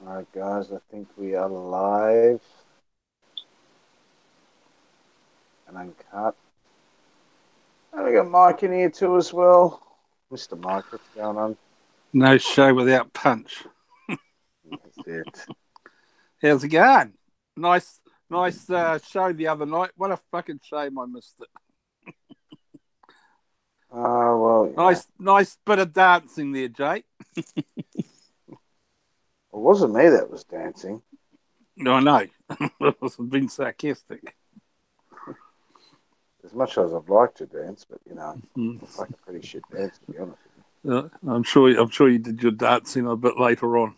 Alright, guys, I think we are live and uncut. And we got Mike in here too as well. Mr. Mike, what's going on? No show without punch. That's it. How's it going? Nice, nice show the other night. What a fucking shame I missed it. Oh, well, Nice bit of dancing there, Jake. it wasn't me that was dancing. I know. I've been sarcastic. As much as I'd like to dance, but Mm. I'm like a pretty shit dancer, to be honest with I'm sure you did your dancing a bit later on.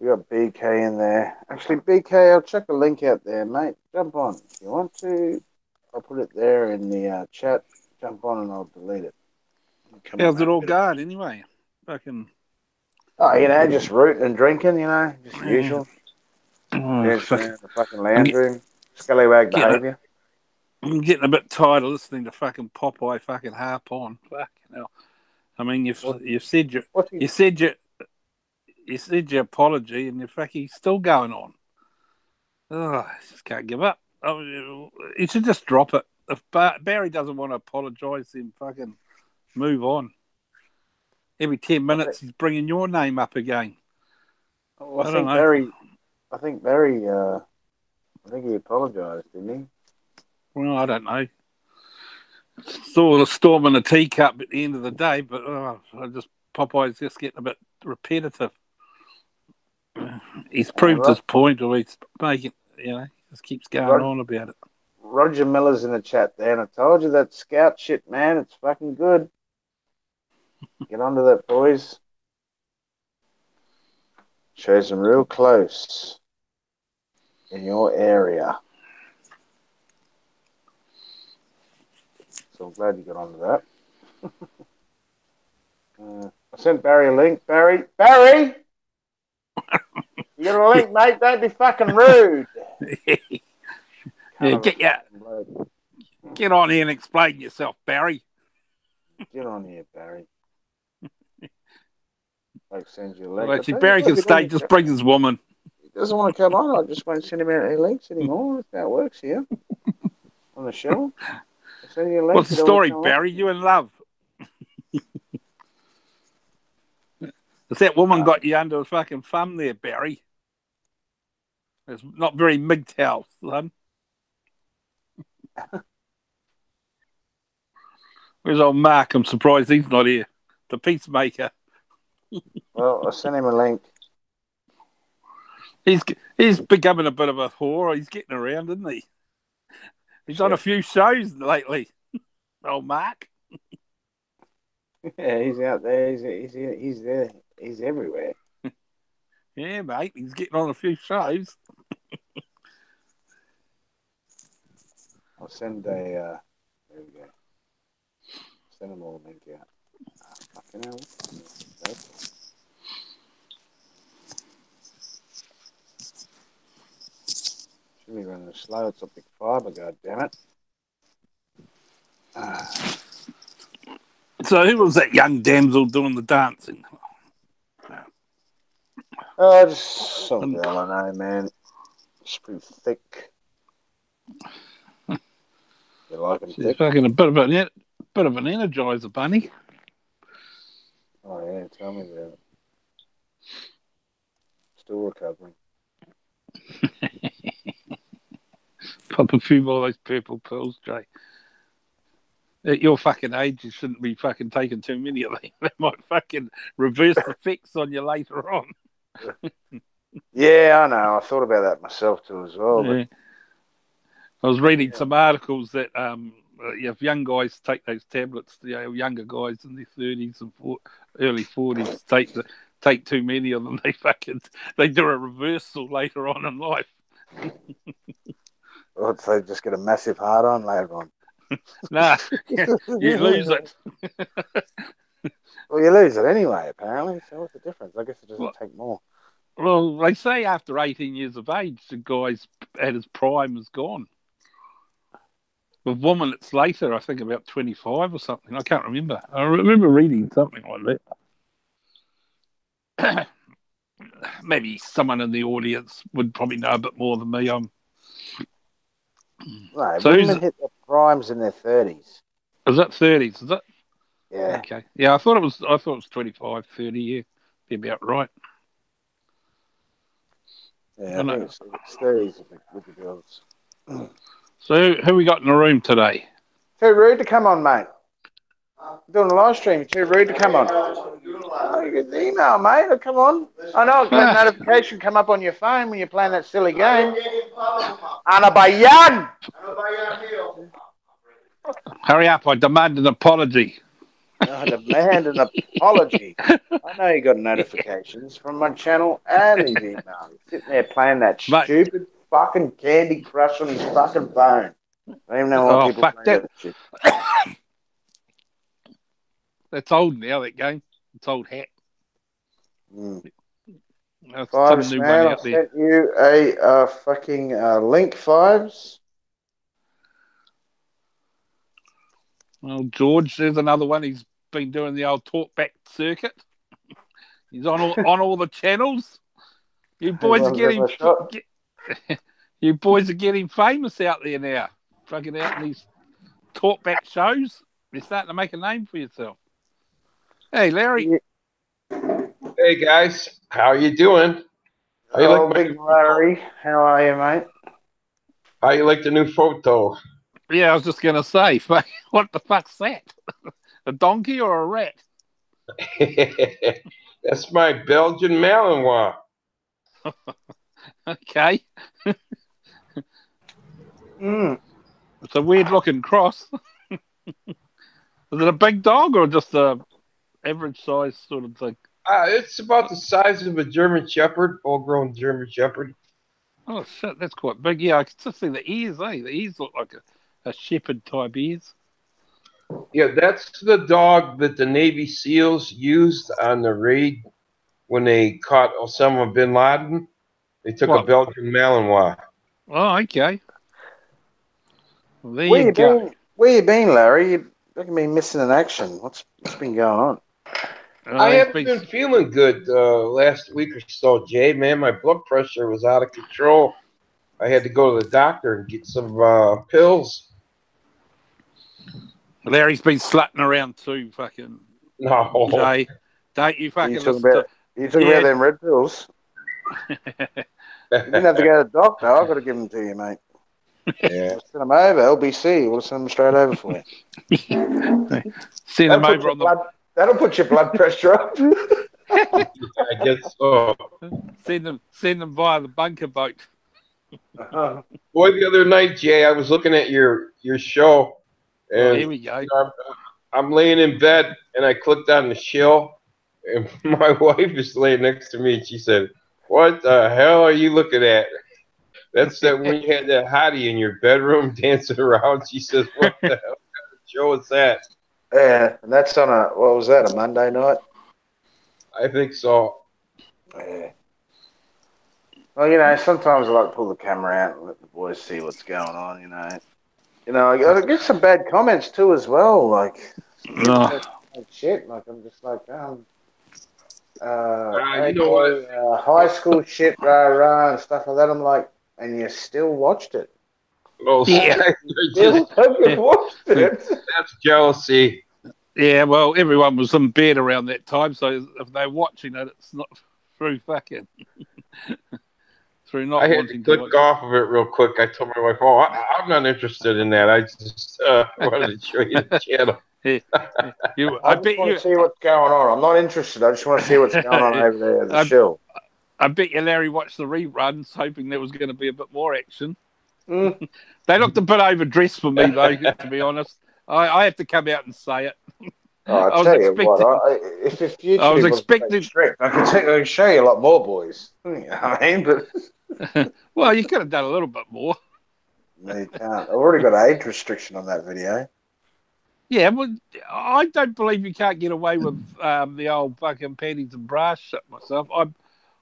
you. We got BK in there. Actually, BK, I'll check a link out there, mate. Jump on if you want to. I'll put it there in the chat. Jump on and I'll delete it. Come on, How's it mate. all going anyway? Fucking Oh, just rooting and drinking, just yeah. usual. Oh, Dancing fuck. around the fucking I'm, lounge get, room. Scallywag getting a, behaviour. I'm getting a bit tired of listening to fucking Popeye fucking harp on. Fucking hell. I mean, What? you said What? He, you said you said your apology, and you're fucking still going on. Oh, I just can't give up. He should just drop it. If Barry doesn't want to apologise, then fucking move on. Every 10 I think. minutes, he's bringing your name up again. Well, I don't know. I think Barry. I think he apologised, didn't he? Well, I don't know. Saw the storm in a teacup at the end of the day, but Popeye's just getting a bit repetitive. He's proved his point, or he's making, just keeps going Rod, on about it. Roger Miller's in the chat there, and I told you that scout shit, man. It's fucking good. Get onto that, boys. Shows them real close in your area. So I'm glad you got onto that. I sent Barry a link. Barry, you got a link, mate? Don't be fucking rude. Yeah, Kind of a fucking bloke. get on here and explain yourself, Barry. Get on here, Barry. Like send you a link. Well, I actually, tell you Barry what, can if he doesn't stay. want to Just come, bring his woman. he doesn't want to come on, I just won't send him out any links anymore. That's how it works here on the show. I send you a link. What's the You don't want to story, come on. Barry? You in love? Has that woman got you under the fucking thumb there, Barry? It's not very MGTOW, son. Where's old Mark? I'm surprised he's not here. The peacemaker. Well, I sent him a link. He's he's becoming a bit of a whore. He's getting around, isn't he? He's done a Shit. few shows lately. Old Mark. Yeah, he's out there. He's there. He's everywhere. Yeah, mate. He's getting on a few shows. I'll send a. There we go. Send them all a link out. Fucking hell. Should be running slow. It's optic fiber. God damn it. So who was that young damsel doing the dancing? Oh, just some girl I know, man. She's pretty thick. You like them She's thick? fucking a bit of an energizer bunny. Oh yeah, tell me about it. Still recovering. Pop a few more of those purple pills, Jay. At your fucking age, you shouldn't be fucking taking too many of them. They might fucking reverse the effects on you later on. Yeah, I know. I thought about that myself too as well. But Yeah. I was reading yeah, some articles that if young guys take those tablets, younger guys in their 30s and early 40s take too many of them, they do a reversal later on in life. let's say just get a massive hard on later on. Nah, you lose it. Well, you lose it anyway, apparently. So what's the difference? I guess it doesn't Well, take more. well, they say after 18 years of age, the guy's at his prime is gone. With women, it's later. I think about 25 or something. I can't remember. I remember reading something like that. maybe someone in the audience would probably know a bit more than me. No, So women hit their primes in their 30s. is that 30s? Is that Yeah. okay? Yeah, I thought it was. I thought it was 25, 30. Yeah, be about right. Yeah, I I think know. it's 30s with the girls. So who we got in the room today? Too rude to come on, mate. Doing a live stream. Too rude to come on. Oh, you get the email, mate. Oh, come on. I know. That notification come up on your phone when you're playing that silly game. Anabayan. Hurry up! I demand an apology. I demand an apology. I know you got notifications from my channel and these emails. He's sitting there playing that Mate, stupid fucking Candy Crush on his fucking phone. I don't even know why oh people fuck play that! that shit. That's old now. That game. It's old hat. Mm. That's some Fives, new one man. I out there. sent you a fucking link, Fives. Well, George, there's another one. He's been doing the old talkback circuit. He's on all the channels. You boys are Everyone's having getting a shot. you boys are getting famous out there now. Fucking out in these talkback shows. You're starting to make a name for yourself. Hey, Larry. Yeah. Hey guys, how you doing? How you like Oh, my Big new photo? Larry. How are you, mate? How you like the new photo? Yeah, I was just gonna say, what the fuck's that? A donkey or a rat? That's my Belgian Malinois. Okay, Mm. it's a weird looking cross. Is it a big dog or just a average size sort of thing? It's about the size of a German Shepherd, full-grown German Shepherd. Oh shit, that's quite big. Yeah, I can just see the ears. The ears look like a shepherd type ears. Yeah, that's the dog that the Navy SEALs used on the raid when they caught Osama bin Laden. They took a What? Belgian Malinois. Oh, okay. Well, there Where you you go. been? Where you been, Larry? You reckon me missing in action? What's been going on? I He's haven't been. been feeling good last week or so, Jay. Man, my blood pressure was out of control. I had to go to the doctor and get some pills. Larry's been slutting around too, fucking No. Jay. Don't you Are you fucking talking listen about? to. Are you talking about Yeah. them red pills? You didn't have to go to the doctor. I've got to give them to you, mate. Yeah. Just send them over. LBC. We'll send them straight over for you. Send That'll him put over your on the. blood. That'll put your blood pressure up. I guess so. Send them via the bunker boat. Boy, the other night, Jay, I was looking at your show, Oh, and here we go. I'm laying in bed, and I clicked on the Shill, and my wife is laying next to me, and she said, "What the hell are you looking at?" That's that when you had that hottie in your bedroom dancing around. She says, "What the hell kind of show is that?" Yeah, and that's on a what was that? A Monday night? I think so. Yeah. Well, you know, sometimes I like to pull the camera out and let the boys see what's going on. I get some bad comments too as well. Like some people say Oh, some shit. Like I'm just like, You know what? okay, high school shit, rah rah, and stuff like that. I'm like, and you still watched it. Those yeah. guys are Still just fucking watched it. that's jealousy. Yeah, well, everyone was in bed around that time, so if they're watching it, it's not through fucking through I not had to wanting to watch click off of it real quick. I told my wife, "Oh, I'm not interested in that. I just wanted to show you the it. channel." Yeah, you, I I just bet want you, to see what's going on. I'm not interested. I just want to see what's going on over there at the I, show. I bet you Larry watched the reruns, hoping there was going to be a bit more action. Mm. They looked a bit overdressed for me, though. To be honest, I have to come out and say it. Oh, I I was tell you what, expecting. if I was YouTube wasn't so expecting. strict, I could show you a lot more, boys. You know what I mean? But Well, you could have done a little bit more. no, you can't. I've already got an age restriction on that video. Yeah, well, I don't believe you can't get away with the old fucking panties and bra shit myself.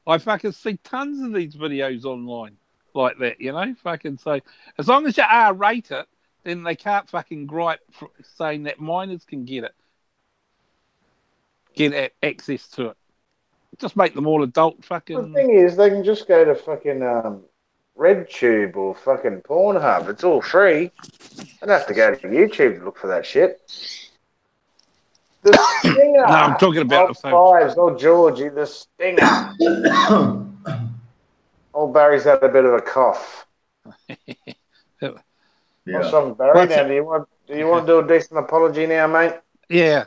I fucking see tons of these videos online like that, fucking so as long as you R rate it, then they can't fucking gripe for saying that minors can get access to it. Just make them all adult The fucking. thing is, they can just go to fucking RedTube or fucking Pornhub. It's all free. I don't have to go to YouTube to look for that shit. The stinger No, I'm talking about the of same. Fives, old Georgie, the stinger. Old Barry's had a bit of a cough. Yeah. Or something, Barry. What's Now, it? do you want to do a decent apology now, mate? Yeah.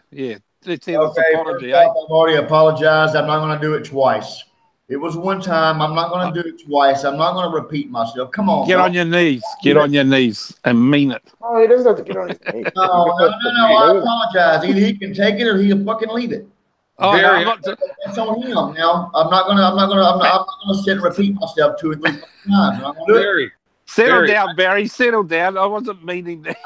Let's hear this Okay, apology, first eh? off, I've already apologized. I'm not going to do it twice. It was one time. I'm not going to do it twice. I'm not going to repeat myself. Come on, Get bro. on your knees. Get on your knees and mean it. Oh, he doesn't have to get on his knees. No. I apologize. Either he can take it or he'll fucking leave it. Oh no, Barry, I'm not. That's on him. Now, I'm not gonna sit and repeat myself 2 or 3 times. I'm not gonna do it. Barry, Settle Barry, down, Barry. Settle down. I wasn't meaning that.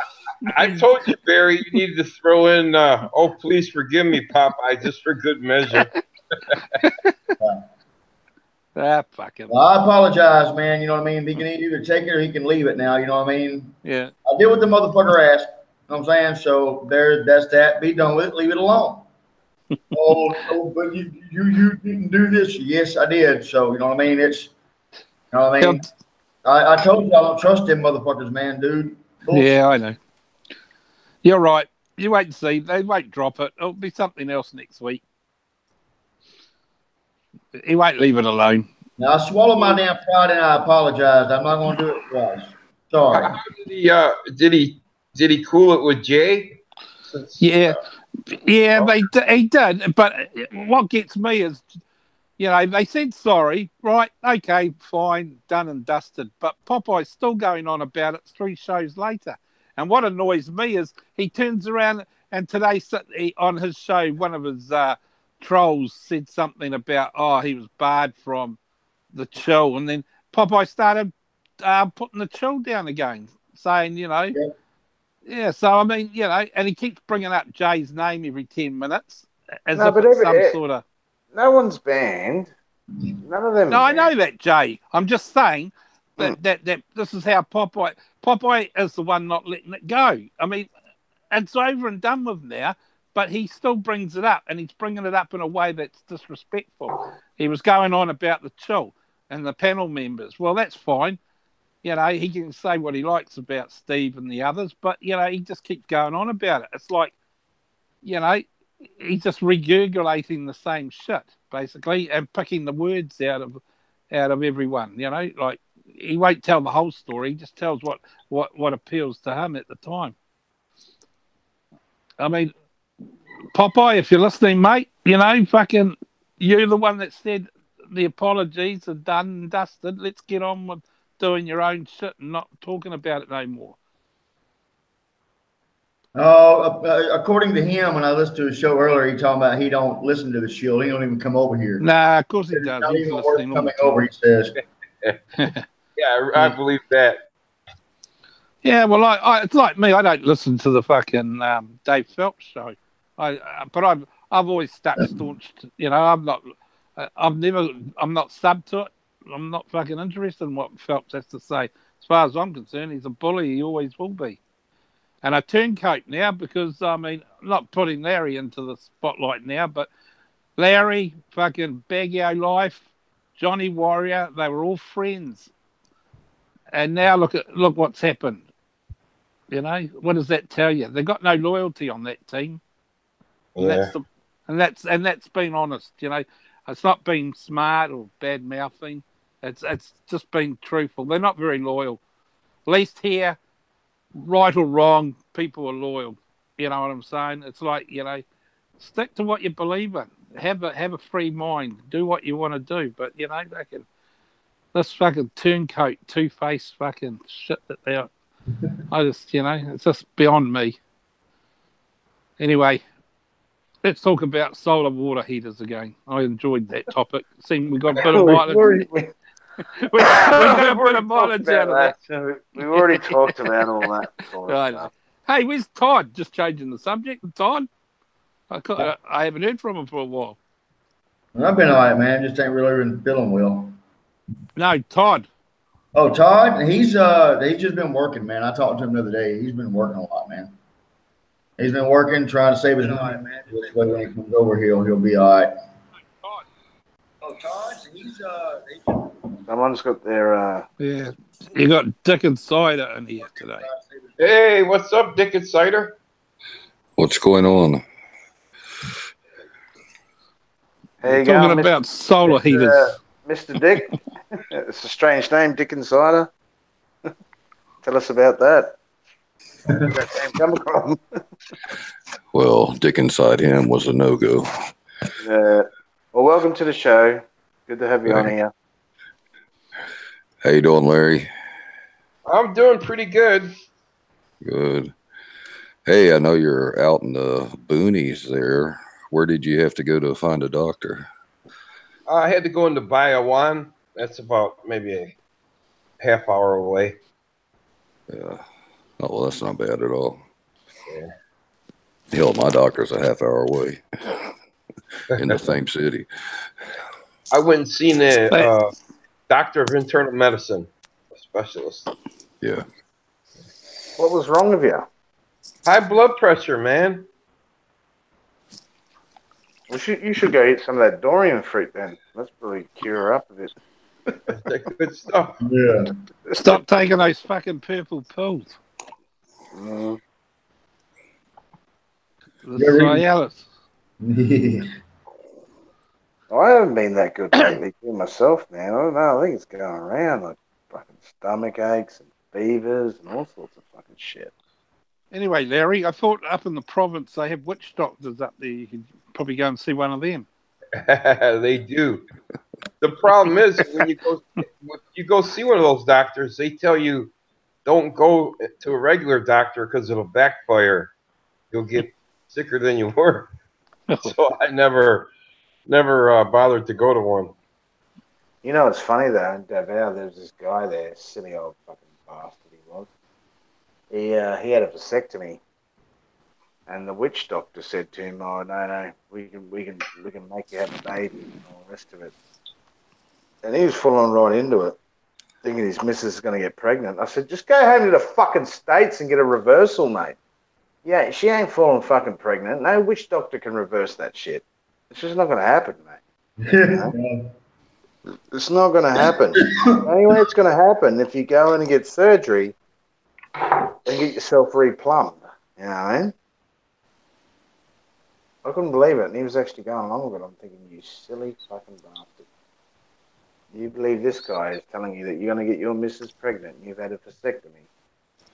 I told you, Barry, you needed to throw in, oh, please forgive me, Popeye, just for good measure. Fucking. Well, I apologize, man. You know what I mean? He can either take it or he can leave it now. You know what I mean? Yeah. I did what the motherfucker asked. You know what I'm saying? So that's that. Be done with it. Leave it alone. But you didn't do this. Yes, I did. So you know what I mean? You know what I mean? I told you I don't trust them motherfuckers, man, dude. Bullshit. Yeah, I know. You're right. You wait and see. They won't drop it. It'll be something else next week. He won't leave it alone. Now I swallowed my damn pride and I apologize. I'm not gonna do it twice. Sorry. Did he cool it with Jay? Yeah, he did. But what gets me is, they said sorry, right? Okay, fine, done and dusted. But Popeye's still going on about it 3 shows later. And what annoys me is he turns around and today on his show, one of his trolls said something about, he was barred from the chill. And then Popeye started putting the chill down again, saying, Yeah, so I mean, and he keeps bringing up Jay's name every 10 minutes as if it's some sort of. No one's banned. None of them. No, I know that, Jay. I'm just saying that this is how Popeye is the one not letting it go. I mean, it's over and done with now, but he still brings it up, and he's bringing it up in a way that's disrespectful. He was going on about the chill and the panel members. Well, that's fine. He can say what he likes about Steve and the others, but, he just keeps going on about it. It's like, he's just regurgitating the same shit, basically, and picking the words out of everyone, like he won't tell the whole story. He just tells what appeals to him at the time. I mean, Popeye, if you're listening, mate, fucking, you're the one that said the apologies are done and dusted. Let's get on with doing your own shit and not talking about it no more. According to him, when I listened to his show earlier, he talking about he don't listen to the show. He don't even come over here. Nah, of course he does. Not He's even worth listening coming over, he says. Yeah, I believe that. Yeah, well, it's like me. I don't listen to the fucking Dave Phelps show. But I've always stuck staunch. I'm not sub to it. I'm not fucking interested in what Phelps has to say. As far as I'm concerned, he's a bully. He always will be. And I turncoat now because, I'm not putting Larry into the spotlight now, but Larry, fucking Baggio Life, Johnny Warrior, they were all friends. And now look what's happened. What does that tell you? They've got no loyalty on that team. Yeah. And that's been honest. It's not been smart or bad mouthing. It's just been truthful. They're not very loyal. At least here, right or wrong, people are loyal. You know what I'm saying? It's like, stick to what you believe in. Have a free mind. Do what you want to do. But this fucking turncoat, two-faced fucking shit that they are. I just, it's just beyond me. Anyway, let's talk about solar water heaters again. I enjoyed that topic. Seemed we got a bit of mileage. we got a bit of mileage out of that. We've already talked about all that. Right. Hey, where's Todd? Just changing the subject. Todd? I haven't heard from him for a while. I've been all right, man. Just ain't really been feeling well. No, Todd. Oh, Todd, he's just been working, man. I talked to him the other day. He's been working a lot, man. He's been working, trying to save his money, man. This way when he comes over, he'll be all right. Oh, Todd's, he's Someone's got their. Yeah, you got Dick and Cider in here today. Hey, what's up, Dick and Cider? What's going on? How you Talking going, about solar heaters. Mr. Dick? It's a strange name, Dick Insider. Tell us about that. Where's that name come from? Well, Dick inside him was a no-go. Well, welcome to the show. Good to have you on here. How you doing, Larry? I'm doing pretty good. Good. Hey, I know you're out in the boonies there. Where did you have to go to find a doctor? I had to go into Biowan. That's about maybe a half hour away. Yeah. Oh, well, that's not bad at all. Yeah. Hell, my doctor's a half hour away in the same city. I went and seen a doctor of internal medicine, a specialist. Yeah. What was wrong with you? High blood pressure, man. Well, you should go eat some of that durian fruit then. That's probably cure her up a bit. That's that good stuff. Yeah. Stop taking those fucking purple pills. Mm. The Yeah, really. Cialis. I haven't been that good lately to myself, man. I don't know. I think it's going around like fucking stomach aches and fevers and all sorts of fucking shit. Anyway, Larry, I thought up in the province they have witch doctors up there. You could probably go and see one of them. They do. The problem is when you go see one of those doctors, they tell you don't go to a regular doctor because it'll backfire. You'll get sicker than you were. So I never bothered to go to one. You know, it's funny though, in Davao, there's this guy there, silly old fucking bastard he was. He had a vasectomy, and the witch doctor said to him, "Oh no, we can make you have a baby and all the rest of it." And he was full on right into it, thinking his missus is going to get pregnant. I said, "Just go home to the fucking States and get a reversal, mate. Yeah, she ain't falling fucking pregnant. No witch doctor can reverse that shit. It's just not going to happen, mate. You know? It's not going to happen. The only way it's going to happen if you go in and get surgery and get yourself replumbed. You know what I mean? I couldn't believe it. And he was actually going along with it. I'm thinking, you silly fucking bastard. You believe this guy is telling you that you're going to get your missus pregnant and you've had a vasectomy.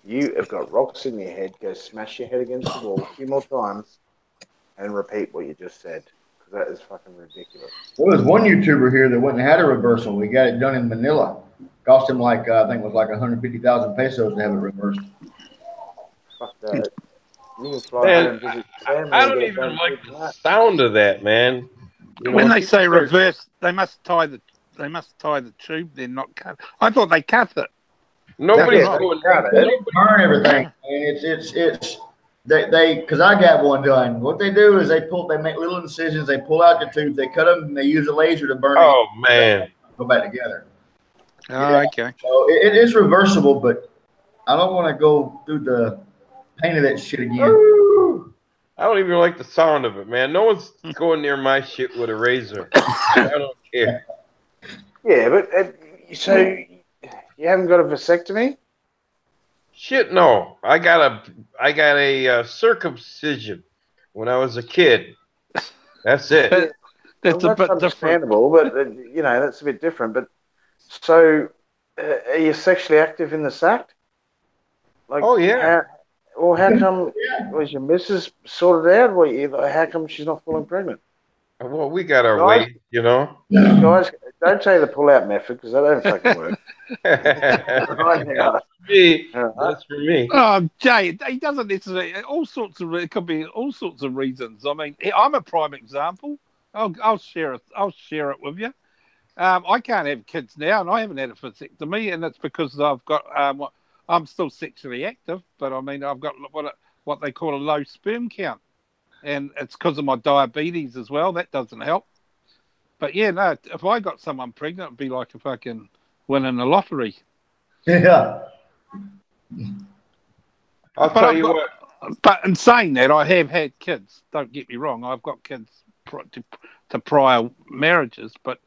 You have got rocks in your head. Go smash your head against the wall a few more times and repeat what you just said. Because that is fucking ridiculous. There was one YouTuber here that went and had a reversal. We got it done in Manila. Cost him like I think it was like 150,000 pesos to have it reversed. Fuck that. You can fly home and visit family. I and don't get a even bonus like from the that. sound of that, man. You know, When they people say start- reverse, they must tie the tube. They're not cut. I thought they cut it. nobody's Yeah, going. got it. They burn everything. And it's they because I got one done. What they do is they make little incisions. They pull out the tubes. They cut them and they use a laser to burn Oh it. man. Go back together. Oh, Yeah. okay. So it is reversible, but I don't want to go through the pain of that shit again. Ooh. I don't even like the sound of it, man. No one's going near my shit with a razor. I don't care. Yeah, but so you haven't got a vasectomy? Shit, no. I got a circumcision when I was a kid. That's it. That's Well, a bit different. understandable, but you know that's a bit different. But so, are you sexually active in the sack? Like, Oh yeah. how come was your missus sorted out? How come she's not falling pregnant? Well, we got our Guys- way, you know. Guys, don't say the pull-out method because that don't fucking work. Right now. Me, All right. that's for me. Oh, Jay, he doesn't necessarily. It could be all sorts of reasons. I mean, I'm a prime example. I'll share it. I'll share it with you. I can't have kids now, and I haven't had a vasectomy, and it's because I've got. I'm still sexually active, but I mean, I've got what they call a low sperm count, and it's because of my diabetes as well. That doesn't help. But yeah, no. If I got someone pregnant, it'd be like if I can win in the lottery. Yeah. I'll tell you what. But in saying that, I have had kids. Don't get me wrong. I've got kids to prior marriages. But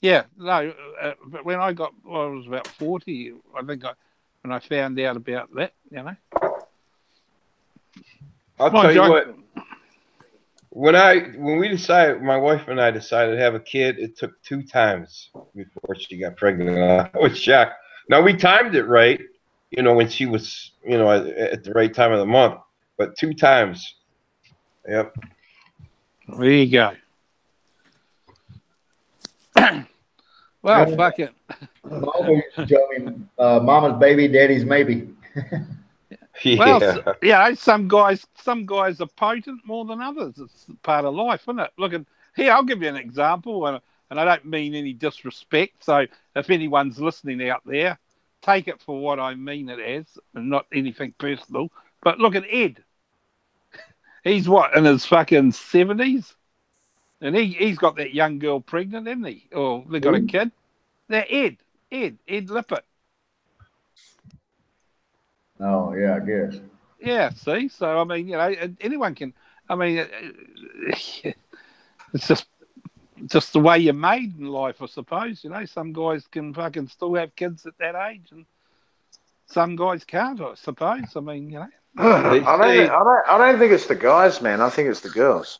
yeah, no. But when I was about 40, I think when I found out about that, you know. I'll tell you what. When we decided, my wife and I decided to have a kid, it took 2 times before she got pregnant. I was shocked. Now we timed it right, you know, when she was, you know, at the right time of the month, but 2 times. Yep. There you go. Well, fuck it. Mama used to tell me, "Mama's baby, daddy's maybe." Yeah. Well, yeah, some guys are potent more than others. It's part of life, isn't it? Look at here. I'll give you an example, and I don't mean any disrespect. So if anyone's listening out there, take it for what I mean it as, and not anything personal. But look at Ed. He's what, in his fucking 70s, and he's got that young girl pregnant, isn't he? Or they got a kid. They're Ed Lippert. Oh yeah, I guess. Yeah, see, so I mean, you know, anyone can. I mean, it's just the way you're made in life, I suppose. You know, some guys can fucking still have kids at that age, and some guys can't. I suppose. I mean, you know. I don't think it's the guys, man. I think it's the girls.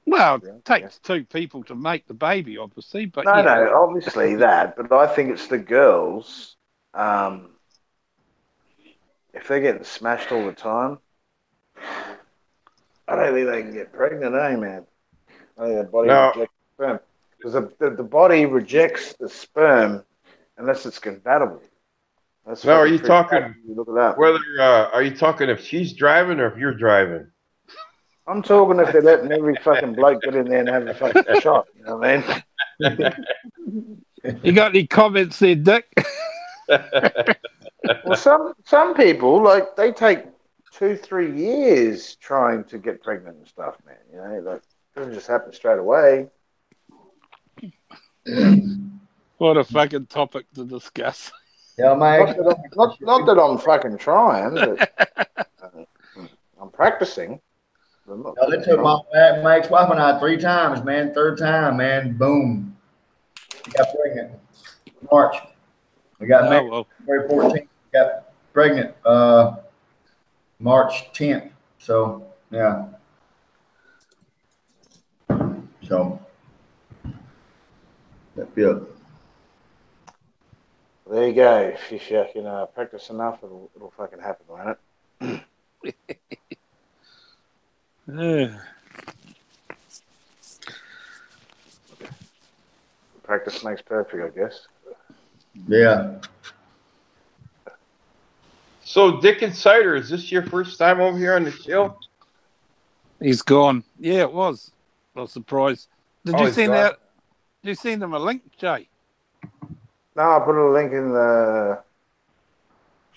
Well, it takes 2 people to make the baby, obviously. But no, yeah. obviously that. But I think it's the girls. If they're getting smashed all the time, I don't think they can get pregnant, man? I think their body rejects sperm. Because the body rejects the sperm unless it's compatible. Now, are you talking? Look at that. Whether are you talking if she's driving or if you're driving? I'm talking if they're letting every fucking bloke get in there and have a fucking shot. You know what I mean? You got any comments there, Dick? Well, some people, like, they take 2-3 years trying to get pregnant and stuff, man. You know, like, it doesn't just happen straight away. What a fucking topic to discuss. Yeah, Mike. Not that I'm fucking trying, but I'm practicing. No, they took my ex-wife and I 3 times, man. 3rd time, man. Boom. She got pregnant. March. We got married February 14th. Got pregnant March 10th. So, yeah. So, that's good. There you go. If you can practice enough, it'll fucking happen, won't it? Practice makes perfect, I guess. Yeah. So, Dick and Cider, is this your first time over here on the show? He's gone. Yeah, it was. I was surprised. Did you send them a link, Jay? No, I put a link in the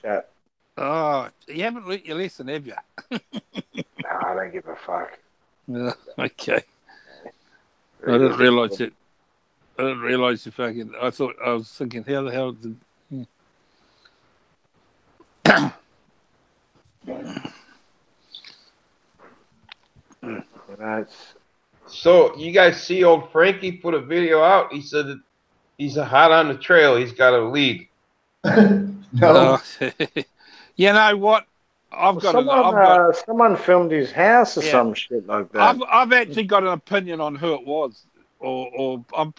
chat. Oh, you haven't learnt your lesson, have you? No, I don't give a fuck. Okay. I didn't realise it. I didn't realise you fucking. I was thinking, how the hell did. So you guys see old Frankie put a video out. He said that he's hot on the trail. He's got a lead. No. You know what? Someone filmed his house or some shit like that. I've actually got an opinion on who it was, or I'm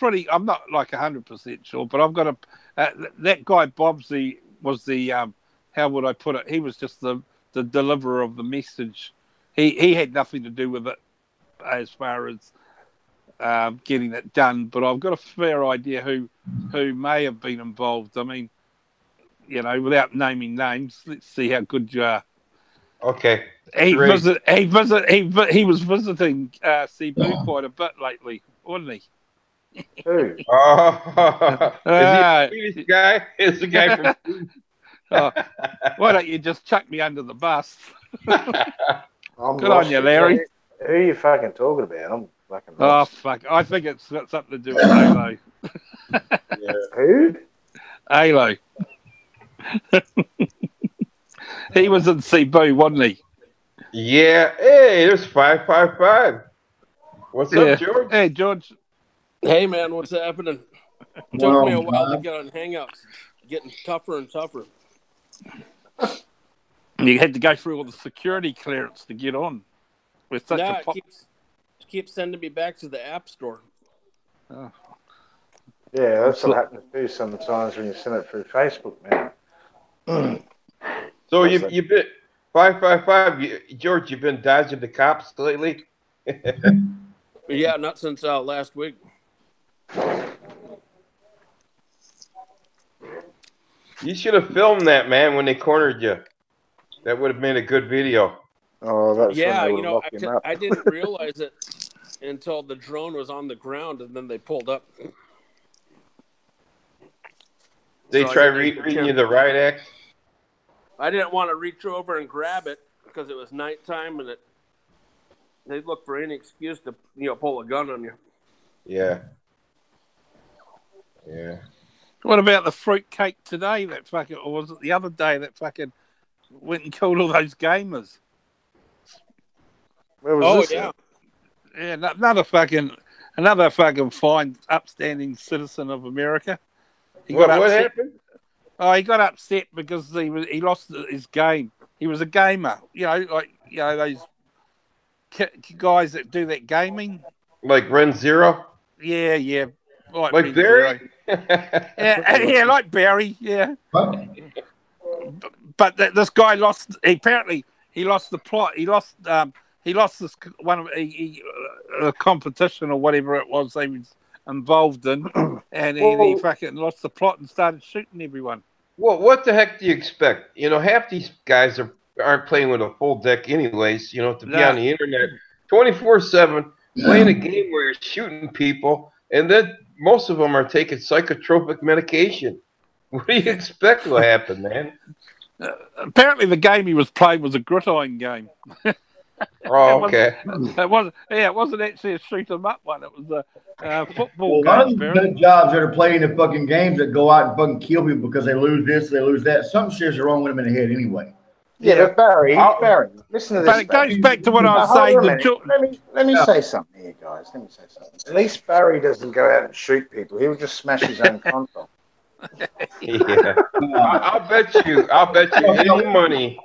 not like 100% sure, but I've got that guy Bobsy was the how would I put it? He was just the deliverer of the message. He had nothing to do with it as far as getting it done, but I've got a fair idea who may have been involved. I mean, you know, without naming names, let's see how good you are. Okay. He was visiting Cebu quite a bit lately, wasn't he? Who? Oh, is he the guy? Is the guy from? Why don't you just chuck me under the bus? Good on you, Larry. Who are you fucking talking about? I'm fucking lost. Oh fuck! I think it's got something to do with Halo. Who? Halo. He was in Cebu, wasn't he? Yeah. Hey, there's 555. What's up, George? Hey, George. Hey, man, what's happening? Took me a while to get on Hangouts. It's getting tougher and tougher. You had to go through all the security clearance to get on. With such It keeps sending me back to the App Store. Oh. Yeah, that's what happens too sometimes when you send it through Facebook, man. So you've been 555. George, you've been dodging the cops lately? Yeah, not since last week. You should have filmed that, man, when they cornered you. That would have made a good video. Oh, that's Yeah, when they would lock him up. I didn't realize it until the drone was on the ground, and then they pulled up. They try reading you the riot act? I didn't want to reach over and grab it because it was nighttime, and they'd look for any excuse to pull a gun on you. Yeah. Yeah. What about the fruit cake today? Or was it the other day that fucking went and killed all those gamers? Where was this? Yeah. Yeah, another fucking fine, upstanding citizen of America. What happened? Oh, he got upset because he lost his game. He was a gamer, those guys that do that gaming. Like Ren Zero? Yeah. Like Barry? yeah, like Barry, yeah. But this guy lost. Apparently, he lost the plot. He lost this one of a competition or whatever it was they was involved in, and he fucking lost the plot and started shooting everyone. Well, what the heck do you expect? Half these guys aren't playing with a full deck anyways, to be on the internet 24/7 playing a game where you're shooting people, and then most of them are taking psychotropic medication. What do you expect will happen, man? Apparently the game he was playing was a gridiron game. Oh, okay. It wasn't actually a shoot 'em up one. It was a football game. A lot of these jobs that are playing the fucking games that go out and fucking kill people because they lose this, they lose that. Something seriously wrong with them in the head anyway. Yeah, but Barry, listen to this. But it goes back to what I was saying. Let me say something here, guys. Let me say something. At least Barry doesn't go out and shoot people. He will just smash his own console. Yeah. I'll bet you any money.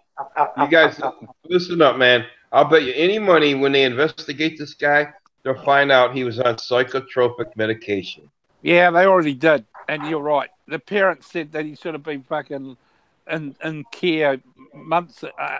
You guys, listen up, man. I'll bet you any money when they investigate this guy, they'll find out he was on psychotropic medication. Yeah, they already did. And you're right. The parents said that he should have been fucking in care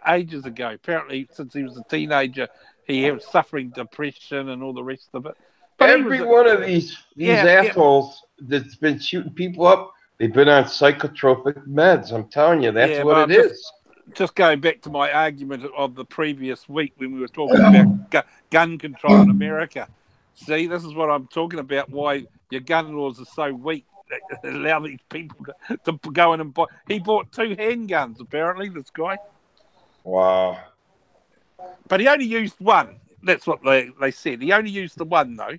ages ago. Apparently, since he was a teenager, he was suffering depression and all the rest of it. But every one of these assholes that's been shooting people up, they've been on psychotropic meds. I'm telling you, that's what it is. Just going back to my argument of the previous week when we were talking about gun control in America. See, this is what I'm talking about, why your gun laws are so weak. They allow these people to go in and buy. He bought 2 handguns, apparently, this guy. Wow. But he only used one. That's what they said. He only used the one, though.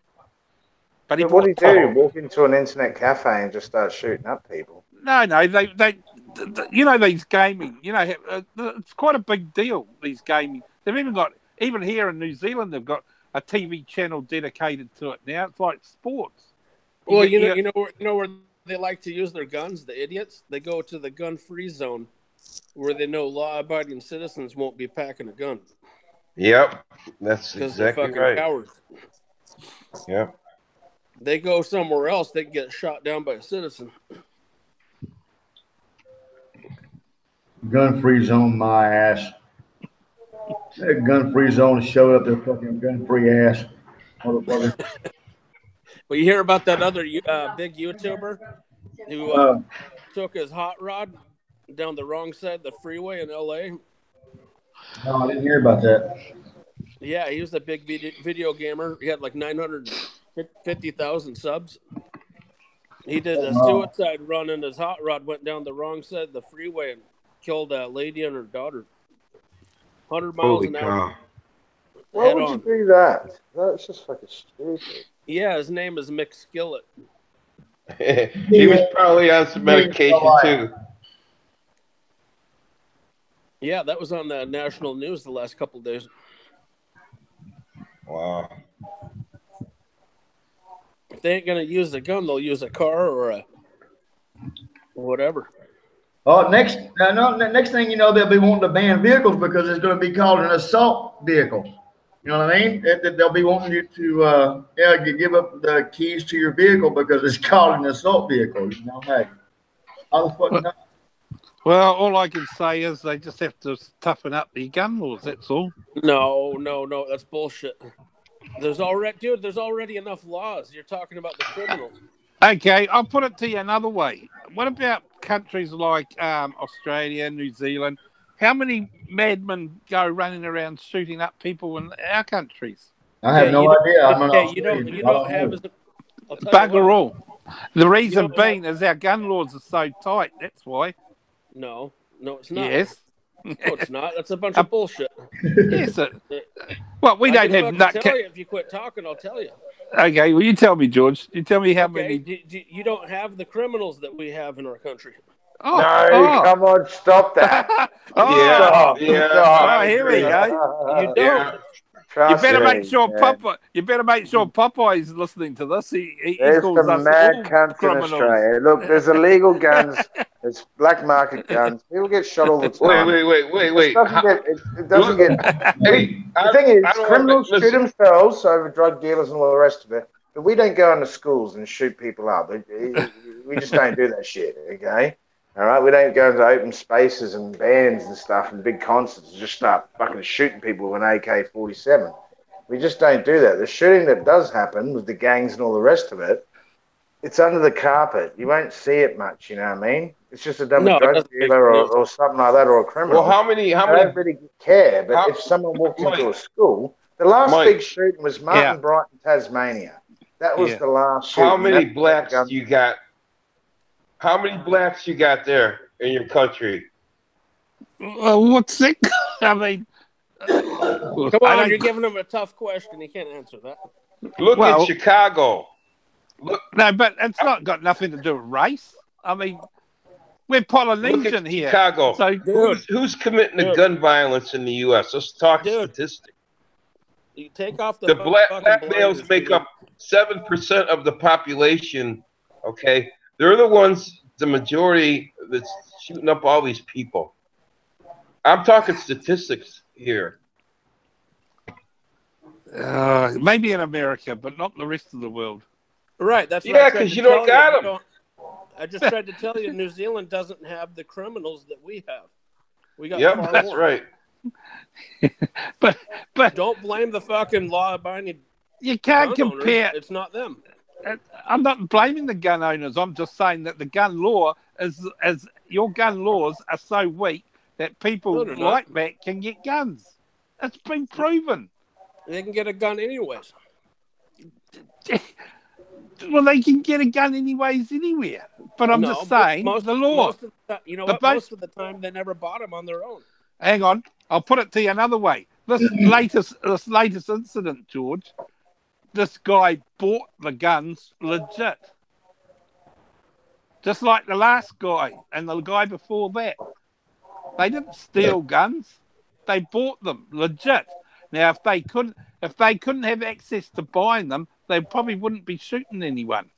But what do you do? Walk into an internet cafe and just start shooting up people? No, they these gaming, it's quite a big deal, these gaming. They've even here in New Zealand, they've got a TV channel dedicated to it now. It's like sports. Well, you know where they like to use their guns, the idiots? They go to the gun-free zone where they know law-abiding citizens won't be packing a gun. Yep, that's exactly fucking right. Cowards. Yep. They go somewhere else, they get shot down by a citizen. Gun-free zone, my ass. That gun-free zone showed up their fucking gun-free ass, motherfucker. Well, you hear about that other big YouTuber who took his hot rod down the wrong side of the freeway in L.A.? No, I didn't hear about that. Yeah, he was a big video gamer. He had like 950,000 subs. He did a suicide run, and his hot rod went down the wrong side of the freeway and killed a lady and her daughter. 100 miles an hour. Why would you do that? That's just fucking stupid. Yeah, his name is Mick Skillet. He was probably on some medication too. Yeah, that was on the national news the last couple of days. Wow. they ain't gonna use a gun, they'll use a car or a whatever. Oh, next thing you know, they'll be wanting to ban vehicles because it's going to be called an assault vehicle. You know what I mean? They'll be wanting you to give up the keys to your vehicle because it's called an assault vehicle. You know, hey, I was fucking nuts. Well, all I can say is they just have to toughen up the gun laws. That's all. No, that's bullshit. There's already enough laws. You're talking about the criminals. Okay, I'll put it to you another way. What about countries like Australia, New Zealand? How many madmen go running around shooting up people in our countries? I have no idea. I'm an You Australian. don't have as I'll tell you Bugger what. all. The reason don't being is our gun laws are so tight. That's why. No, it's not. Yes. No, it's not. That's a bunch of bullshit. Yes. Well, we don't have nut. Tell you if you quit talking, I'll tell you. Okay, well, you tell me, George. You tell me how many. You don't have the criminals that we have in our country. Oh, no, come on, stop that. Stop. Here we go. You don't. You better make sure Popeye is listening to this. He calls some us mad all cunts criminals. in Australia. Look, there's illegal guns. There's black market guns. People get shot all the time. Wait. It doesn't get. Hey, the thing is, criminals shoot themselves over drug dealers and all the rest of it. But we don't go into schools and shoot people up. We just don't do that shit. Okay. All right, we don't go into open spaces and bands and stuff and big concerts and just start fucking shooting people with an AK-47. We just don't do that. The shooting that does happen with the gangs and all the rest of it, it's under the carpet. You won't see it much, you know what I mean? It's just a drug dealer or something like that or a criminal. Well, how many? I don't really care, but if someone walked into a school, the last big shooting was Martin Brighton, Tasmania. That was the last shooting. How many blacks you got? How many blacks you got there in your country? What's it? I mean, come on, you're giving him a tough question. He can't answer that. Look at Chicago. No, but it's not got nothing to do with race. I mean, we're Polynesian here. Chicago. So who's committing the gun violence in the U.S.? Let's talk statistics. You take off the black males make up 7% of the population. Okay. They're the ones, the majority that's shooting up all these people. I'm talking statistics here. Maybe in America, but not the rest of the world. Right. That's because you don't got them. I just tried to tell you, New Zealand doesn't have the criminals that we have. We got far that's more. right. but don't blame the fucking law-abiding. You can't compare. Owners. It's not them. I'm not blaming the gun owners. I'm just saying that the gun law is your gun laws are so weak that people like that can get guns. It's been proven. They can get a gun anyways. Well, they can get a gun anyways anywhere. But I'm just saying the law. Most of the time they never bought them on their own. Hang on, I'll put it to you another way. This latest incident, George. This guy bought the guns legit. Just like the last guy and the guy before that. They didn't steal guns. They bought them legit. Now, if they couldn't have access to buying them, they probably wouldn't be shooting anyone.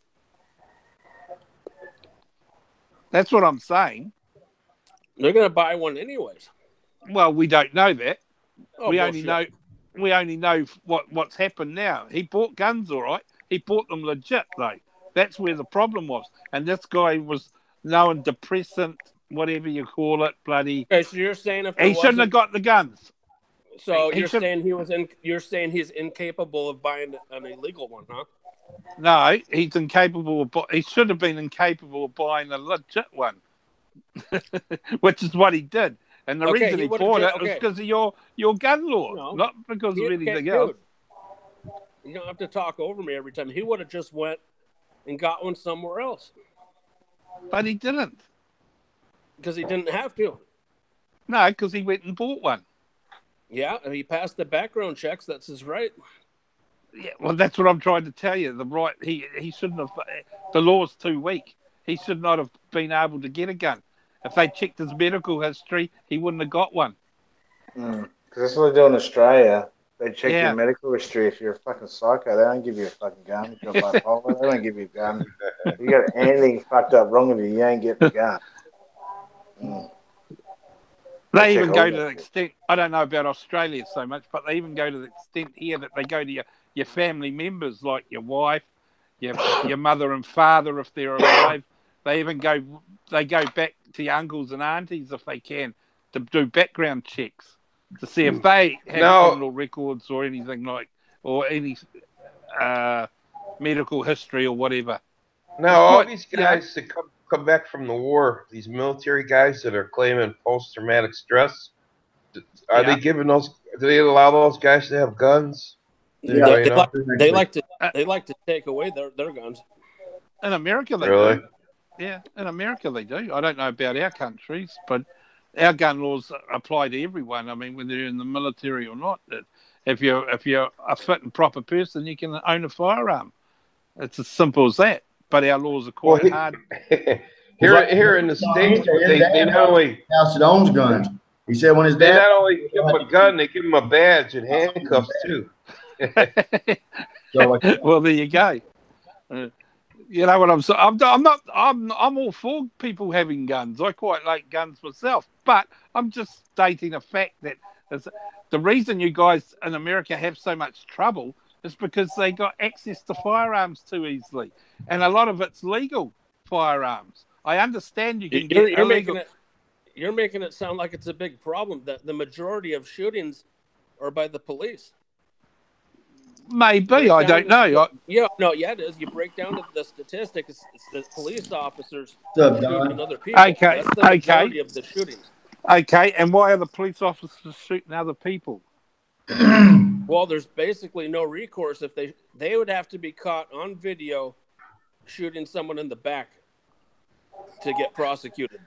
That's what I'm saying. They're going to buy one anyways. Well, we don't know that. We bullshit. only know what's happened now. He bought guns, all right. He bought them legit, though. That's where the problem was. And this guy was known depressant, whatever you call it, bloody. Okay, so you're saying he shouldn't have got the guns. So you're saying he's incapable of buying an illegal one, huh? No, he's incapable. He should have been incapable of buying a legit one, which is what he did. And the reason he bought it was because of your gun law, not because of anything else. You don't have to talk over me every time. He would have just went and got one somewhere else. But he didn't. Because he didn't have to. No, because he went and bought one. Yeah, he passed the background checks. That's his right. Yeah, well, that's what I'm trying to tell you. The right, he shouldn't have. The law's too weak. He should not have been able to get a gun. If they checked his medical history, he wouldn't have got one. Because that's what they do in Australia. They check your medical history. If you're a fucking psycho, they don't give you a fucking gun. If you're bipolar, they don't give you a gun. If you got anything fucked up wrong with you, you ain't getting a gun. They even go to the extent, I don't know about Australia so much, but they even go to the extent here that they go to your family members, like your wife, your mother and father, if they're alive. They even go back to your uncles and aunties, if they can, to do background checks to see if they have criminal records or anything or any medical history or whatever. Now, all these guys that come back from the war, these military guys that are claiming post-traumatic stress, are they giving those? Do they allow those guys to have guns? Yeah, they like to take away their guns. In America, they do. Yeah, in America they do. I don't know about our countries, but our gun laws apply to everyone. I mean, whether you're in the military or not, if you're a fit and proper person, you can own a firearm. It's as simple as that. But our laws are quite hard. Here in the States, they not only house that owns guns. He said when his dad, they not only give him a gun, they give him a badge and handcuffs too. Well, there you go. You know what I'm saying? I'm all for people having guns. I quite like guns myself, but I'm just stating a fact that the reason you guys in America have so much trouble is because they got access to firearms too easily, and a lot of it's legal firearms. I understand you can get illegal. You're making it sound like it's a big problem that the majority of shootings are by the police. Maybe, I don't know. It is. You break down the statistics, it's the police officers shooting other people. Okay, that's the majority of the shootings. Okay, and why are the police officers shooting other people? Well, there's basically no recourse. If they would have to be caught on video shooting someone in the back to get prosecuted.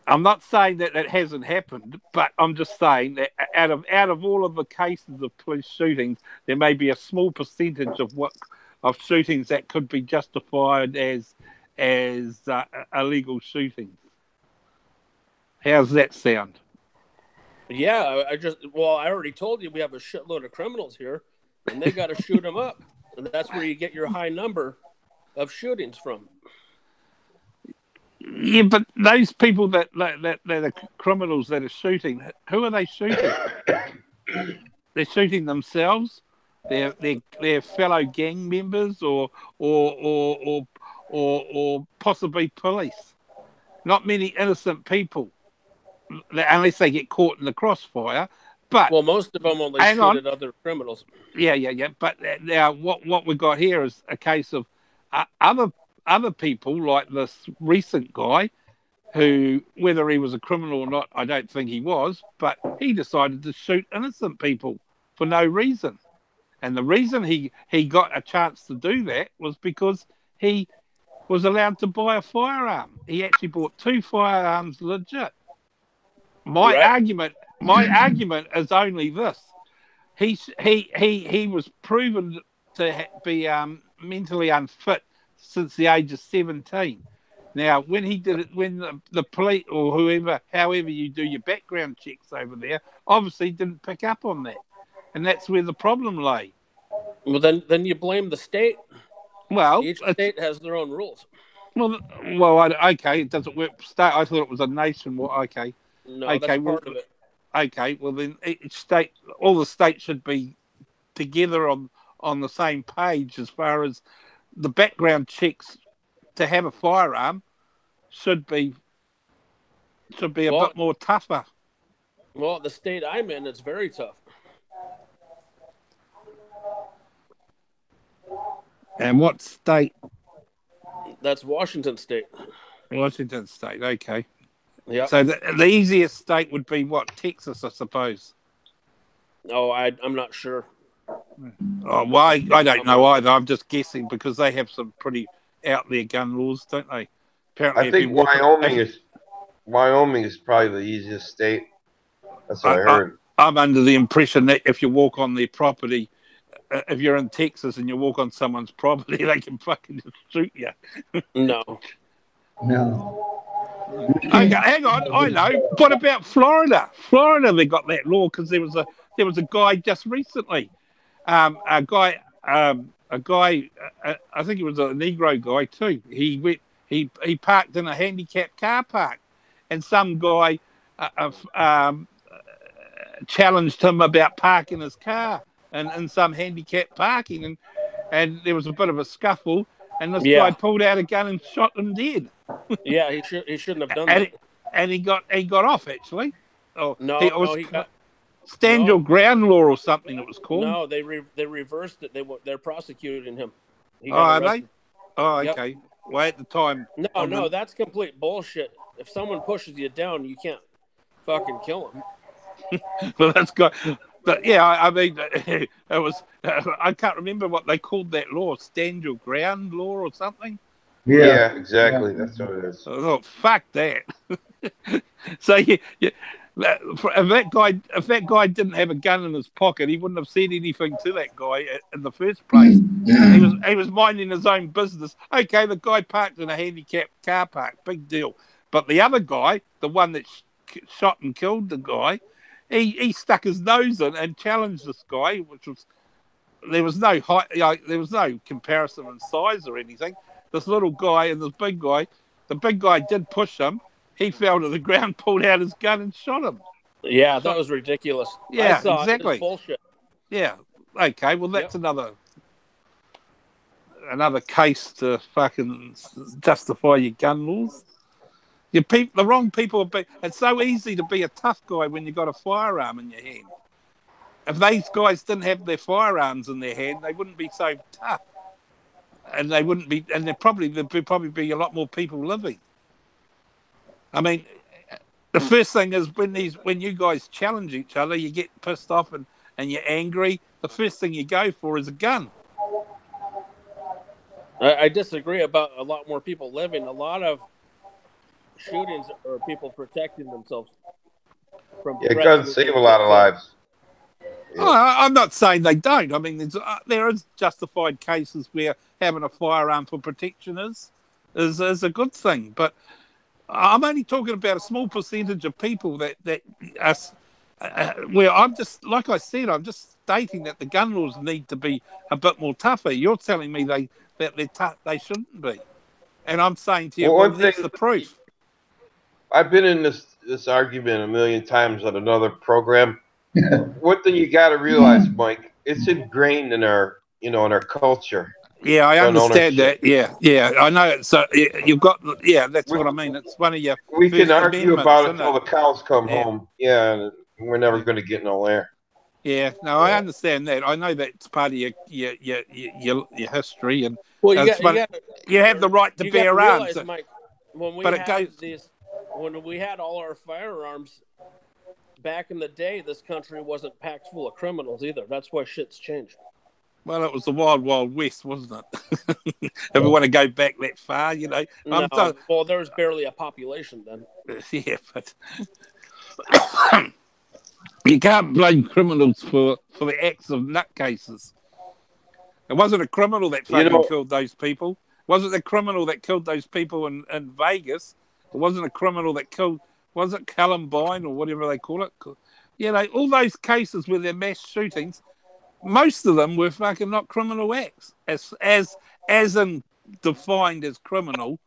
I'm not saying that it hasn't happened, but I'm just saying that out of all of the cases of police shootings, there may be a small percentage of shootings that could be justified as illegal shootings. How's that sound? Yeah, I already told you we have a shitload of criminals here, and they got to shoot them up, and that's where you get your high number of shootings from. Yeah, but those people that are criminals that are shooting, who are they shooting? They're shooting themselves, their fellow gang members, or possibly police. Not many innocent people, unless they get caught in the crossfire. But most of them only shoot at other criminals. Yeah. But now what we got here is a case of other people, like this recent guy, who, whether he was a criminal or not, I don't think he was, but he decided to shoot innocent people for no reason. And the reason he got a chance to do that was because he was allowed to buy a firearm. He actually bought 2 firearms legit. My argument is only this: he was proven to be mentally unfit since the age of 17. Now, when he did it, when the police or however you do your background checks over there, obviously didn't pick up on that, and that's where the problem lay. Well, then you blame the state. Well, each state has their own rules. Okay, it doesn't work. I thought it was a nationwide. Okay. No, okay, that's part of it. Okay, well then all the states should be together on the same page as far as the background checks to have a firearm should be a bit more tougher. Well, the state I'm in, it's very tough. And what state? That's Washington State. Washington State, okay. Yeah. So the easiest state would be what? Texas, I suppose. Oh, I'm not sure. Oh, well, I don't know either. I'm just guessing because they have some pretty out there gun laws, don't they? Apparently, I think Wyoming is probably the easiest state. That's what I heard. I'm under the impression that if you walk on their property, if you're in Texas and you walk on someone's property, they can fucking just shoot you. No. Okay, hang on. I know. What about Florida? Florida, they got that law because there was there was a guy just recently, a guy, I think he was a Negro guy too. He parked in a handicapped car park, and some guy challenged him about parking his car in some handicapped parking, and there was a bit of a scuffle, and this guy pulled out a gun and shot him dead. Yeah, he shouldn't have done and that. And he got off actually. Oh, No, he got stand your ground law or something. It was called. No, they reversed it. They're prosecuting him. He Oh, got are arrested. they? Oh, okay. Well, at the time. No, that's complete bullshit. If someone pushes you down, you can't fucking kill him. Well, that's good. But yeah, I mean, it was. I can't remember what they called that law. Stand your ground law or something. Yeah, exactly. Yeah. That's what it is. I thought, fuck that. So if that guy didn't have a gun in his pocket, he wouldn't have said anything to that guy in the first place. He was minding his own business. Okay, the guy parked in a handicapped car park, big deal. But the other guy, the one that shot and killed the guy, he stuck his nose in and challenged this guy, which was there was no height, there was no comparison in size or anything. This little guy and this big guy, the big guy did push him. He fell to the ground, pulled out his gun, and shot him. Yeah, that was ridiculous. Yeah, I saw exactly. It was bullshit. Yeah. Okay. Well, that's another case to fucking justify your gun laws. The wrong people. It's so easy to be a tough guy when you've got a firearm in your hand. If these guys didn't have their firearms in their hand, they wouldn't be so tough, and they wouldn't be. And there'd probably be a lot more people living. I mean, the first thing is when you guys challenge each other, you get pissed off and you're angry. The first thing you go for is a gun. I disagree about a lot more people living. A lot of shootings are people protecting themselves from. Yeah, guns save a lot of lives. Yeah. Oh, I'm not saying they don't. I mean, there is justified cases where having a firearm for protection is a good thing, but I'm only talking about a small percentage of people that where I'm just, like I said, I'm just stating that the gun laws need to be a bit more tougher. You're telling me they shouldn't be, and I'm saying to you, well, that's the proof. I've been in this argument a million times on another program. One thing you got to realize, Mike, it's ingrained in our culture. Yeah, I understand that. Yeah, I know. So you've got, that's what I mean. It's one of your. We can argue about it until the cows come home. Yeah, and we're never going to get nowhere. Yeah, no, I understand that. I know that's part of your history, and well, you have the right to bear arms. Mike, when we had all our firearms back in the day, this country wasn't packed full of criminals either. That's why shit's changed. Well, it was the wild, wild west, wasn't it? If we want to go back that far, well, there was barely a population then. Yeah, but you can't blame criminals for the acts of nutcases. It wasn't a criminal that fucking killed those people. It wasn't the criminal that killed those people in Vegas. It wasn't a criminal that killed, was it Columbine or whatever they call it? All those cases where they're mass shootings, most of them were fucking not criminal acts, as in defined as criminal.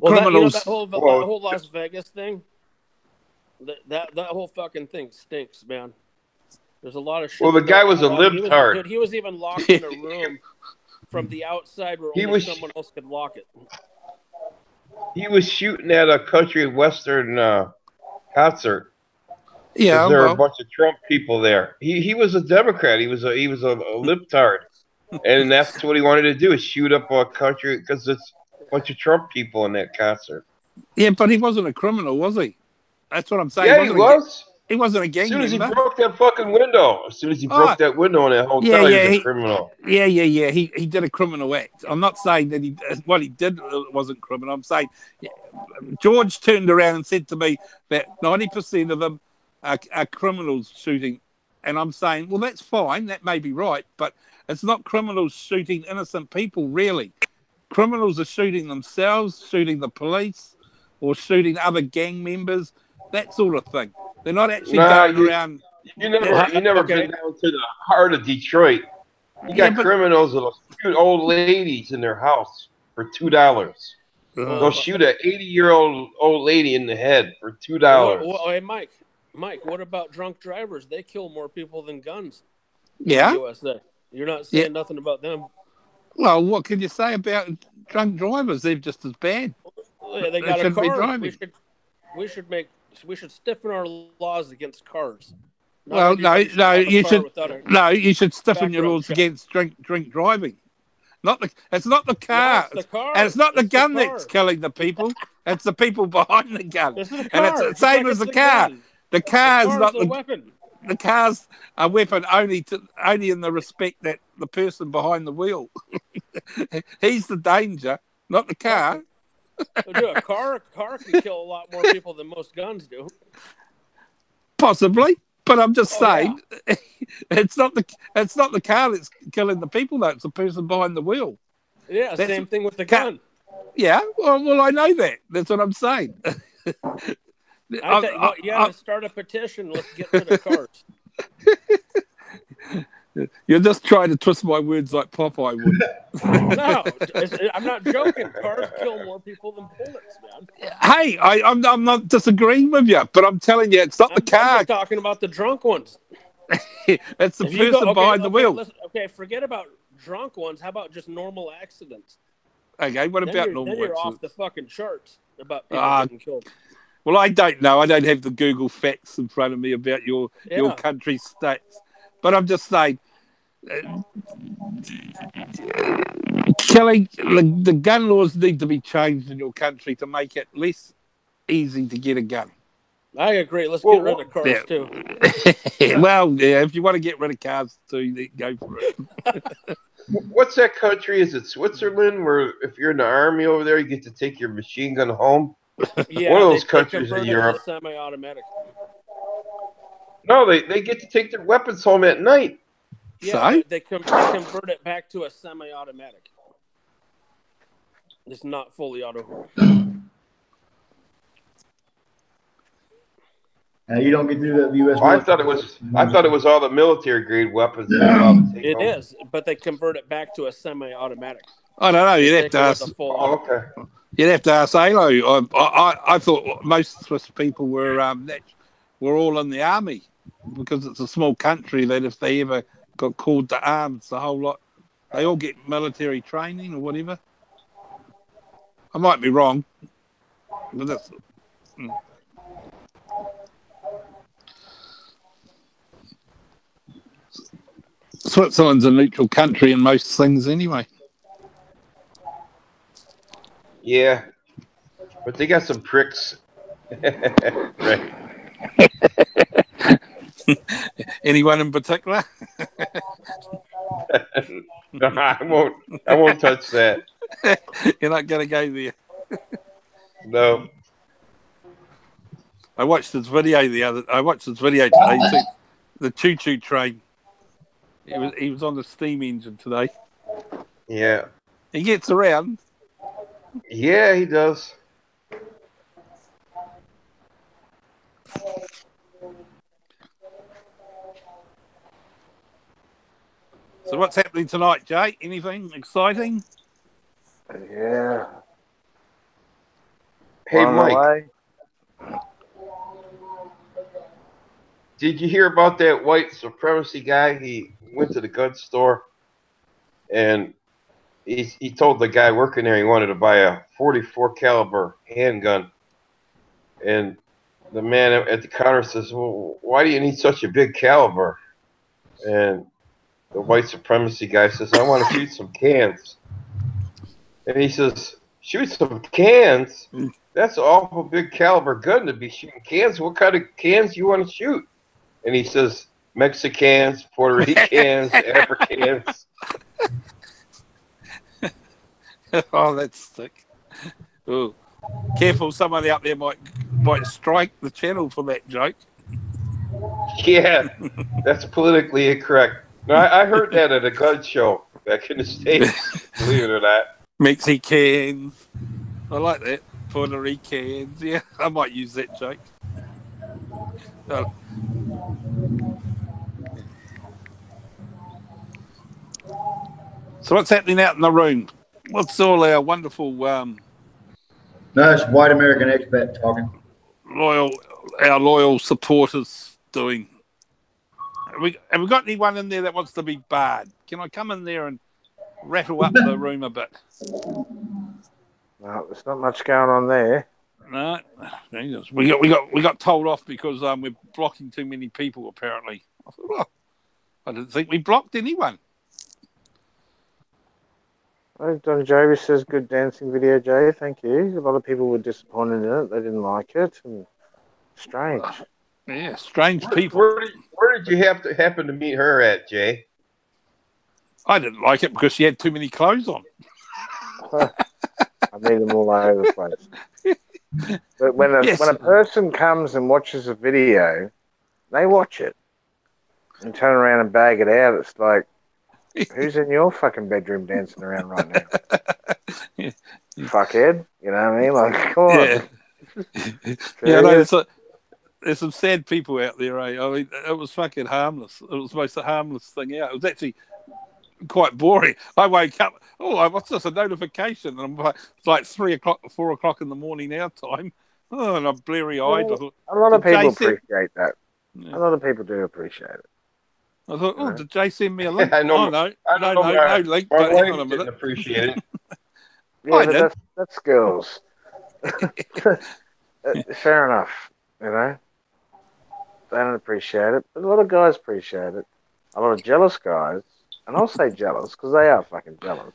Well, criminals. That whole Las Vegas thing, that whole fucking thing stinks, man. There's a lot of shit. Well, the guy was a libtard. He was even locked in a room from the outside where only someone else could lock it. He was shooting at a country western concert. Yeah, there were a bunch of Trump people there. He was a Democrat. He was a libtard, and that's what he wanted to do, is shoot up a country because it's a bunch of Trump people in that concert. Yeah, but he wasn't a criminal, was he? That's what I'm saying. Yeah, he was. He wasn't a gang member. As soon as he broke that fucking window, that window in that hotel, he was a criminal. Yeah. He did a criminal act. I'm not saying that what he did wasn't criminal. I'm saying George turned around and said to me that 90% of them are criminals shooting, and I'm saying, well, that's fine, that may be right, but it's not criminals shooting innocent people, really. Criminals are shooting themselves, shooting the police, or shooting other gang members, that sort of thing. They're not actually going around. You never been down to the heart of Detroit. You got criminals that'll shoot old ladies in their house for $2. They'll shoot an 80-year-old old lady in the head for $2. Hey, Mike, what about drunk drivers? They kill more people than guns in Yeah. the USA. You're not saying nothing about them. Well, what can you say about drunk drivers? They're just as bad. They got a car. Be driving. We should stiffen our laws against cars. Well, no, you should stiffen your laws against drink driving. It's not the car, and it's not the gun that's killing the people. It's the people behind the gun, and it's the same as the car. The car's not the weapon. The car's a weapon only in the respect that the person behind the wheel. He's the danger, not the car. A car can kill a lot more people than most guns do. Possibly, but I'm just saying, it's not the car that's killing the people. Though it's the person behind the wheel. Yeah, same thing with the gun. Yeah, well, I know that. That's what I'm saying. You got to start a petition. Let's get rid of cars. You're just trying to twist my words like Popeye would. No, I'm not joking. Cars kill more people than bullets, man. Hey, I'm not disagreeing with you, but I'm telling you, it's not the car. I'm just talking about the drunk ones. It's the person behind the wheel. Listen, forget about drunk ones. How about just normal accidents? Okay, what about normal accidents? Then you're off the fucking charts about people getting killed. Well, I don't know. I don't have the Google facts in front of me about your country's stats. But I'm just saying, killing the gun laws need to be changed in your country to make it less easy to get a gun. I agree. Let's get rid of cars too. Well, yeah, if you want to get rid of cars too, then go for it. What's that country? Is it Switzerland? Where if you're in the army over there, you get to take your machine gun home? Yeah, one of those countries in Europe. Semi-automatic. No, they get to take their weapons home at night. Yeah, they convert it back to a semi-automatic. It's not fully auto. You don't get to do the U.S. I thought it was all the military grade weapons. It is, but they convert it back to a semi-automatic. I don't know. You'd have to ask. Okay. You'd have to ask Halo. I thought most Swiss people were all in the army because it's a small country that if they ever got called to arms, the whole lot, they all get military training or whatever. I might be wrong, but that's. Switzerland's a neutral country in most things anyway. Yeah, but they got some pricks. Right. Anyone in particular? No, I won't touch that. You're not going to go there. No. I watched this video today. The choo-choo train. He was on the steam engine today. Yeah. He gets around. Yeah, he does. So what's happening tonight, Jay? Anything exciting? Yeah. Hey, Mike. Did you hear about that white supremacy guy? He went to the gun store and he told the guy working there he wanted to buy a 44 caliber handgun. And the man at the counter says, "Well, why do you need such a big caliber?" And the white supremacy guy says, "I want to shoot some cans." And he says, "Shoot some cans? That's an awful big caliber gun to be shooting cans. What kind of cans do you want to shoot?" And he says, "Mexicans, Puerto Ricans, Africans." Oh, that's sick. Oh, careful! Somebody up there might strike the channel for that joke. Yeah, that's politically incorrect. No, I heard that at a gun show back in the States. Believe it or not. Mexicans. I like that. Puerto Ricans. Yeah, I might use that joke. So what's happening out in the room? What's all our wonderful No, it's white American expat talking. loyal supporters doing? Have we got anyone in there that wants to be barred? Can I come in there and rattle up the room a bit? No, there's not much going on there. No, we got told off because we're blocking too many people. Apparently, I thought, oh, I didn't think we blocked anyone. Don Jovi says good dancing video, Jay. Thank you. A lot of people were disappointed in it. They didn't like it. And strange. Yeah, strange people. Where did you happen to meet her at, Jay? I didn't like it because she had too many clothes on. I meet them all over the place. But when a person comes and watches a video, they watch it and turn around and bag it out. It's like, who's in your fucking bedroom dancing around right now? Fuckhead. You know what I mean? Like, come on. Yeah, no, there's some sad people out there, eh? I mean, it was fucking harmless. It was the most harmless thing out. It was actually quite boring. I woke up, what's this, a notification? And it's like 3 o'clock, 4 o'clock in the morning our time. Oh, and I'm bleary-eyed. Well, a lot of people appreciate that. Yeah. A lot of people do appreciate it. I thought, did Jay send me a link? No link. But hang on a minute. Appreciate it. Yeah, that's girls. Fair enough, you know. They don't appreciate it, but a lot of guys appreciate it. A lot of jealous guys, and I'll say jealous because they are fucking jealous.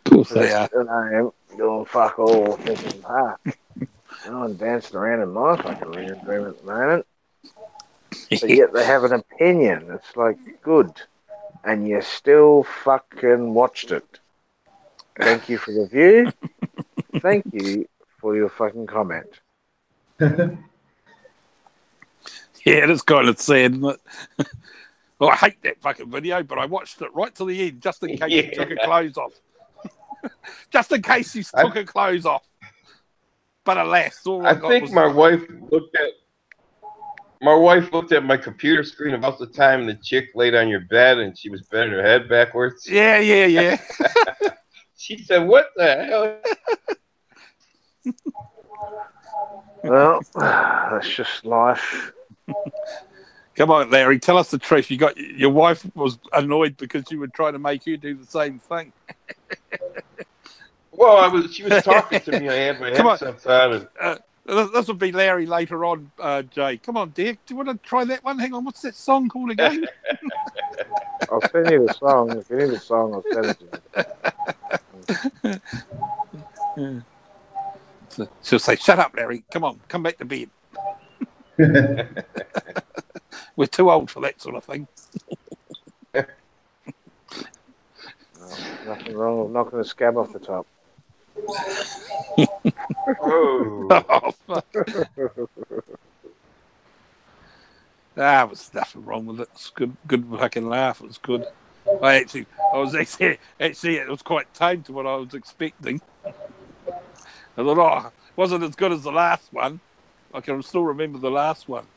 Of course they are. I'm doing fuck all, thinking, I'm dancing around in my fucking room at the moment. But yet they have an opinion. It's like, good. And you still fucking watched it. Thank you for the view. Thank you for your fucking comment. Yeah, it is kind of sad, isn't it? Well, I hate that fucking video, but I watched it right to the end just in case she took her clothes off. Just in case she took her clothes off. But alas, all I got was... My wife looked at my computer screen about the time the chick laid on your bed and she was bending her head backwards. Yeah. She said, "What the hell?" Well, that's just life. Come on, Larry, tell us the truth. Your wife was annoyed because you were trying to make you do the same thing. Well, she was talking to me. I had my headset on. This would be Larry later on, Jay. Come on, dear. Do you want to try that one? Hang on, what's that song called again? I'll send you the song. If you need the song, I'll send it to you. She'll say, "Shut up, Larry. Come on, come back to bed." We're too old for that sort of thing. Nothing wrong with knocking the scab off the top. Oh, fuck. There was nothing wrong with it. It's good fucking laugh. It was good. It was quite tame to what I was expecting. I thought, it wasn't as good as the last one. I can still remember the last one.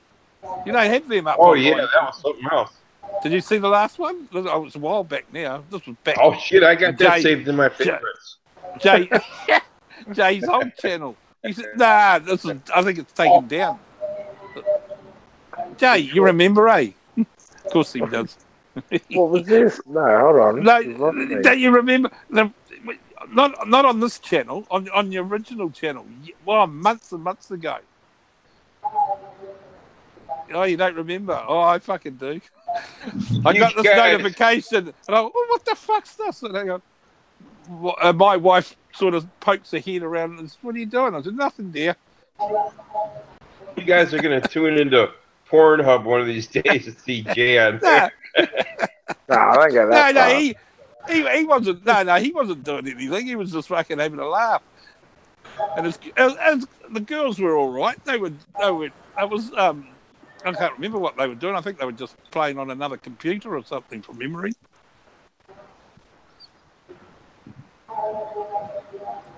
You know, have them up. Oh, yeah, that was something else. Did you see the last one? It was a while back now. This was back. Oh, shit, I got that saved in my favorites. Jay's old channel. He said, "Nah, I think it's taken down." Jay, you remember, eh? Of course he does. What was this? No, hold on. No, don't you remember? Not on this channel, on the original channel. Well, months and months ago. Oh, you don't remember? Oh, I fucking do. I got this notification, and I go, what the fuck's this? And I go, my wife sort of pokes her head around and says, "What are you doing?" I said, "Nothing, dear." You guys are going to tune into Pornhub one of these days to see Jay on there. No, I don't get that. No, he wasn't. No, he wasn't doing anything. He was just fucking having a laugh. And the girls were all right. They were. It was. I can't remember what they were doing. I think they were just playing on another computer or something from memory.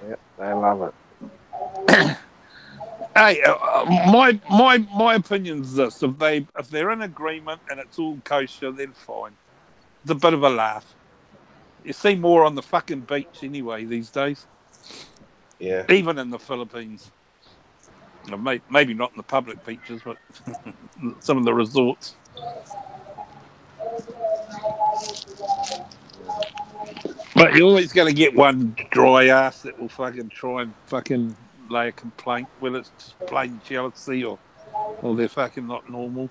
Yep, they love it. Hey, my opinion's this: if they're in agreement and it's all kosher, then fine. It's a bit of a laugh. You see more on the fucking beach anyway these days. Yeah. Even in the Philippines. Maybe not in the public beaches, but some of the resorts. But you're always going to get one dry ass that will fucking try and fucking lay a complaint, whether it's just plain jealousy or they're fucking not normal.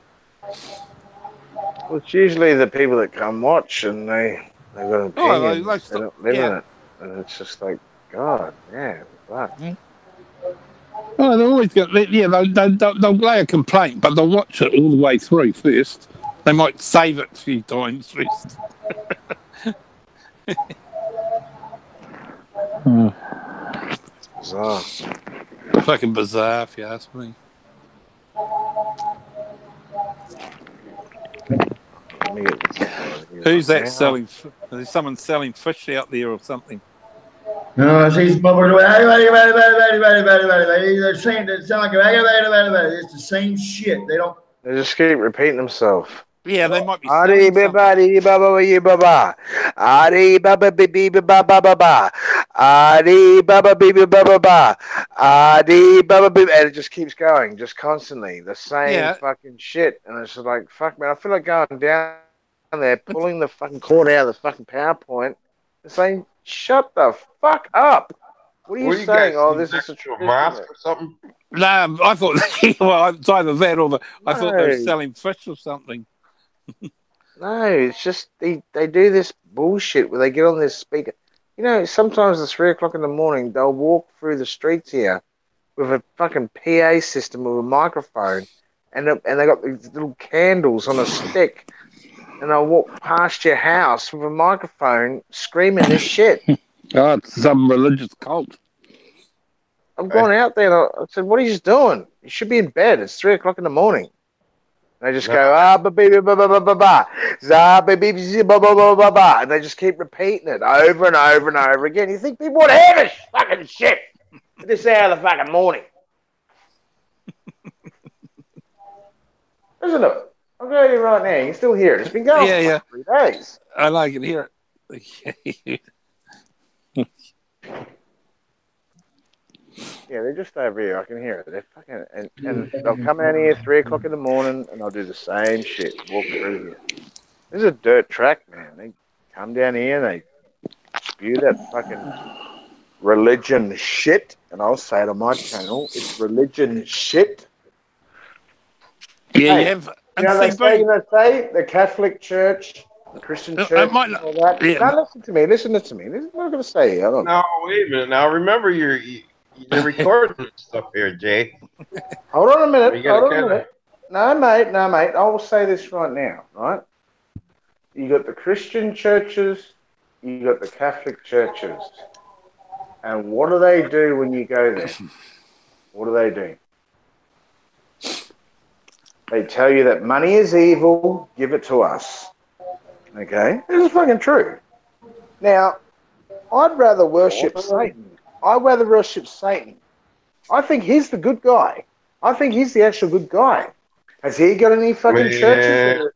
Well, it's usually the people that come watch and they've got an opinion. They don't live in it. And it's just like, God, man, fuck. Oh, they're always got, they'll lay a complaint, but they'll watch it all the way through first. They might save it a few times first. It's bizarre. Fucking bizarre, if you ask me. Who's that selling? Is someone selling fish out there or something? No, she's bubbling away. They're saying that sound like it's the same shit. They don't. They just keep repeating themselves. Yeah, they might be Adi selling something. Adi Baba Adi Baba Bibi Baba Baba Adi Baba Bibi Baba Baba Adi Baba Bibi, and it just keeps going, just constantly the same fucking shit. And it's just like, fuck, man, I feel like going down there, pulling the fucking cord out of the fucking PowerPoint and saying, shut the fuck up. What are you saying? Oh, this is a mosque or something? No, I thought well, it's either that or I thought they were selling fish or something. No, it's just they do this bullshit where they get on this speaker. You know, sometimes at 3 o'clock in the morning, they'll walk through the streets here with a fucking PA system with a microphone, and they got these little candles on a stick, and they'll walk past your house with a microphone screaming this shit. Oh, it's some religious cult. I've gone out there and I said, what are you doing? You should be in bed. It's 3 o'clock in the morning. They just go, and they just keep repeating it over and over and over again. You think people want to hear this fucking shit at this hour of the fucking morning? Isn't it? I'll go to you right now. You can still hear it. It's been going for 3 days. I like it. Hear it. Yeah, they're just over here. I can hear it. They're fucking and they'll come out here 3 o'clock in the morning and they'll do the same shit. Walk through here. This is a dirt track, man. They come down here and they spew that fucking religion shit. And I'll say it on my channel, it's religion shit. Yeah, hey, you have. You know, they say the Catholic Church, the Christian Church, and all that. Yeah. Now listen to me. Listen to me. This is what I'm going to say. No, wait a minute. Now remember, you're recording stuff here, Jay. Hold on a minute. No, mate. I will say this right now, right? You got the Christian churches, you got the Catholic churches. And what do they do when you go there? What do? They tell you that money is evil, give it to us. Okay? This is fucking true. Now, I'd rather worship Satan. I'd rather worship Satan. I think he's the good guy. I think he's the actual good guy. Has he got any fucking churches?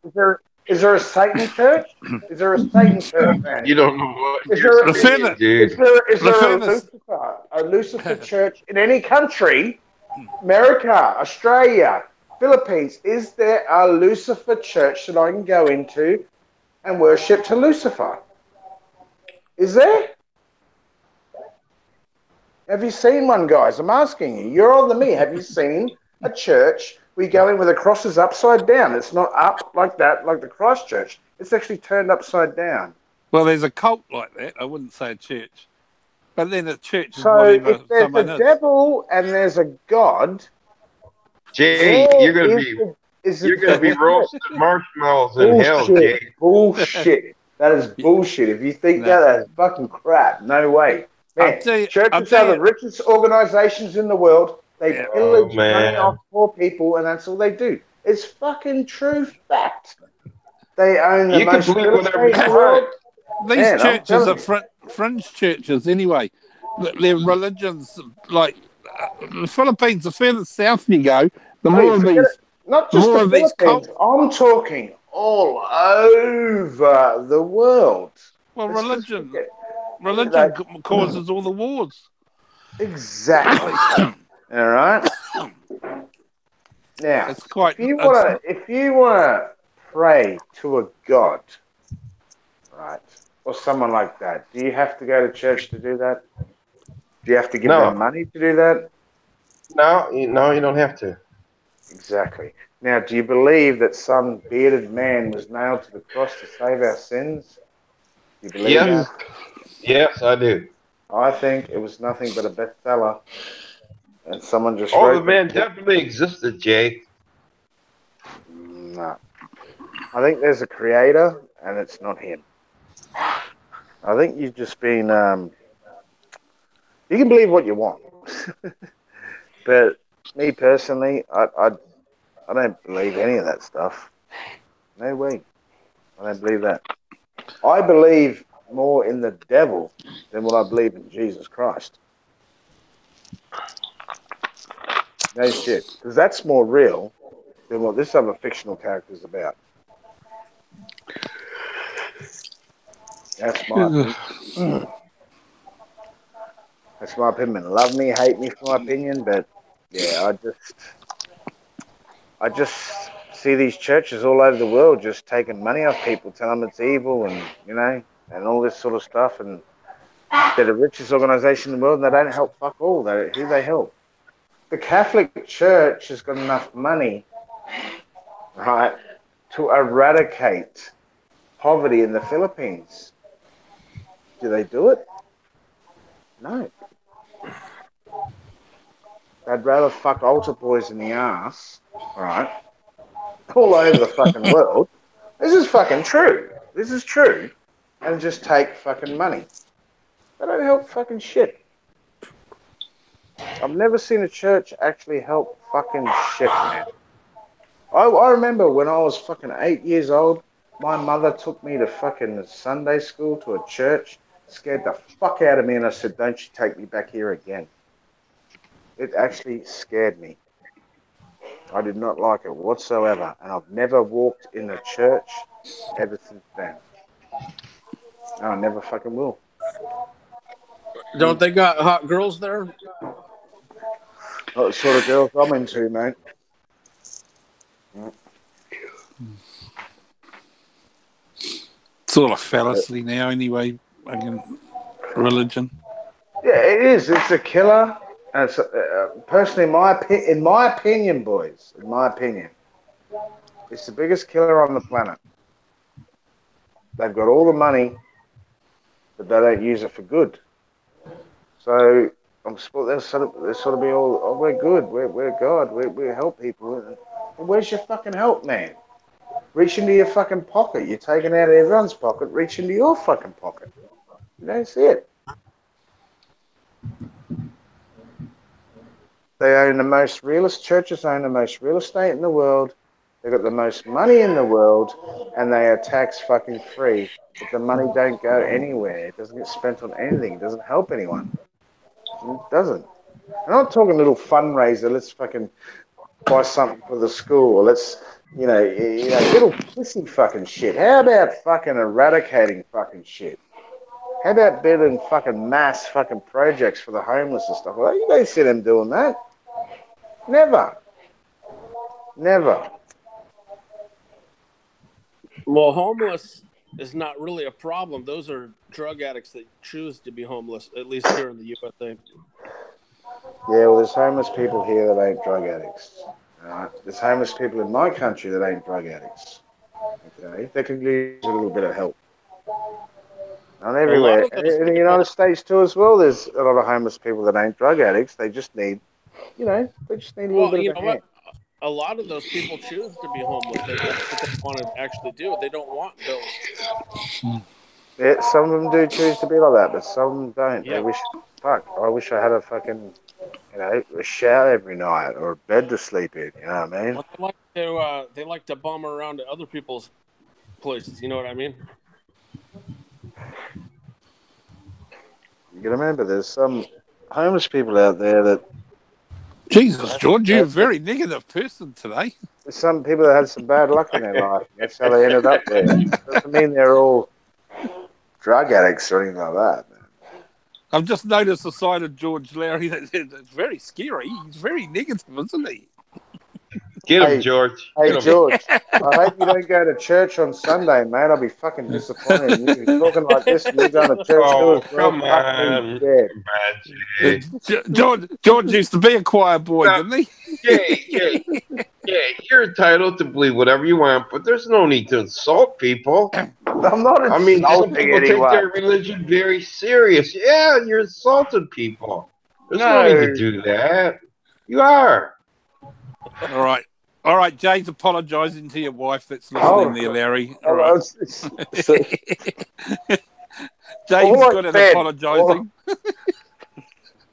Is there a Satan church? Is there a Satan church, man? You don't know what. Is there a Lucifer church in any country? America, Australia, Philippines. Is there a Lucifer church that I can go into and worship to Lucifer? Is there? Have you seen one, guys? I'm asking you. You're older than me. Have you seen a church where you go in where the cross is upside down? It's not up like that, like the Christ church. It's actually turned upside down. Well, there's a cult like that. I wouldn't say a church. But then a church is so whatever if there's someone a devil and there's a God, Jay, you're gonna be roasting marshmallows in hell, Jay. Bullshit. That is bullshit. If you think that is fucking crap, no way. Man, churches are the richest organizations in the world. They pillage money off poor people, and that's all they do. It's fucking true fact. They own the most real estate in the world. These churches are fringe churches anyway. Their religions, like the Philippines, the further south you go, the more of these. Not just the Philippines. I'm talking all over the world. Well, It's just religion causes all the wars. exactly. All right. Now, It's quite. if you wanna pray to a god, right, or someone like that, do you have to go to church to do that? Do you have to give them No, money to do that? no, you don't have to. Exactly. Now, do you believe that some bearded man was nailed to the cross to save our sins? Do you believe Yes, that? yes, I do. I think it was nothing but a bestseller, and someone just Oh, the wrote that. man definitely existed, Jay. No. I think there's a creator, and it's not him. I think you've just been. You can believe what you want, but me personally, I don't believe any of that stuff. No way. I don't believe that. I believe more in the devil than what I believe in Jesus Christ. No shit, because that's more real than what this other fictional character is about. That's my opinion. That's my opinion. Love me, hate me for my opinion, but yeah, I just see these churches all over the world just taking money off people, telling them it's evil, and and all this sort of stuff, and they're the richest organization in the world, and they don't help fuck all. Who they help? The Catholic Church has got enough money, right, to eradicate poverty in the Philippines. Do they do it? No. They'd rather fuck altar boys in the ass, right, all over the fucking world. This is fucking true. This is true. And just take fucking money. They don't help fucking shit. I've never seen a church actually help fucking shit, man. I remember when I was fucking 8 years old, my mother took me to fucking Sunday school to a church, scared the fuck out of me, and I said, don't you take me back here again. It actually scared me. I did not like it whatsoever, and I've never walked in a church ever since then. No, I never fucking will. Don't they got hot girls there? Not the sort of girls I'm into, mate. It's all a fallacy now, anyway. Again, religion. Yeah, it is. It's a killer. And it's, personally, in my opinion, boys, in my opinion, it's the biggest killer on the planet. They've got all the money, but they don't use it for good. So they'll sort of be all, oh, we're good, we're God, we help people. Well, where's your fucking help, man? Reach into your fucking pocket. You're taking out of everyone's pocket. Reach into your fucking pocket. You don't see it. They own the most churches own the most real estate in the world. They've got the most money in the world, and they are tax fucking free. But the money don't go anywhere. It doesn't get spent on anything. It doesn't help anyone. It doesn't. I'm not talking little fundraiser. Let's fucking buy something for the school. Or let's, little pissy fucking shit. How about fucking eradicating fucking shit? How about building fucking mass fucking projects for the homeless and stuff like that? You don't see them doing that. Never. Never. Well, homeless is not really a problem. Those are drug addicts that choose to be homeless, at least here in the USA. Yeah, well, there's homeless people here that ain't drug addicts. Right? There's homeless people in my country that ain't drug addicts. Okay? They can use a little bit of help. Not everywhere. In the United States too as well, there's a lot of homeless people that ain't drug addicts. They just need, they just need a little bit of a hand. A lot of those people choose to be homeless. That's what they want to actually do. They don't want bills. Yeah, some of them do choose to be like that, but some don't. Yeah. They wish, I wish I had a fucking, a shower every night or a bed to sleep in. You know what I mean? Well, they like to bum around at other people's places. You know what I mean? You gotta remember, there's some homeless people out there that. Jesus, George, you're a very negative person today. There's some people that had some bad luck in their life. That's how they ended up there. Doesn't mean they're all drug addicts or anything like that. I've just noticed the side of George Larry that's very scary. He's very negative, isn't he? Get him, Hey, George. Hey, Get him. George, I hope you don't go to church on Sunday, mate. I'll be fucking disappointed in you. You're talking like this and you're going to church too Oh, as well. come Fuck me on. dead. George used to be a choir boy, didn't he? Yeah, you're entitled to believe whatever you want, but there's no need to insult people. I'm not I mean, some insulting people take anyone. their religion very serious. Yeah, you're insulting people. There's no No. need to do that. You are. All right. Jay's apologising to your wife that's listening there, Larry. All right. Jay's good at apologising.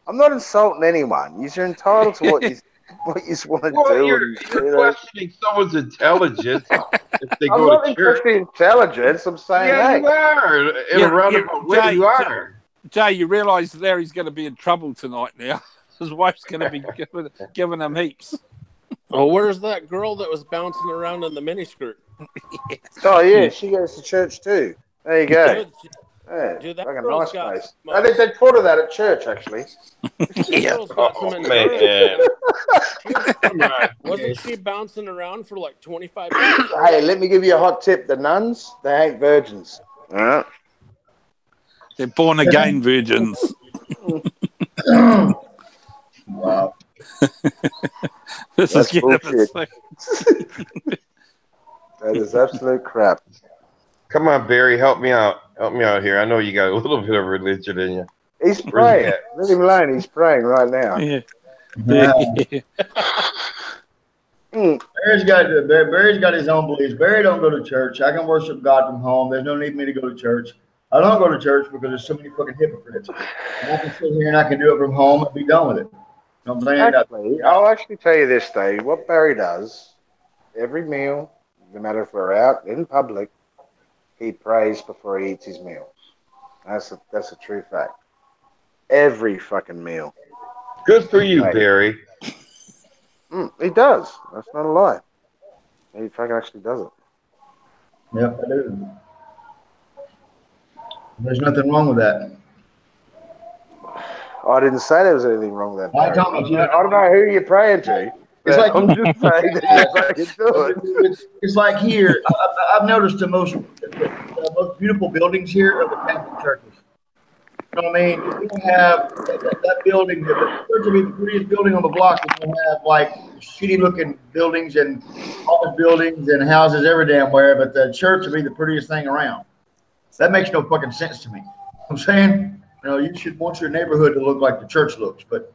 I'm not insulting anyone. You're entitled to what you want to do. You're questioning someone's intelligence if they I'm go not to church. questioning intelligence. I'm saying, Yeah, you are. In a roundabout way, you are. Jay, you realise Larry's going to be in trouble tonight now. His wife's going to be giving him heaps. Oh, where's that girl that was bouncing around in the miniskirt? Oh, yeah, she goes to church too. There you go. Dude, that like a girl's nice got place. some, I think they taught her that at church, actually. Girl's got some endurance, man. Wasn't she bouncing around for like 25 minutes? Hey, let me give you a hot tip. The nuns, they ain't virgins. All right. They're born again virgins. Wow. That's bullshit. That is absolute crap. Come on, Barry, help me out. Help me out here. I know you got a little bit of religion in you. He's praying. Leave him alone. He's praying right now. Yeah. Barry's got his own beliefs. Barry don't go to church. I can worship God from home. There's no need for me to go to church. I don't go to church because there's so many fucking hypocrites. And I can sit here and I can do it from home and be done with it. You know what I'm saying? Actually, I'll actually tell you this, Dave. What Barry does, every meal, no matter if we're out in public, he prays before he eats his meal. That's a true fact. Every fucking meal. Good for you, Barry. He does. That's not a lie. He fucking actually does it. Yep, I do. There's nothing wrong with that. I didn't say there was anything wrong with that. I don't know who you're praying to. It's like I'm just saying that you fucking do it. It's like here. I've noticed the most beautiful buildings here are the Catholic churches. You know what I mean? You don't have that building. The church will be the prettiest building on the block. You don't have like shitty looking buildings and office buildings and houses every damn where. But the church will be the prettiest thing around. That makes no fucking sense to me. I'm saying, you should want your neighborhood to look like the church looks, but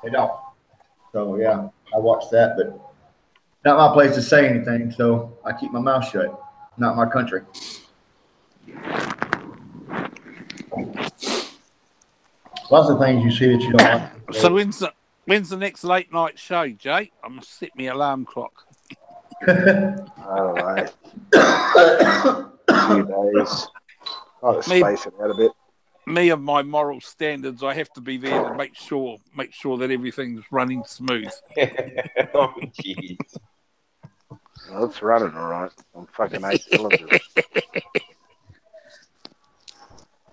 they don't. So yeah, I watched that, but not my place to say anything. So I keep my mouth shut. Not my country. Lots of things you see that you don't like. So when's the next late night show, Jay? I'm gonna set my alarm clock. All right. A few days. I'll space it out a bit. Me and my moral standards, I have to be there to make sure that everything's running smooth. Oh, jeez. Well, it's running all right. I'm fucking 8 cylinders.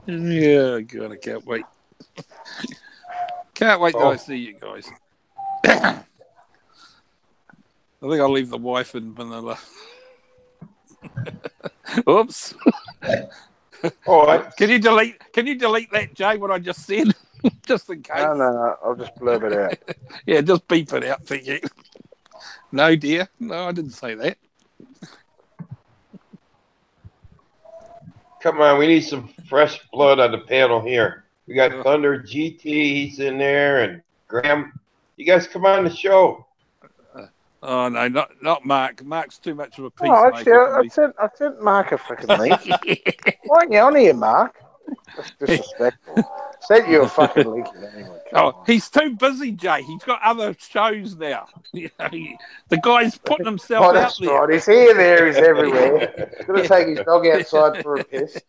Yeah, God, I can't wait. Can't wait till I see you guys. I think I'll leave the wife in Manila. Oops. All right. Can you delete that, Jay, what I just said? Just in case. No, I'll just blurb it out. Yeah, just beep it out, thank you. No, dear. No, I didn't say that. Come on, we need some fresh blood on the panel here. We got Thunder GT, he's in there, and Graham. You guys come on the show. Oh no, not Mark. Mark's too much of a piece. Oh, actually, I sent Mark a fucking link. Why aren't you on here, Mark? That's disrespectful. Sent you a fucking link anyway. He's too busy, Jay. He's got other shows now. The guy's putting himself out that's there. Right. He's here, there, he's everywhere. He's going to take his dog outside for a piss.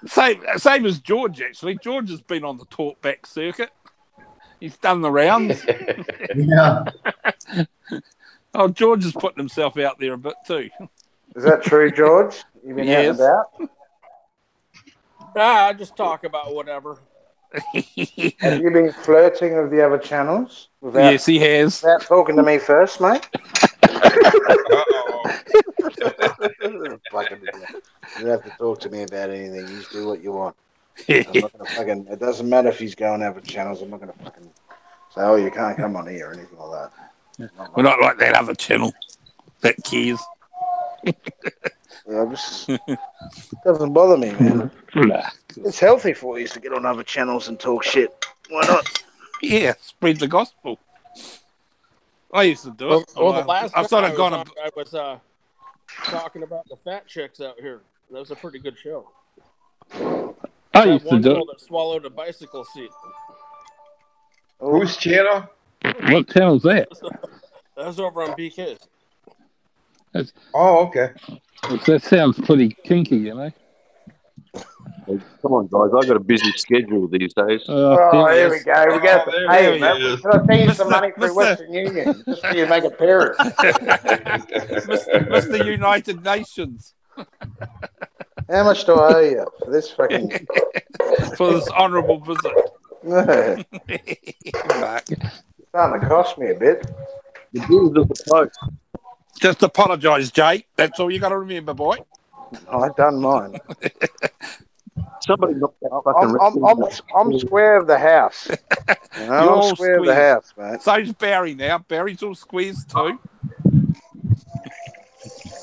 Same as George, actually. George has been on the talkback circuit. He's done the rounds. Yeah. Oh, George is putting himself out there a bit too. Is that true, George? You been out and Yes. about? I just talk about whatever. Have you been flirting with the other channels Yes, he has. without talking to me first, mate? Uh-oh. Fucking idiot. You don't have to talk to me about anything. You just do what you want. I'm not gonna fucking. It doesn't matter if he's going over channels. I'm not gonna fucking say, "Oh, you can't come on here" or anything like that. We're not like that other channel that cares. Yeah, just doesn't bother me, man. Nah. It's healthy for you to get on other channels and talk shit. Why not? Yeah, spread the gospel. I used to do it. Well, the last I've one sort I of was gone. on, I was talking about the fat chicks out here. That was a pretty good show. I That used to one do girl it. that swallowed a bicycle seat. Whose channel? What channel's that? That was over on BK's. Oh, okay. That sounds pretty kinky, you know. Come on, guys. I've got a busy schedule these days. Oh, here we go. We got Oh, the there pay, he man. is. Can I pay you some Mr. money through Mr. Western Union just for you to make appearance? Mr. United Nations How much do I owe you for this fucking? for this honourable visit. No, Mark. starting to cost me a bit. The bills of the post. Just apologise, Jay. That's all you got to remember, boy. I done mine. Somebody knocked that fucking I'm square of the house. You know, You're I'm all square of the squeezed. house, mate. So's Barry now. Barry's all squeezed too.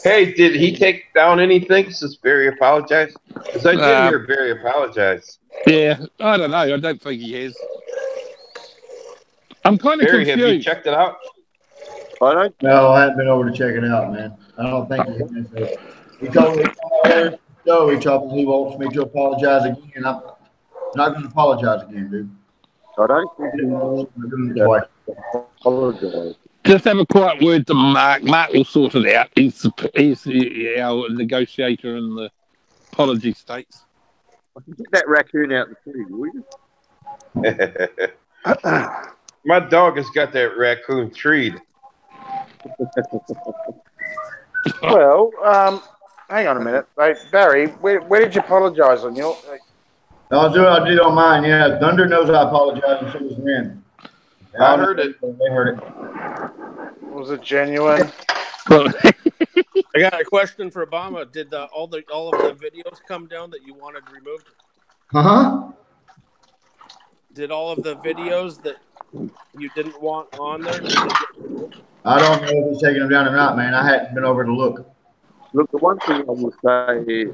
Hey, did he take down anything since Barry apologized? Because I did hear Barry apologize. Yeah, I don't know. I don't think he has. I'm kind of Barry, have you confused. checked it out? I don't. No, I haven't been over to check it out, man. I don't think he has. He told me so he told me he wants me to apologize again. I'm not going to apologize again, dude. I don't think he I'm doing it twice. apologise. Just have a quiet word to Mark. Mark will sort it out. He's our negotiator in the apology states. Get that raccoon out the tree, will you? My dog has got that raccoon treed. Well, hang on a minute, hey, Barry. Where did you apologise on your? I did on mine, yeah. Thunder knows I apologize, and so does Ren. I heard it. They heard it. Was it genuine? I got a question for Obama. Did all of the videos come down that you wanted removed? Uh-huh. Did all of the videos that you didn't want on there? I don't know if he's taking them down or not, man. I hadn't been over to look. Look, the one thing I will say,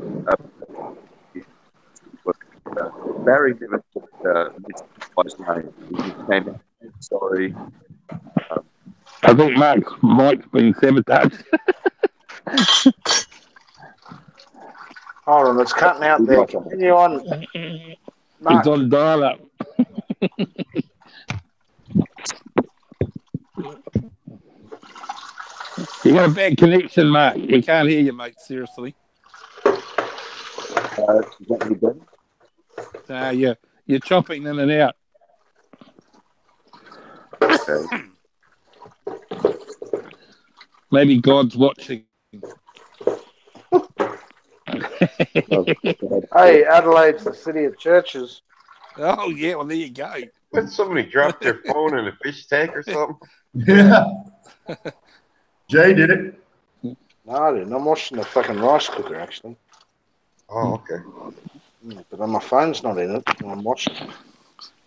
Barry never took his name. He just came out and said sorry. I think Mark's mic's been sabotaged. Hold on, it's cutting out there. Continue on. Mark. He's on dial-up. You got a bad connection, Mark. We can't hear you, mate. Seriously. Is that any better? You're chopping in and out. Okay. Maybe God's watching. Hey, Adelaide's the city of churches. Oh, yeah. Well, there you go. What, somebody dropped their phone in a fish tank or something? Yeah. Jay did it. No, I didn't. I'm watching the fucking rice cooker, actually. Oh, okay. But my phone's not in it. I'm watching.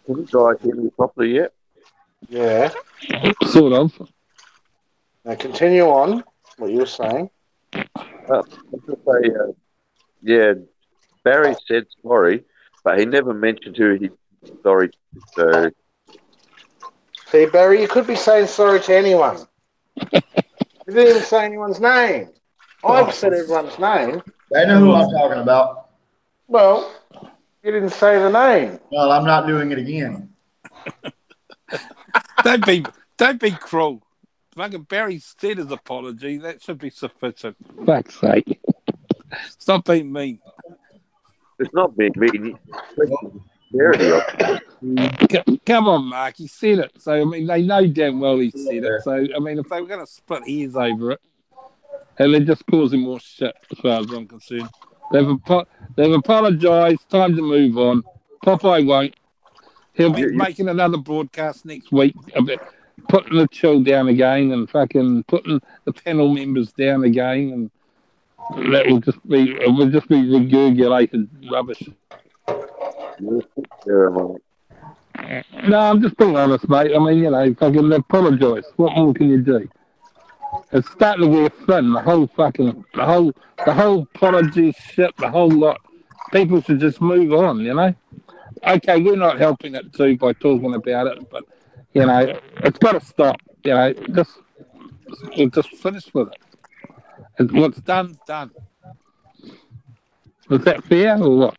Can you guys hear me properly yet? Yeah. Sort of. Now continue on what you were saying. Yeah, Barry said sorry, but he never mentioned who he was sorry to. So See, Barry, you could be saying sorry to anyone. You didn't even say anyone's name. I've said everyone's name. They know who I'm talking about. Well, you didn't say the name. Well, I'm not doing it again. Don't be cruel. Fucking Barry said his apology. That should be sufficient. Fuck's sake. Stop being mean. it's not being mean. Come on, Mark. He said it. So, I mean, they know damn well he said it. So, I mean, if they were going to split hairs over it. and they're just causing more shit as far as I'm concerned. They've apologised. Time to move on. Popeye won't. He'll be You, making another broadcast next week about putting the chill down again and fucking putting the panel members down again, and that will just be regurgitated rubbish. you, No, I'm just being honest, mate. I mean, fucking apologise. What more can you do? It's starting to wear thin. The whole apology shit. The whole lot. People should just move on. Okay, we're not helping it too by talking about it, but it's got to stop. We'll just finish with it. What's done's done. Is that fair or what?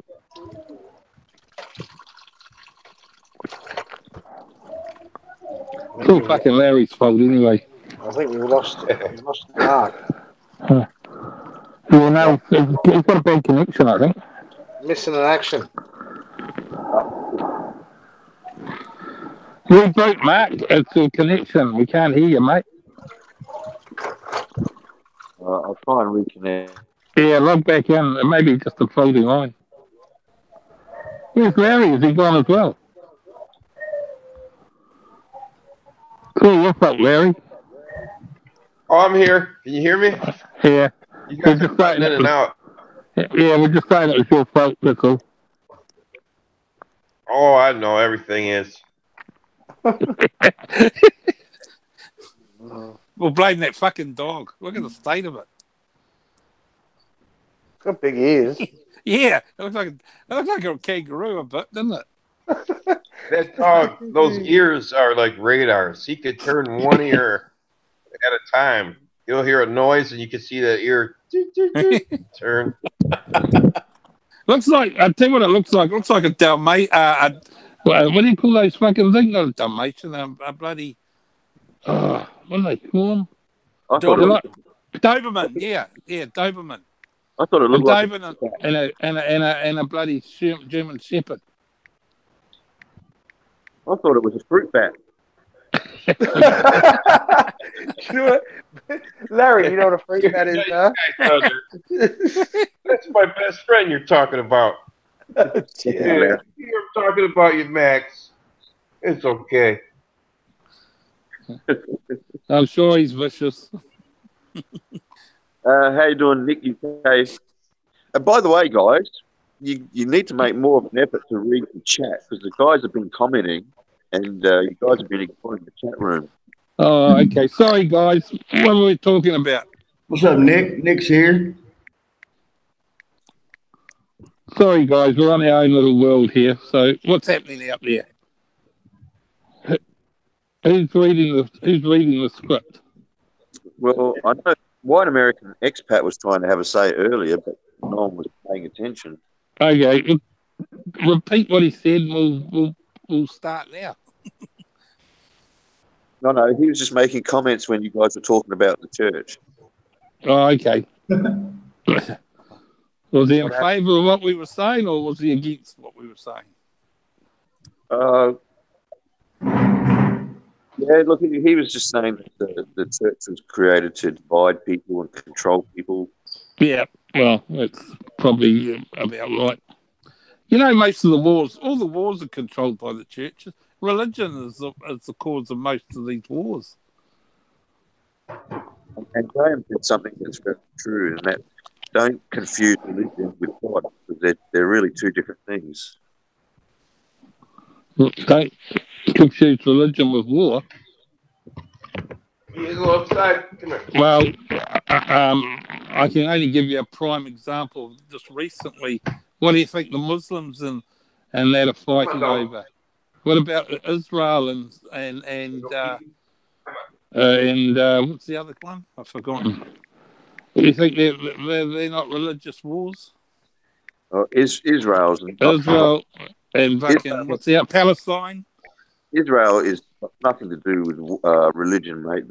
It's all fucking Larry's fault anyway. I think we've lost Mark. Well, now he's got a bad connection, I think. Missing in action. Reboot, Mark. It's a connection. We can't hear you, mate. I'll try and reconnect. Yeah, log back in. It may be just a floating line. Where's Larry? Is he gone as well? Cool, what's up, Larry? Oh, I'm here. Can you hear me? Yeah. You guys are cutting in and out. Yeah, we're just saying it was your fault, that's all. Oh, I know everything is. We'll blame that fucking dog. Look at the state of it. It's got big ears. Yeah, it looks like a kangaroo a bit, doesn't it? That dog, those ears are like radars. He could turn one ear at a time. You'll hear a noise and you can see that ear turn. Looks like, I tell you what it looks like. It looks like a Dalmatian. What do you call those fucking things? Not a Dalmatian, a bloody, what do they call them? I thought it Like, Doberman, yeah, Doberman. I thought it looked like Doberman and a bloody German Shepherd. I thought it was a fruit bat. You know what? Larry, you know what a fruit bat is, huh? That's my best friend you're talking about. Yeah, you're talking about you, Max. It's okay. I'm sure he's vicious. How you doing, Nick? UK? By the way, guys, you need to make more of an effort to read the chat because the guys have been commenting and you guys have been ignoring the chat room. Oh, okay. Sorry, guys. What were we talking about? What's up, Nick? Nick's here. Sorry, guys. We're on our own little world here. So, what's happening out there? Who's reading the script? Well, I know White American Expat was trying to have a say earlier, but no one was paying attention. Okay, repeat what he said. And we'll start now. No, he was just making comments when you guys were talking about the church. Oh, okay. Was he in favour of what we were saying, or was he against what we were saying? Yeah, look, he was just saying that the church was created to divide people and control people. Yeah, well, that's probably about right. Most of the wars, all the wars are controlled by the church. Religion is the cause of most of these wars. And Graham said something that's very true, and that don't confuse religion with God, because they're really two different things. Don't confuse religion with war. You go outside. Come here. Well, I can only give you a prime example. Just recently, what do you think the Muslims and that are fighting over? What about Israel and what's the other one? I've forgotten. Do you think they're not religious wars? Israel and fucking what's the Palestine? Israel is nothing to do with religion, mate.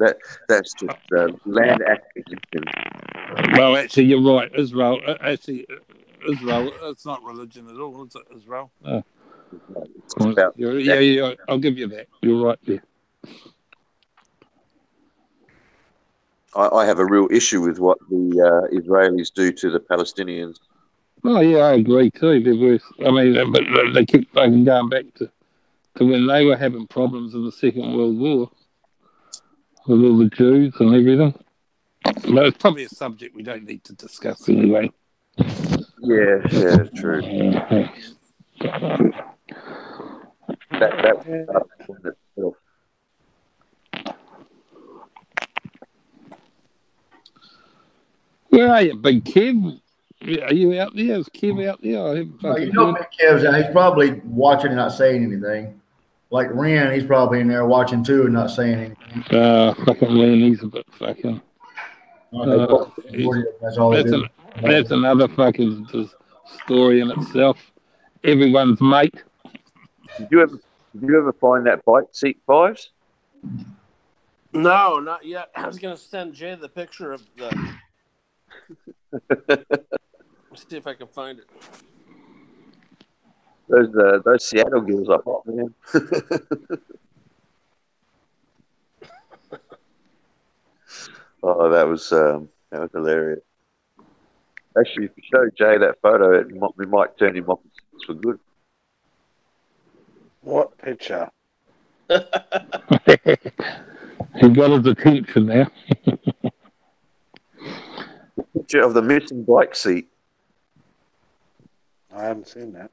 That's just land acquisition. Well, actually, you're right. Israel. It's not religion at all, is it? Israel. Yeah. I'll give you that. You're right there. I have a real issue with what the Israelis do to the Palestinians. Oh yeah, I agree too. They're worse. I mean, but they keep fucking going back to when they were having problems in the Second World War with all the Jews and everything. But it's probably a subject we don't need to discuss anyway. Yeah, true. That was itself. Where are you, Big Kev? Are you out there? Is Kev out there? I haven't Well, fucking you know, heard. Big Kev's out. He's probably watching and not saying anything. Like Ren, he's probably in there watching too and not saying anything. Fucking man, he's a bit fucking. That's all they do. That's another fucking story in itself. Everyone's mate. Did you ever find that bike seat 5s? No, not yet. I was gonna send Jay the picture of the. Let's see if I can find it. Those Seattle girls are hot, man. Oh, that was hilarious. Actually, if you show Jay that photo, we might turn him off for good. What picture? He got his attention now. Picture of the missing bike seat. I haven't seen that.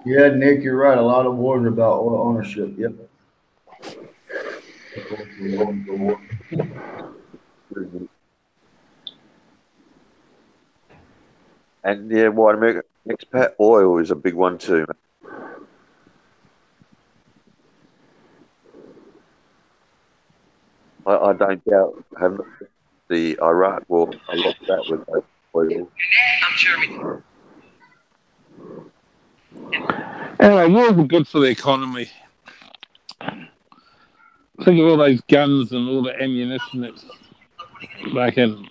Yeah, Nick, you're right. A lot of wars are about oil ownership. Yep. And yeah, white America expat oil is a big one too. I don't doubt having the Iraq war. A lot of that was oil. Anyway, wars are good for the economy. Think of all those guns and all the ammunition that's making.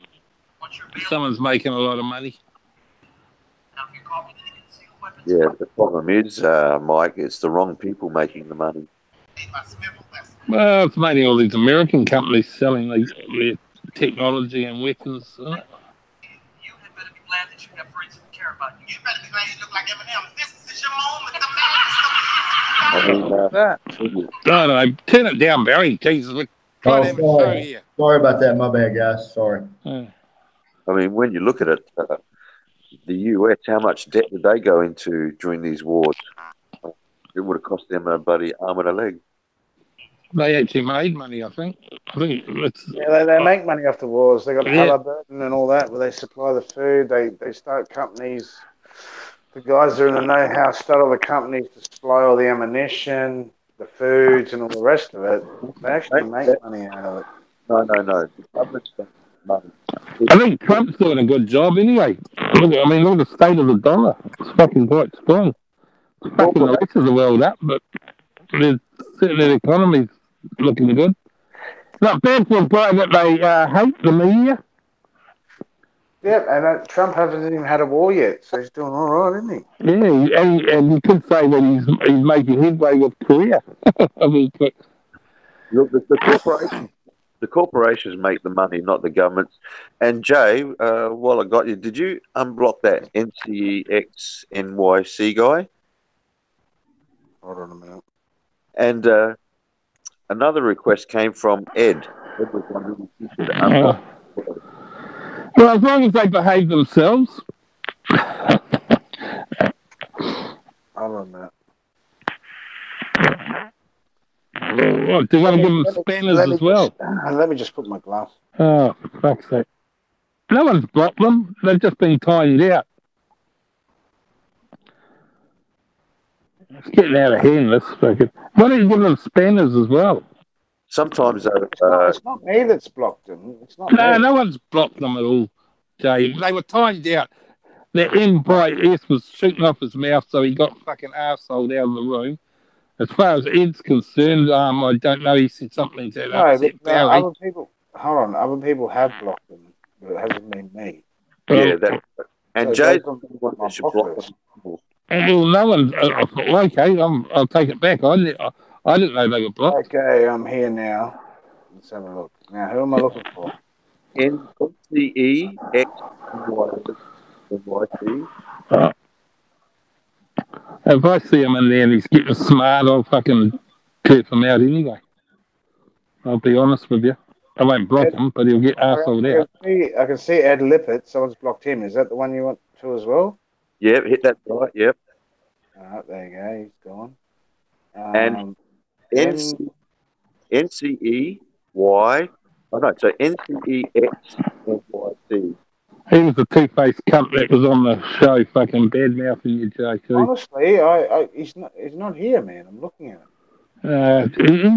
Someone's making a lot of money. Yeah, the problem is, Mike, it's the wrong people making the money. Well, it's mainly all these American companies selling their technology and weapons. You had better be glad that you have friends who care about you. You better be glad you look like Eminem. This is your moment. No, turn it down, Barry. Jesus, we're trying to have a show here. Sorry about that. My bad, guys. Sorry. I mean, when you look at it, the US, how much debt did they go into during these wars? It would have cost them a bloody arm and a leg. They actually made money, I think. Yeah, they make money off the wars. They got Halliburton and all that, where they supply the food. They start companies. The guys that are in the know-how start all the companies to supply all the ammunition, the foods, and all the rest of it. They actually make money out of it. No. The government spends money. I think Trump's doing a good job anyway. Look at the state of the dollar. It's fucking quite strong. It's fucking the rest of the world up, but certainly the economy's looking good. It's not bad for a guy that they hate the media. Yeah, and Trump hasn't even had a war yet, so he's doing all right, isn't he? Yeah, and you could say that he's making headway with Korea. Look, the corporations make the money, not the governments. And Jay, while I got you, did you unblock that NCX NYC guy? Hold on a minute. And another request came from Ed. Ed was wondering if you should unblock. Well, as long as they behave themselves. Hold on a minute. Well, do you want to give them spanners as well? Let me just put my glass. Oh, for fuck's sake. No one's blocked them. They've just been timed out. It's getting out of hand, this fucking. Why don't you give them spanners as well? Sometimes it's not me that's blocked them. It's not me. No one's blocked them at all, Jay. They were timed out. The M by S was shooting off his mouth, so he got fucking arsehole out of the room. As far as Ed's concerned, I don't know. He said something that upset Barry. Other people, hold on. Other people have blocked them, but it hasn't been me. And Jay's the one that should block them. Well, no one. Okay, I'll take it back. I I didn't know they were blocked. Okay, I'm here now. Let's have a look. Now, who am I looking for? NCE X NYC. Uh, if I see him in there and he's getting smart, I'll fucking curse him out anyway. I'll be honest with you. I won't block him, but he'll get arseholed out. I can see Ed Lippert. Someone's blocked him. Is that the one you want to as well? Yep, hit that right. Yep. All right, there you go. He's gone. And NCEY. Oh no, so NCEX NYC. He was the two-faced cunt that was on the show, fucking bad-mouthing you, JT. Honestly, he's not here, man. I'm looking at him.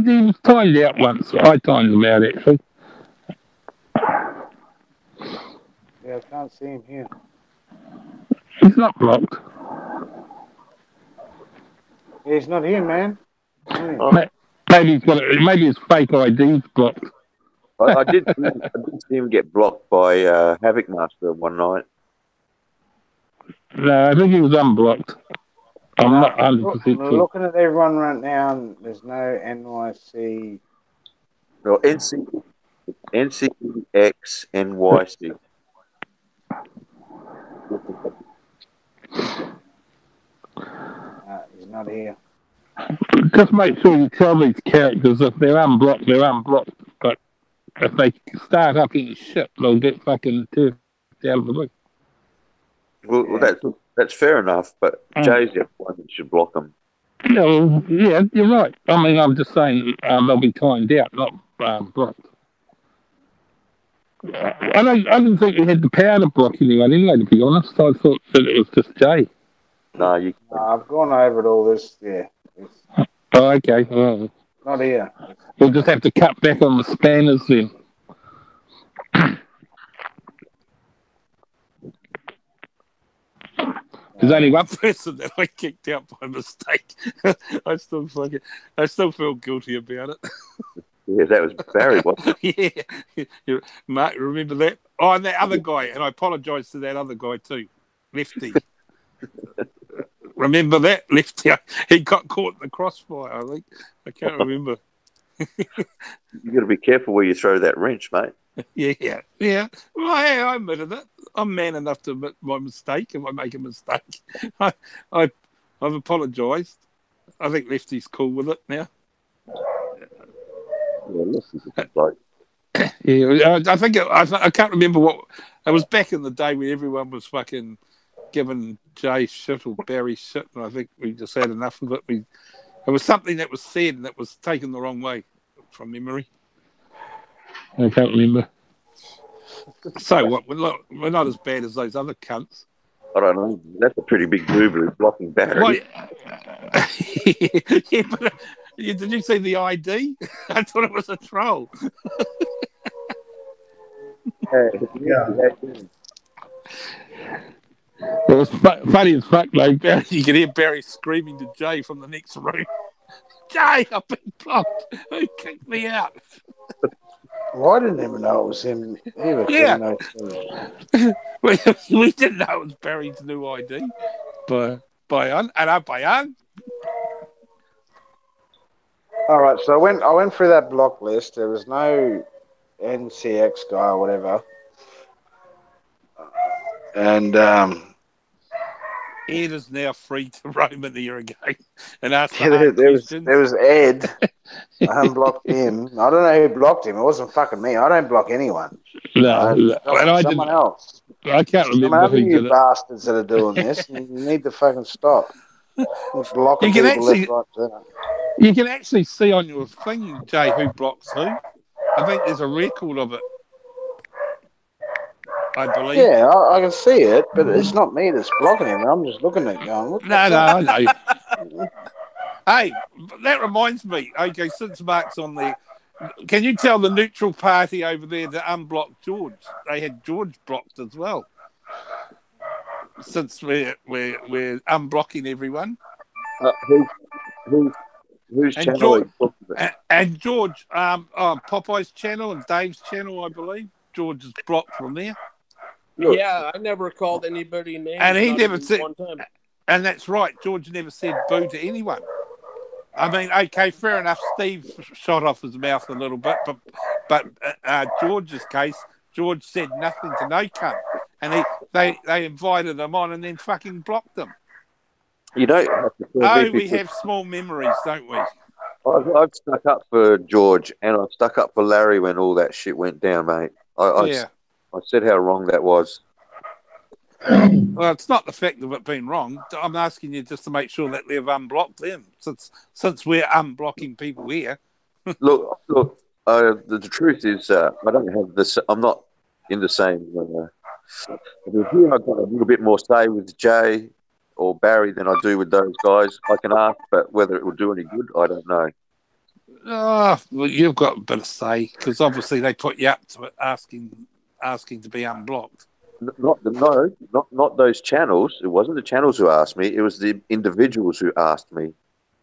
He was timed out once. I timed him out, actually. Yeah, I can't see him here. He's not blocked. Yeah, he's not here, man. Maybe his fake ID's blocked. I did see him get blocked by Havoc Master one night. No, I think he was unblocked. I'm not 100% I'm sure. looking at everyone right now, and there's no NYC. Well, NCEX NYC. He's not here. Just make sure you tell these characters if they're unblocked, they're unblocked. But if they start up any shit, they'll get fucking turned out of the loop. Well, that's fair enough, but Jay's the one that should block them. Yeah, you're right. I mean, I'm just saying they'll be timed out, not blocked. I didn't think you had the power to block anyone anyway, to be honest. I thought that it was just Jay. No, I've gone over it all this. Yeah. Oh, okay. Well, not here. We'll just have to cut back on the spanners then. There's only one person that I kicked out by mistake. I still feel guilty about it. Yeah, that was Barry, wasn't it? Yeah. Mark, remember that? Oh, and that other guy, and I apologise to that other guy too, Lefty. Remember that? Lefty, he got caught in the crossfire, I think. I can't remember. You got to be careful where you throw that wrench, mate. Yeah. Well, hey, I admitted it. I'm man enough to admit my mistake if I make a mistake. I've apologised. I think Lefty's cool with it now. Yeah, Lefty's a good bloke. Yeah, I can't remember what it was back in the day when everyone was fucking giving Jay shit or Barry shit, and I think we just had enough of it. It was something that was said and that was taken the wrong way from memory. I can't remember. So what? We're not as bad as those other cunts. I don't know. That's a pretty big boo-boo blocking Barry. Well, yeah, but did you see the ID? I thought it was a troll. Yeah. It was funny as fuck, though. You could hear Barry screaming to Jay from the next room. Jay, I've been blocked. Who kicked me out? Well, I didn't even know it was him. Yeah. We didn't know it was Barry's new ID. Bayan. All right, so I went through that block list. There was no NCX guy or whatever. And Ed is now free to roam in here again and ask the questions. There was Ed. I unblocked him. I don't know who blocked him. It wasn't fucking me. I don't block anyone. No. Someone else. I can't remember Some who you did it. bastards that are doing this. You need to fucking stop. Blocking You can people actually- left, right, center. You can actually see on your thing, Jay, who blocks who. I think there's a record of it. I believe. Yeah, I can see it, but it's not me that's blocking him. I'm just looking at it going, what the fuck? I know. Hey, that reminds me. Okay, since Mark's on there, can you tell the neutral party over there to unblock George? They had George blocked as well. Since we're unblocking everyone. Whose and channel? George, and George, Popeye's channel and Dave's channel, I believe. George is blocked from there. Yeah, I never called anybody names. And he never even said one time. And that's right. George never said boo to anyone. I mean, okay, fair enough. Steve shot off his mouth a little bit, but George's case, George said nothing to no cunt, and they invited him on and then fucking blocked them. You don't have to tell me Oh, we because have small memories, don't we? I've stuck up for George and I've stuck up for Larry when all that shit went down, mate. I said how wrong that was. Well, it's not the fact of it being wrong. I'm asking you just to make sure that they've unblocked them, since we're unblocking people here. Look. The truth is, I don't have this. I'm not in the same. Here I've got a little bit more say with Jay or Barry than I do with those guys. I can ask, but whether it will do any good, I don't know. Oh, well, you've got a bit of say because obviously they put you up to it, asking to be unblocked. Not those channels. It wasn't the channels who asked me. It was the individuals who asked me.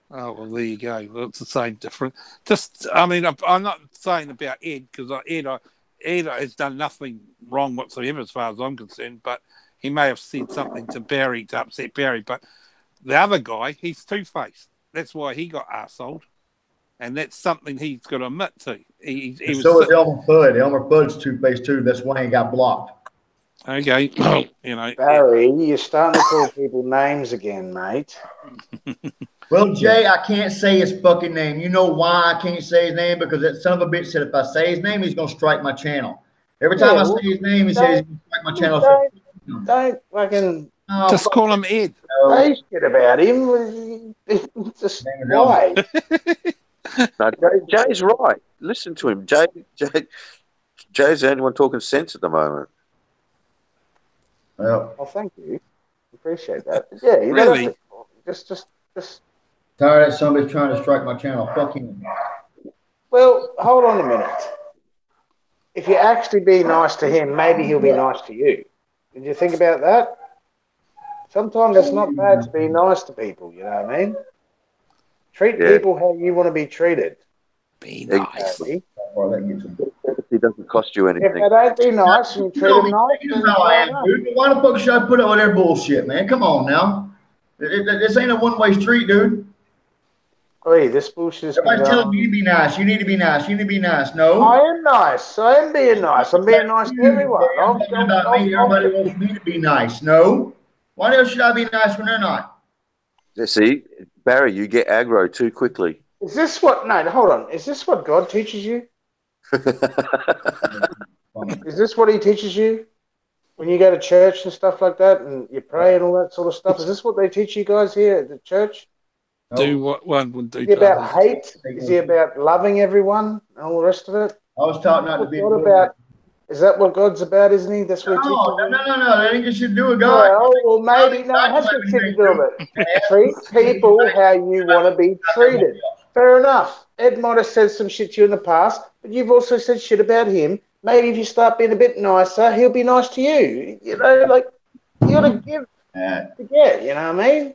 Oh, well, there you go. Well, it's the same difference. Just, I mean, I'm not saying about Ed because Ed has done nothing wrong whatsoever as far as I'm concerned, but he may have said something to Barry to upset Barry. But the other guy, he's two-faced. That's why he got arseholed. And that's something he's got to admit to. He was so is Elmer Fudd. Elmer Fudd's two-faced too. That's why he got blocked. Okay, you know. Barry, you're starting to call people names again, mate. Well, Jay, I can't say his fucking name. You know why I can't say his name? Because that son of a bitch said if I say his name, he's going to strike my channel. Every time I say his name, he says he's going to strike my channel. Don't fucking... Just call him Ed. Say shit about him. Just why? No, Jay's right. Listen to him. Jay's the only one talking sense at the moment. Well, thank you. Appreciate that. But yeah, you really? don't have to, just. Tired that somebody's trying to strike my channel. Fuck him. Well, hold on a minute. If you actually be nice to him, maybe he'll be nice to you. Did you think about that? Sometimes it's not bad to be nice to people. You know what I mean? Treat people how you want to be treated. Be nice. Exactly. It doesn't cost you anything. If they don't be nice and you treat them nice, then how I am, dude. Why the fuck should I put up with their bullshit, man? Come on now. This ain't a one-way street, dude. Hey, this bullshit is... Everybody's telling you to be nice. You need to be nice. You need to be nice. No. I am nice. I am being nice. I'm being nice to everyone. Everybody wants me to be nice. No. Why else should I be nice when they're not? See, Barry, you get aggro too quickly. Is this what... No, hold on. Is this what God teaches you? Is this what he teaches you? When you go to church and stuff like that and you pray and all that sort of stuff? Is this what they teach you guys here at the church? Do what one would do. Is he about hate? Is he about loving everyone and all the rest of it? I was taught not to be... Is that what God's about, isn't he? That's what he teaches you? No. That ain't got shit to do with God. Well, maybe. No, it has got shit to do with it. Treat people how you want to be treated. Fair enough. Ed might have said some shit to you in the past, but you've also said shit about him. Maybe if you start being a bit nicer, he'll be nice to you. You know, like, you got to give to get, you know what I mean?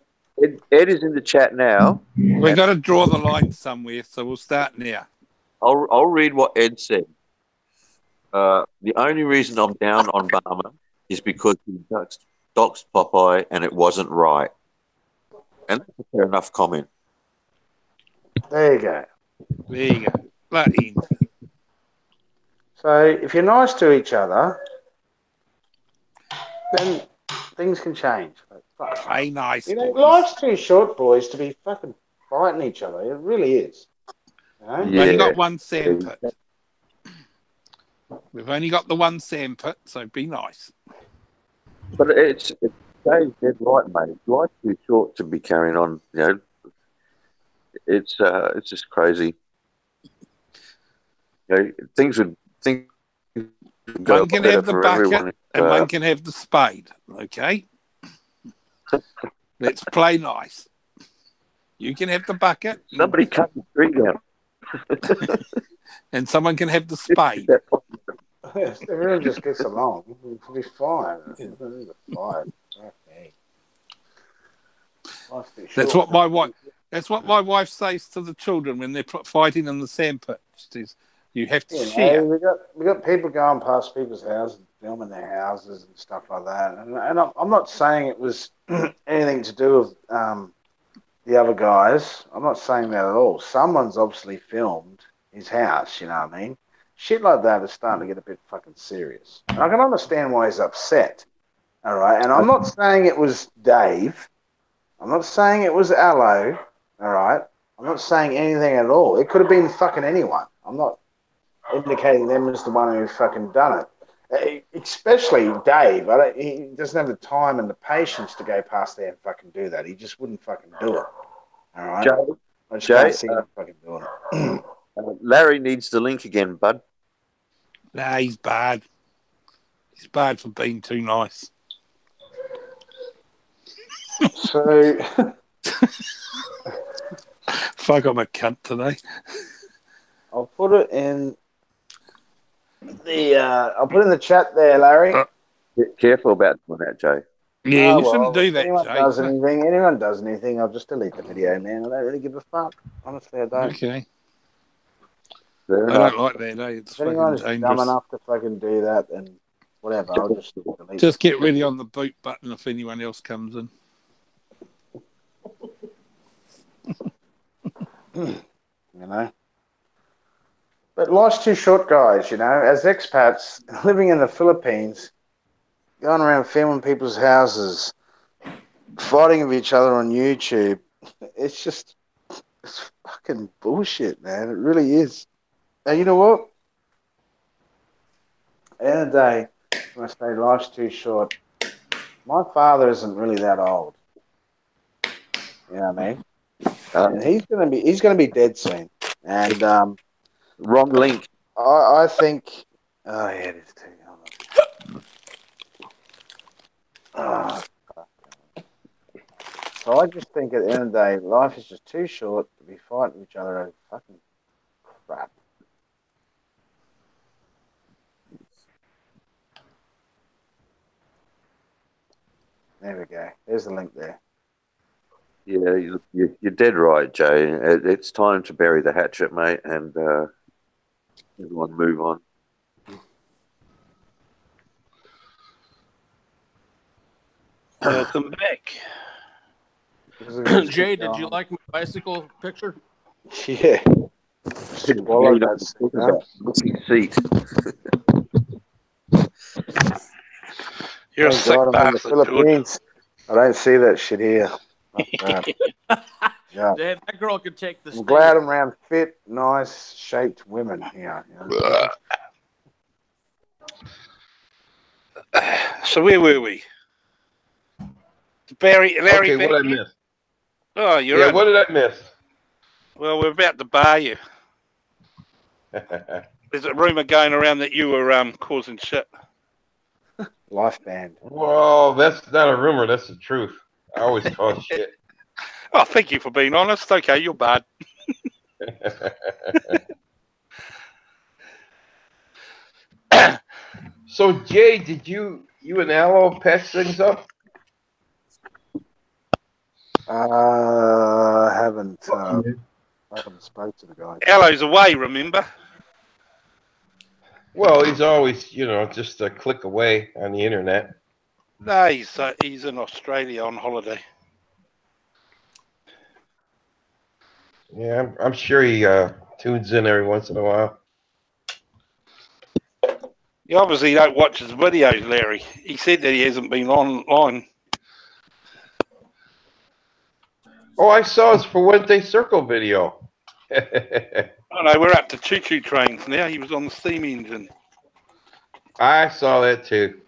Ed is in the chat now. We've got to draw the line somewhere, so we'll start now. I'll read what Ed said. The only reason I'm down on Barmer is because he doxed Popeye and it wasn't right. And that's a fair enough comment. There you go. There you go. That end. So if you're nice to each other, then things can change. Play nice. You know, life's too short, boys, to be fucking fighting each other. It really is. You know? We've only got one sandpit. We've only got the one sandpit, so be nice. But it's Dave's dead right, mate. Life's too short to be carrying on. You know, it's just crazy. You know, things would go one can have the bucket and one can have the spade. Okay, let's play nice. You can have the bucket. Somebody cut the tree down. And someone can have the spade. Everyone just gets along. It'll be fine. It'll be fine. Okay. That's what my wife. That's what my wife says to the children when they're fighting in the sandpit. You have to share. We got people going past people's houses, filming their houses and stuff like that. And I'm not saying it was anything to do with the the other guys. I'm not saying that at all. Someone's obviously filmed his house, you know what I mean? Shit like that is starting to get a bit fucking serious. And I can understand why he's upset. All right. And I'm not saying it was Dave. I'm not saying it was Aloe. All right. I'm not saying anything at all. It could have been fucking anyone. I'm not indicating them as the one who fucking done it. Especially Dave. He doesn't have the time and the patience to go past there and fucking do that. He just wouldn't fucking do it. All right. I just can't see him fucking doing it. Larry needs the link again, bud. Nah, he's bad. He's bad for being too nice. So, fuck, I'm a cunt today. I'll put it in the chat there, Larry. Be careful about doing that, Jay. Yeah, you shouldn't do if that, anyone Jay. does anything, I'll just delete the video, man. I don't really give a fuck. Honestly, I don't. Okay. Fair I enough. don't like that, eh? It's If fucking anyone's dumb dangerous. enough to fucking do that, then whatever, I'll just delete Just it. get ready on the boot button if anyone else comes in. You know? But life's too short, guys, you know. As expats living in the Philippines, going around filming people's houses, fighting with each other on YouTube, it's fucking bullshit, man. It really is. And you know what? At the end of the day, when I say life's too short, my father isn't really that old. You know what I mean? And he's gonna be dead soon. And wrong link. I think. Oh yeah, it is too. Oh, so I just think at the end of the day, life is just too short to be fighting each other over fucking crap. There we go. There's the link there. Yeah, you're dead right, Jay. It's time to bury the hatchet, mate, and everyone move on. Welcome back. Jay, did you like my bicycle picture? Yeah. Swallow that seat. You're a sick bastard, in the Philippines. I don't see that shit here. Yeah. Dave, that girl could take the I'm stage. glad I'm around fit, nice, shaped women here. You know? So where were we? Larry okay, back what did I here? miss? Oh, you're in. What did I miss? Well, we're about to bar you. There's a rumour going around that you were causing shit. Life band. Well, that's not a rumor. That's the truth. I always cause shit. Oh, thank you for being honest. Okay, you're bad. So, Jay, did you and Aloe patch things up? I haven't spoke to the guy. Aloe's away, remember? Well, he's always, just a click away on the internet. No, he's in Australia on holiday. Yeah, I'm sure he tunes in every once in a while. You obviously don't watch his videos, Larry. He said that he hasn't been online. Oh, I saw his Fuente Circle video. Oh no, we're up to choo-choo trains now. He was on the steam engine. I saw that too.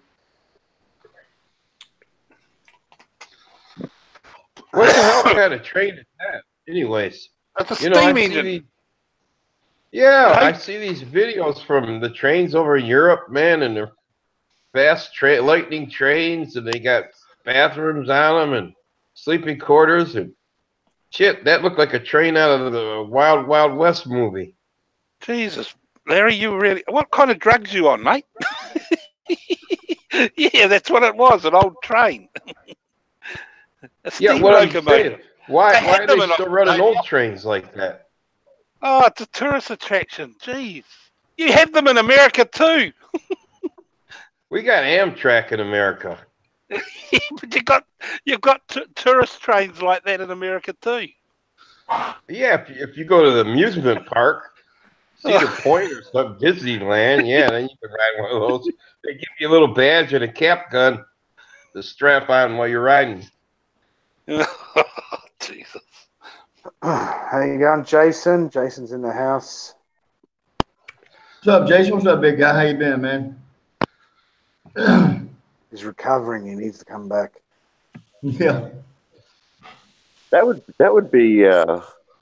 What the hell kind of train is that? Anyways, It's a steam engine. I see these videos from the trains over in Europe, man, and they're fast lightning trains, and they got bathrooms on them and sleeping quarters and shit. That looked like a train out of the Wild Wild West movie. Jesus, Larry, you really... What kind of drugs you on, mate? Yeah, that's what it was, an old train. A steam locomotive. Why are they still running old trains like that? Oh, it's a tourist attraction. Jeez. You have them in America too. We got Amtrak in America. But you've got tourist trains like that in America too. Yeah, if you go to the amusement park, Cedar Point or some Disneyland, yeah, then you can ride one of those. They give you a little badge and a cap gun to strap on while you're riding. Jesus. How you going, Jason? Jason's in the house. What's up, Jason? What's up, big guy? How you been, man? He's recovering. He needs to come back. Yeah. That would be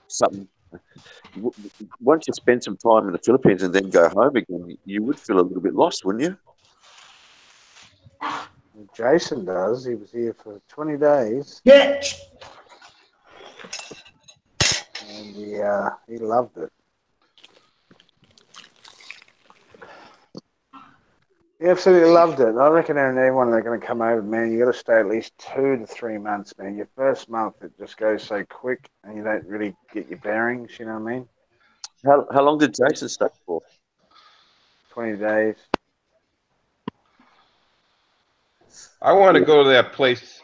something. Once you spend some time in the Philippines and then go home again, you would feel a little bit lost, wouldn't you? Jason does. He was here for 20 days. Yeah. And he loved it. He absolutely loved it. I reckon everyone they're going to come over, man, you got to stay at least 2 to 3 months, man. Your first month, it just goes so quick and you don't really get your bearings, you know what I mean? How long did Jason stay for? 20 days. I want to go to that place.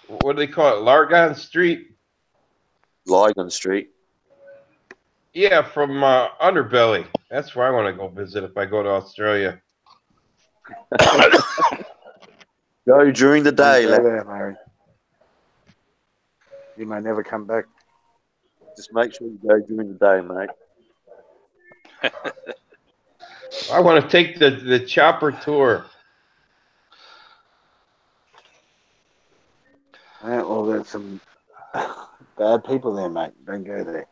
What do they call it? Largon Street? Lygon Street. Yeah, from Underbelly. That's where I want to go visit if I go to Australia. Go during the day, lad. There, Mary. You may never come back. Just make sure you go during the day, mate. I want to take the chopper tour. Well, there's some bad people there, mate. Don't go there.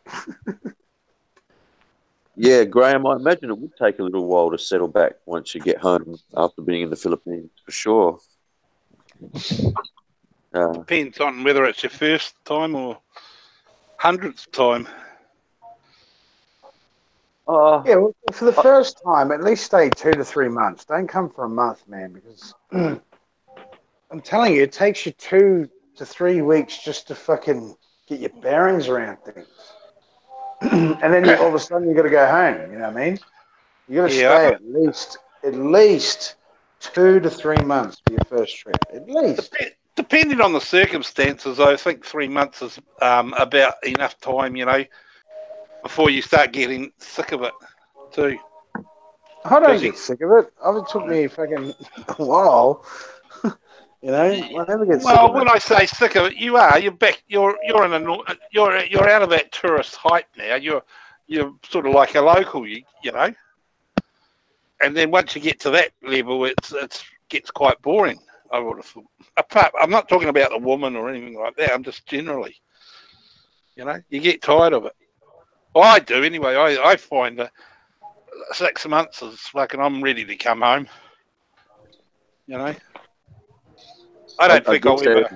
Yeah, Graham, I imagine it would take a little while to settle back once you get home after being in the Philippines, for sure. Depends on whether it's your first time or 100th time. Yeah, well, for the first time, at least stay 2 to 3 months. Don't come for a month, man, because I'm telling you, it takes you 2 to 3 weeks just to fucking get your bearings around things. And then all of a sudden you got to go home. You know what I mean? You got to stay at least 2 to 3 months for your first trip. At least. Depending on the circumstances, I think 3 months is about enough time, you know, before you start getting sick of it, too. I don't get sick of it. It took me fucking a while. You know, I never get sick of it. Well, when I say sick of it, you are. You're back. You're out of that tourist hype now. You're sort of like a local, you know. And then once you get to that level, it gets quite boring. I would have thought. I'm not talking about the woman or anything like that. I'm just generally, you know, you get tired of it. Well, I do anyway. I find that 6 months is fucking. I'm ready to come home. You know. I don't think I'll ever.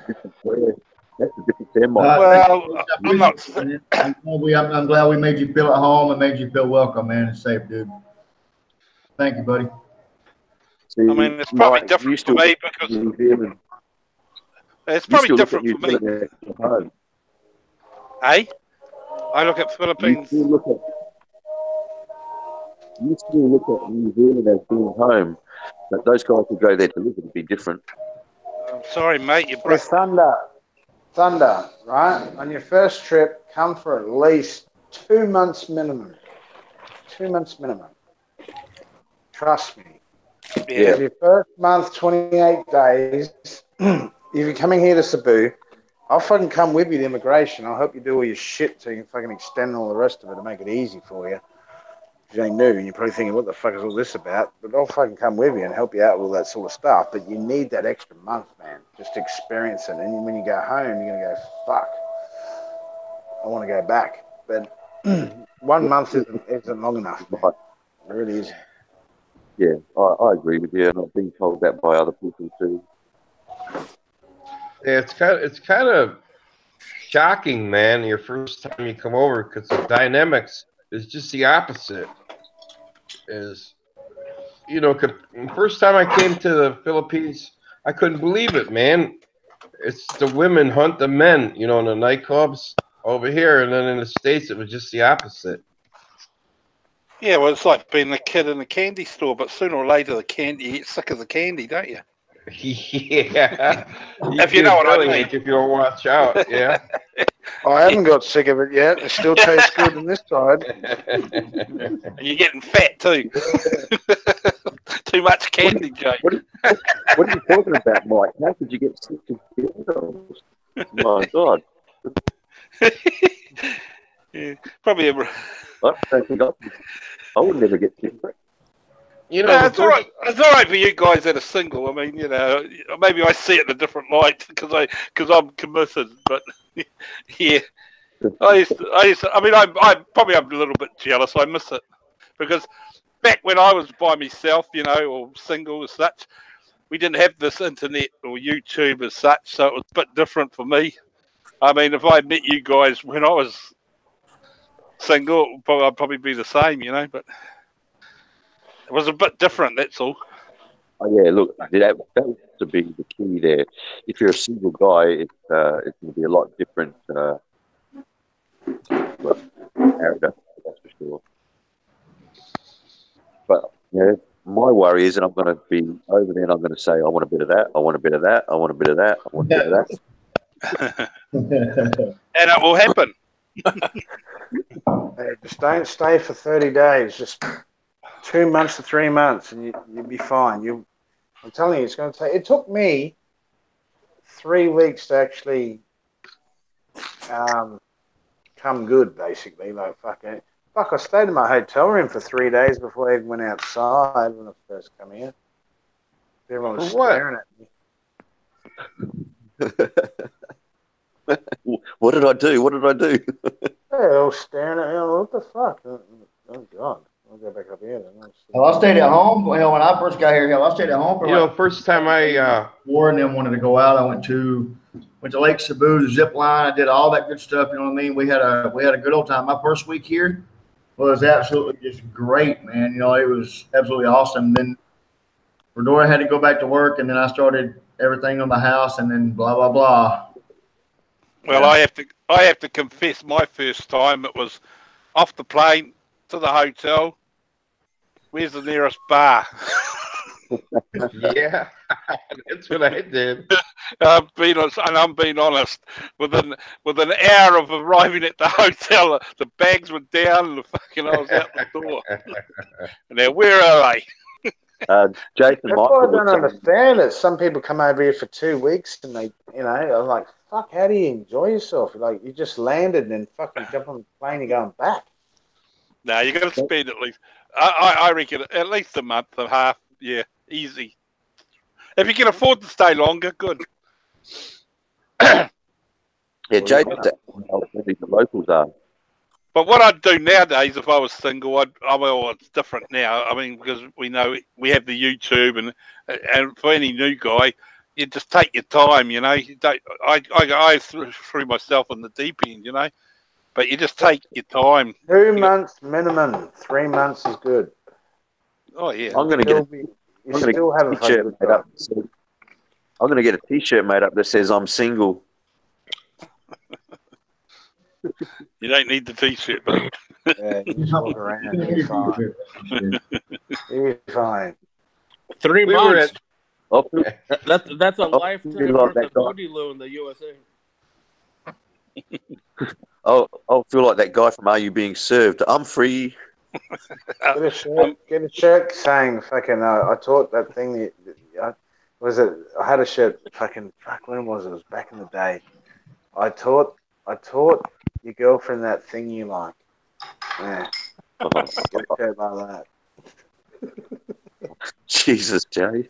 That's a different thermite. Well, I'm not. I'm glad we made you feel at home and made you feel welcome, man, and safe, dude. Thank you, buddy. I mean, it's probably different for me because it's probably different for me. Hey, I look at Philippines. You still look at New Zealand as being home, but those guys who go there to live would be different. I'm sorry, mate. You broke. Thunder, right? On your first trip, come for at least 2 months minimum. 2 months minimum. Trust me. Yeah. Your first month, 28 days. If you're coming here to Cebu, I'll fucking come with you to immigration. I'll help you do all your shit so you can fucking extend all the rest of it to make it easy for you. If you ain't new, and you're probably thinking, what the fuck is all this about? But I'll fucking come with you and help you out with all that sort of stuff. But you need that extra month, man. Just to experience it. And when you go home, you're going to go, fuck, I want to go back. But 1 month isn't long enough, man. It really isn't. Yeah, I agree with you, and I've been told that by other people too. Yeah, it's kind of shocking, man. Your first time you come over, because the dynamics is just the opposite. Is, you know, first time I came to the Philippines, I couldn't believe it, man. It's the women hunt the men, you know, in the nightclubs over here, and then in the States it was just the opposite. Yeah, well, it's like being a kid in a candy store, but sooner or later you get sick of the candy, don't you? Yeah. If you know what I mean. If you don't watch out, yeah. I haven't got sick of it yet. It still tastes good on this side. And you're getting fat too. Too much candy, Jay. What are you talking about, Mike? How could you get sick of girls? My God. Yeah, probably. I don't think I would never get sick of it. You know, It's all right. It's all right for you guys that are single. I mean, you know, maybe I see it in a different light because I'm committed. But yeah, I probably am a little bit jealous. I miss it because back when I was by myself, you know, or single as such, we didn't have this internet or YouTube as such, so it was a bit different for me. I mean, if I met you guys when I was single, I'd probably be the same, you know, but it was a bit different, that's all. Oh, yeah, look, that has to be the key there. If you're a single guy, it's going to be a lot different character, that's for sure. But my worry is that I'm going to be over there and I'm going to say, I want a bit of that, I want a bit of that, I want a bit of that, I want a bit of that. And it will happen. Hey, just don't stay for 30 days. Just 2 months to 3 months, and you'll be fine. I'm telling you, it's going to take. It took me 3 weeks to actually come good, basically. Like fuck, I stayed in my hotel room for 3 days before I even went outside when I first come here. Everyone was staring at me. What did I do? What did I do? They're all staring at me. What the fuck? Oh God. I'll go back up here then. Well, I stayed at home. Well, when I first got here, I stayed at home for first time I four and then wanted to go out. I went to Lake Cebu, zip line. I did all that good stuff. You know what I mean? We had a good old time. My first week here was absolutely just great, man. You know, it was absolutely awesome. Then Redora had to go back to work, and then I started everything on the house, and then blah blah blah. Well, yeah. I have to confess, my first time it was off the plane to the hotel. Where's the nearest bar? Yeah, that's what I did. I'm being honest. Within an hour of arriving at the hotel, the bags were down and I was out the door. Now, where are they? Jason, that's what I don't understand is some people come over here for 2 weeks and they, I'm like, fuck, how do you enjoy yourself? Like, you just landed and then fucking jump on the plane, you're going back. No, you got to spend at least, I reckon, at least a month and a half. Yeah, easy. If you can afford to stay longer, good. Yeah, Jason, the locals are. But what I'd do nowadays if I was single, well, it's different now. I mean, because we know we have the YouTube, and for any new guy, you just take your time. You know, you don't. I threw myself in the deep end. You know, but you just take your time. 2 months minimum. 3 months is good. Oh yeah. I'm going to get a T-shirt made up. I'm going to get a T-shirt made up that says "I'm single." You don't need the T-shirt, but yeah, you just walk around. You're fine. You're fine. 3 months. That's a lifetime worth of booty loo in the USA. I'll feel like that guy from Are You Being Served? I'm free. Get a shirt saying fucking. I taught that thing. I had a shirt. Fucking fuck. When was it? It was back in the day. I taught your girlfriend that thing you like. Yeah. Get a shirt like that. Jesus, Jay.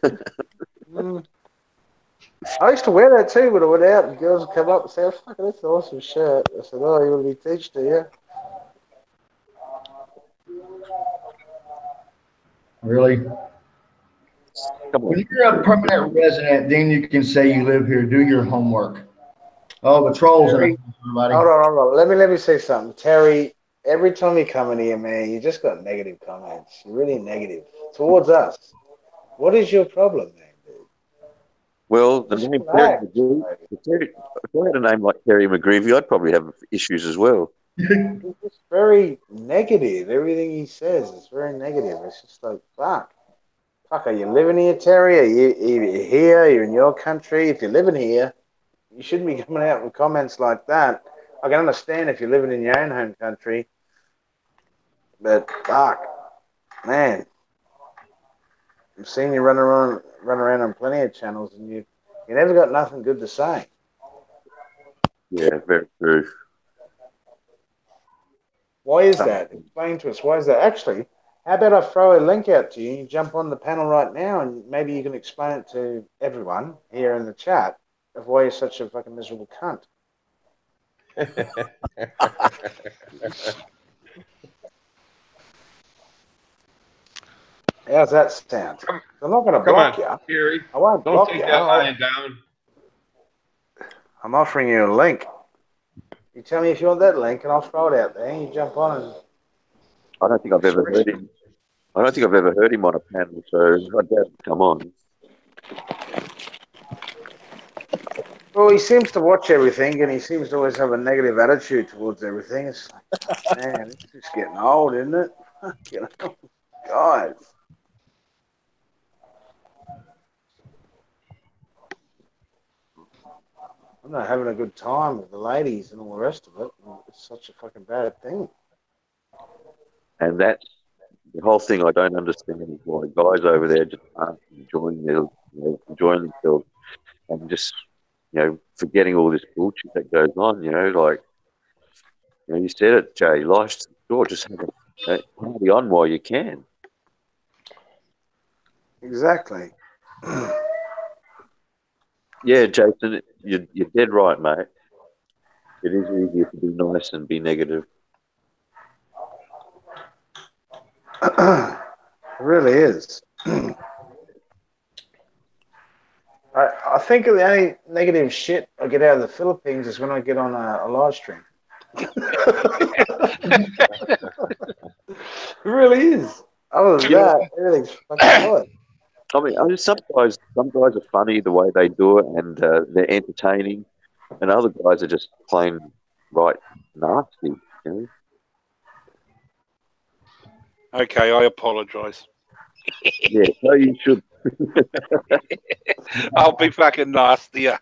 I used to wear that too, but I went out and girls would come up and say, "Oh, fuck, that's an awesome shirt." I said, "Oh, you want to be teached, do you?" Really? When you're a permanent resident, then you can say you live here. Do your homework. Oh, the trolls in the everybody. Hold on. Let me say something, Terry. Every time you come in here, man, you just got negative comments. You're really negative towards us. What is your problem, man, dude? Well, the name Terry McGreevy, if I had a name like Terry McGreevy, I'd probably have issues as well. It's very negative. Everything he says is very negative. It's just like, fuck. Fuck, are you living here, Terry? Are you here? You're in your country. If you're living here, you shouldn't be coming out with comments like that. I can understand if you're living in your own home country, but fuck, man, I've seen you run around on plenty of channels, and you never got nothing good to say. Yeah, very true. Why is that? Explain to us. Why is that? Actually, how about I throw a link out to you and you jump on the panel right now and maybe you can explain it to everyone here in the chat of why you're such a fucking miserable cunt. How's that sound? I'm not going to block you. Terry. I won't Don't block take you. that lying down. I'm offering you a link. You tell me if you want that link and I'll throw it out there and you jump on and... I don't think I've ever heard him. I don't think I've ever heard him on a panel, so I doubt he'd come on. Well, he seems to watch everything and he seems to always have a negative attitude towards everything. It's like, man, it's just getting old, isn't it? You know, guys. I'm not having a good time with the ladies and all the rest of it. It's such a fucking bad thing. And that's the whole thing I don't understand is why guys over there just aren't enjoying enjoying themselves and just, forgetting all this bullshit that goes on, like, you said it, Jay, life's short, just have a party on while you can. Exactly. Yeah, Jason, you're dead right, mate. It is easier to be nice and be negative. It really is. I think the only negative shit I get out of the Philippines is when I get on a live stream. It really is. Other than that, everything's fucking solid. I mean, some guys are funny the way they do it, and they're entertaining, and other guys are just plain right nasty. Okay, I apologise. Yeah, so you should. I'll be fucking nastier.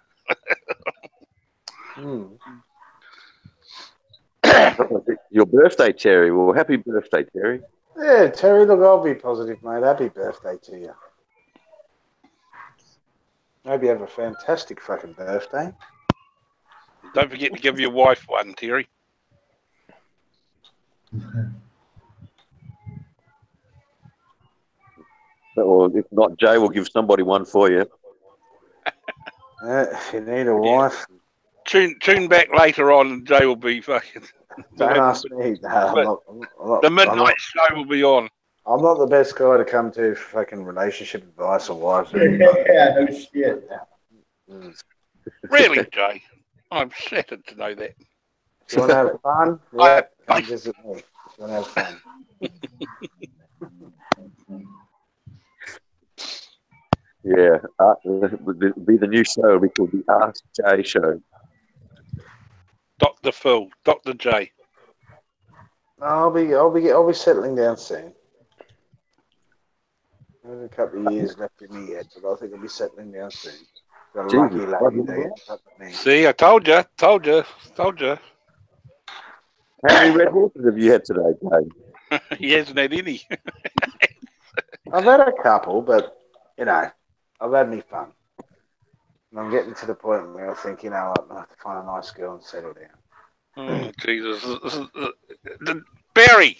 Your birthday, Terry. Well, happy birthday, Terry. Yeah, Terry, look, I'll be positive, mate. Happy birthday to you. Hope you have a fantastic fucking birthday. Don't forget to give your wife one, Terry. Or if not, Jay will give somebody one for you. If you need a wife, tune back later on, and Jay will be fucking. don't ask me. No, the midnight show will be on. I'm not the best guy to come to for fucking relationship advice or wives. Yeah, no shit. Really, Jay? I'm shattered to know that. You want to have fun? Yeah, come visit me. You want to have fun? Yeah, be the new show. It'll be called the Ask Jay Show. Dr. Phil, Dr. J. I'll be settling down soon. There's a couple of years left in me yet, but I think I'll be settling down soon. Got a lucky lady to get in touch with me. See, I told you. How many red horses have you had today, Jay? He hasn't had any. I've had a couple, but I've had me fun. And I'm getting to the point where I think, I have to find a nice girl and settle down. Oh, Jesus. Barry,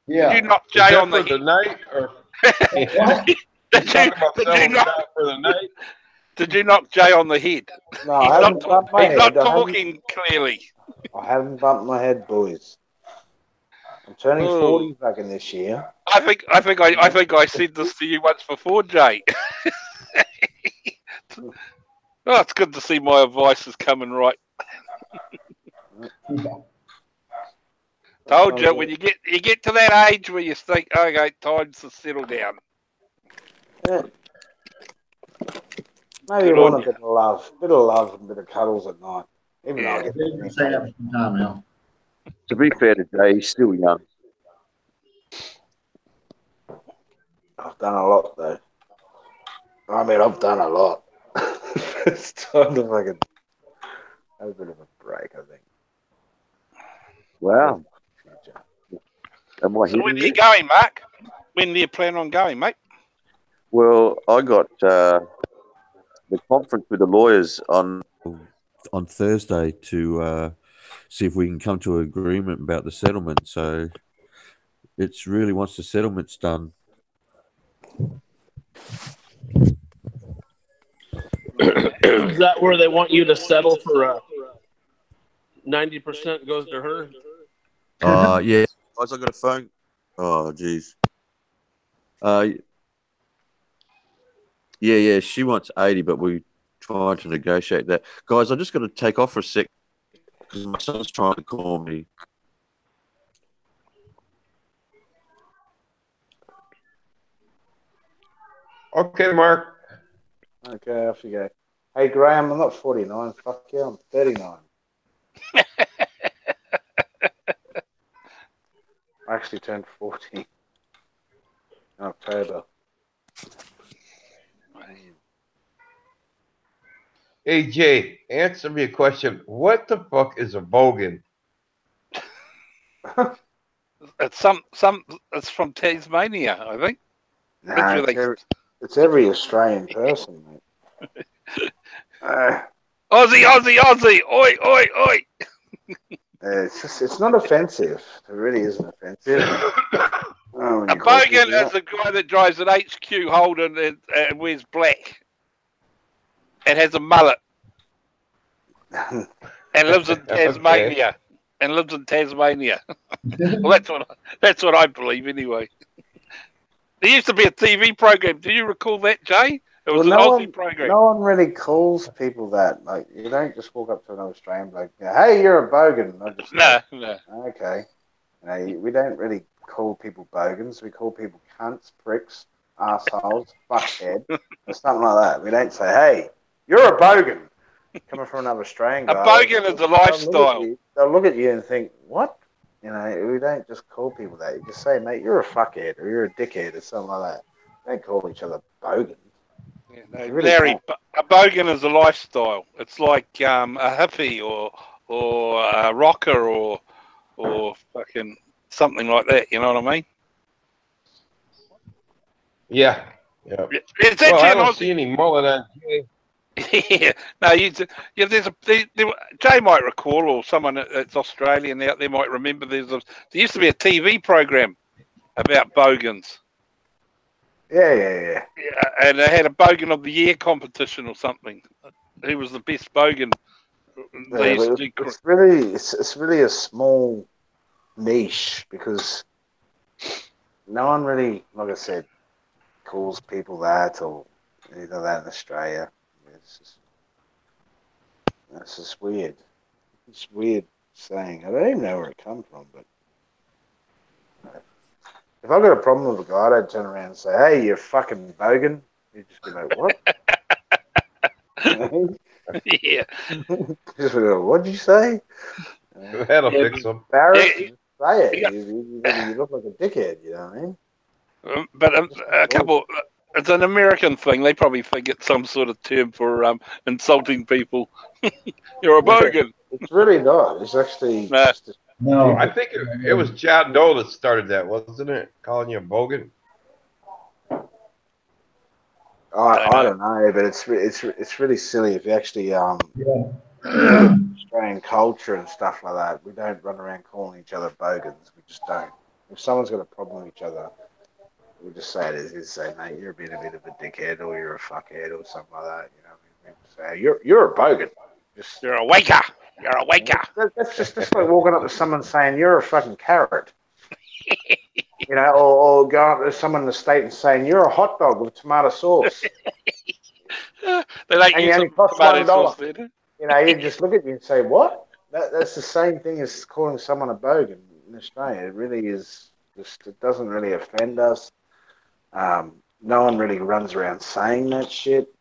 Yeah. did you knock Jay on the head? Night, or Did you knock Jay on the head? No, I haven't bumped my head. He's not talking clearly. I haven't bumped my head, boys. I'm turning 40 fucking this year. I think I said this to you once before, Jay. It's good to see my advice is coming right. Told you, when you get to that age where you think, okay, time to settle down. Yeah. Maybe you want a bit of love and a bit of cuddles at night. Even though I get some time now. To be fair to Jay, he's still young. I've done a lot though. I mean, I've done a lot. It's time to fucking have a bit of a break, I think. Wow. Future. Am I So when hitting are you this? going, Mark? When do you plan on going, mate? Well, I got the conference with the lawyers on Thursday to see if we can come to an agreement about the settlement. So it's really once the settlement's done. Is that where they want you to settle for 90% goes to her? Yeah. Guys, I got a phone. Oh, geez. Yeah. She wants 80, but we're trying to negotiate that. Guys, I'm just going to take off for a sec because my son's trying to call me. Okay, Mark. Okay, off you go. Hey, Graham, I'm not 49. Fuck yeah, I'm 39. I actually turned 40 in October. Hey, Jay, answer me a question. What the fuck is a bogan? It's it's from Tasmania, I think. Nah, That's where it's every Australian person, mate. Aussie! Oi, oi, oi! It's not offensive. It really isn't offensive. When A you call bogan people is a guy that drives an HQ Holden and wears black and has a mullet that. and lives in Tasmania. Okay. And lives in Tasmania. Well, that's what I believe anyway. There used to be a TV program. Do you recall that, Jay? It was Well, an Aussie program. no one really calls people that. Like, you don't just walk up to an Australian bloke, go, "Hey, you're a bogan." I just No. okay. We don't really call people bogans. We call people cunts, pricks, assholes, fuckhead, or something like that. We don't say, "Hey, you're a bogan." Coming from another Australian A guy, bogan is a lifestyle. they'll look at you and think, "What?" We don't just call people that. You just say, "Mate, you're a fuckhead," or "You're a dickhead,or something like that. We don't call each other bogans. Yeah, no, You really Larry, don't. a bogan is a lifestyle. It's like a hippie or a rocker or fucking something like that. You know what I mean? Yeah. Yeah. It's Well, actually I an don't Aussie. see any mullet on Jay. Yeah, no, Jay might recall, or someone that's Australian out there might remember. There used to be a TV program about bogans. Yeah. Yeah, and they had a bogan of the year competition or something. Who was the best bogan? They Yeah, used but to do. it's really a small niche because no one really, like I said, calls people that or either that in Australia. It's just weird. It's weird saying. I don't even know where it comes from, but if I got a problem with a guy, I'd turn around and say, "Hey, you fucking bogan." You'd just be like, "What?" Yeah. Just be like, "What'd you say?" That'll fix them. Embarrassed. Yeah, Say it. yeah. You look like a dickhead. You know what I mean? But Just a avoid couple. It's an American thing. They probably think it's some sort of term for insulting people. You're a it. bogan. It's really not. It's actually Nah. just a No. I think it was John Doe that started that, wasn't it? Calling you a bogan. I don't know, but it's really silly if you actually Yeah. look at Australian culture and stuff like that. We don't run around calling each other bogans. We just don't. If someone's got a problem with each other, we just say it as is. Say, "Mate, you're being a bit of a dickhead, or you're a fuckhead, or something like that." We say, "You're a bogan." Just You're a waker. You're a waker. that's like walking up to someone saying, "You're a fucking carrot." Or going up to someone in the state and saying, "You're a hot dog with tomato sauce." They don't And you use only some cost tomato $1. sauce there. You just look at you and say, "What?" That's the same thing as calling someone a bogan in Australia. It really is just. It doesn't really offend us. No one really runs around saying that shit.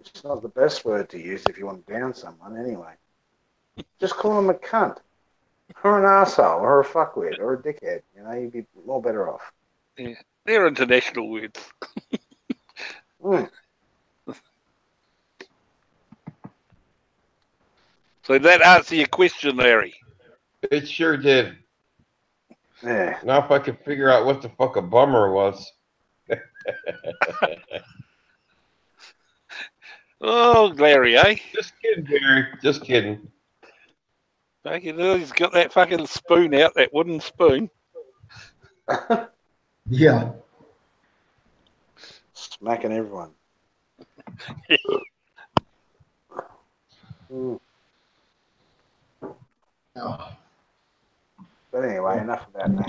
It's not the best word to use if you want to down someone, anyway. Just call them a cunt, or an asshole, or a fuckwit, or a dickhead. You'd be more better off. Yeah, they're international words. So that answer your question, Larry. It sure did. Yeah. Now if I could figure out what the fuck a bummer was. Oh, Larry, eh? Just kidding, Barry. Just kidding. Fucking hell, he's got that fucking spoon out, that wooden spoon. Yeah. Smacking everyone. Oh. But anyway, enough about that.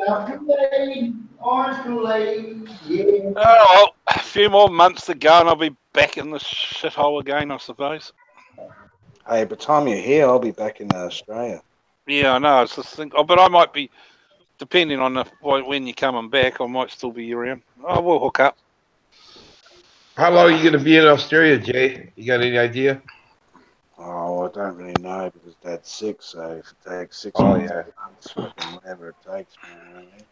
Kool-Aid, orange Kool-Aid, yeah. Oh, well, a few more months to go and I'll be back in the shithole again, I suppose. Hey, by the time you're here, I'll be back in Australia. Yeah, I know. I was just thinking, but I might be, depending on when you're coming back, I might still be around. I will hook up. How long are you going to be in Australia, Jay? You got any idea? Oh, I don't really know because Dad's sick, so if it takes 6 Oh, months, yeah. 8 months, fucking whatever it takes, man. You know what I mean?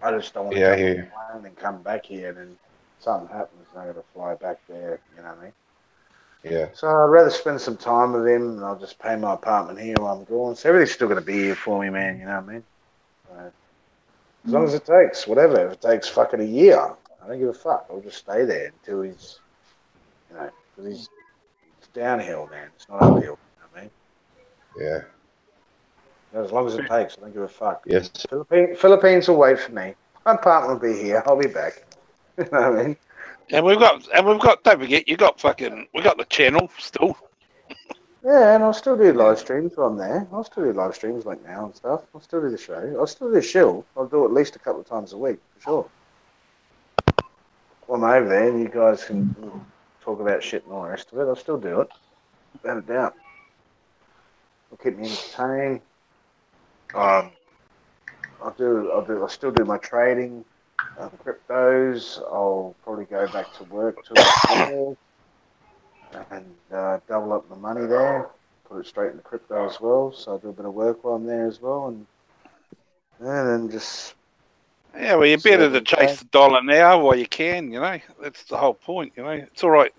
I just don't want to Yeah, I jump hear on you. the plane and come back here and then something happens and I got to fly back there, you know what I mean? Yeah. So I'd rather spend some time with him and I'll just pay my apartment here while I'm gone. So everything's still going to be here for me, man, you know what I mean? So, as long as it takes, whatever. If it takes fucking a year, I don't give a fuck. I'll just stay there until he's, you know, because it's downhill, man. It's not uphill, you know what I mean? Yeah. As long as it takes, I don't give a fuck. Yes. Philippines will wait for me. My partner will be here. I'll be back. You know what I mean? And we've got, don't forget, we got the channel still. Yeah, and I'll still do live streams while I'm there. I'll still do live streams like now and stuff. I'll still do the show. I'll still do Shill. I'll do it at least a couple of times a week, for sure. While I'm over there, and you guys can talk about shit and all the rest of it. I'll still do it. Without a doubt. It'll keep me entertained. I'll still do my trading, cryptos. I'll probably go back to work till the fall and double up the money there. Put it straight into crypto as well. So I'll do a bit of work while I'm there as well, and then just. Yeah, well, you're better to chase the dollar now while you can. You know, that's the whole point. You know, it's all right.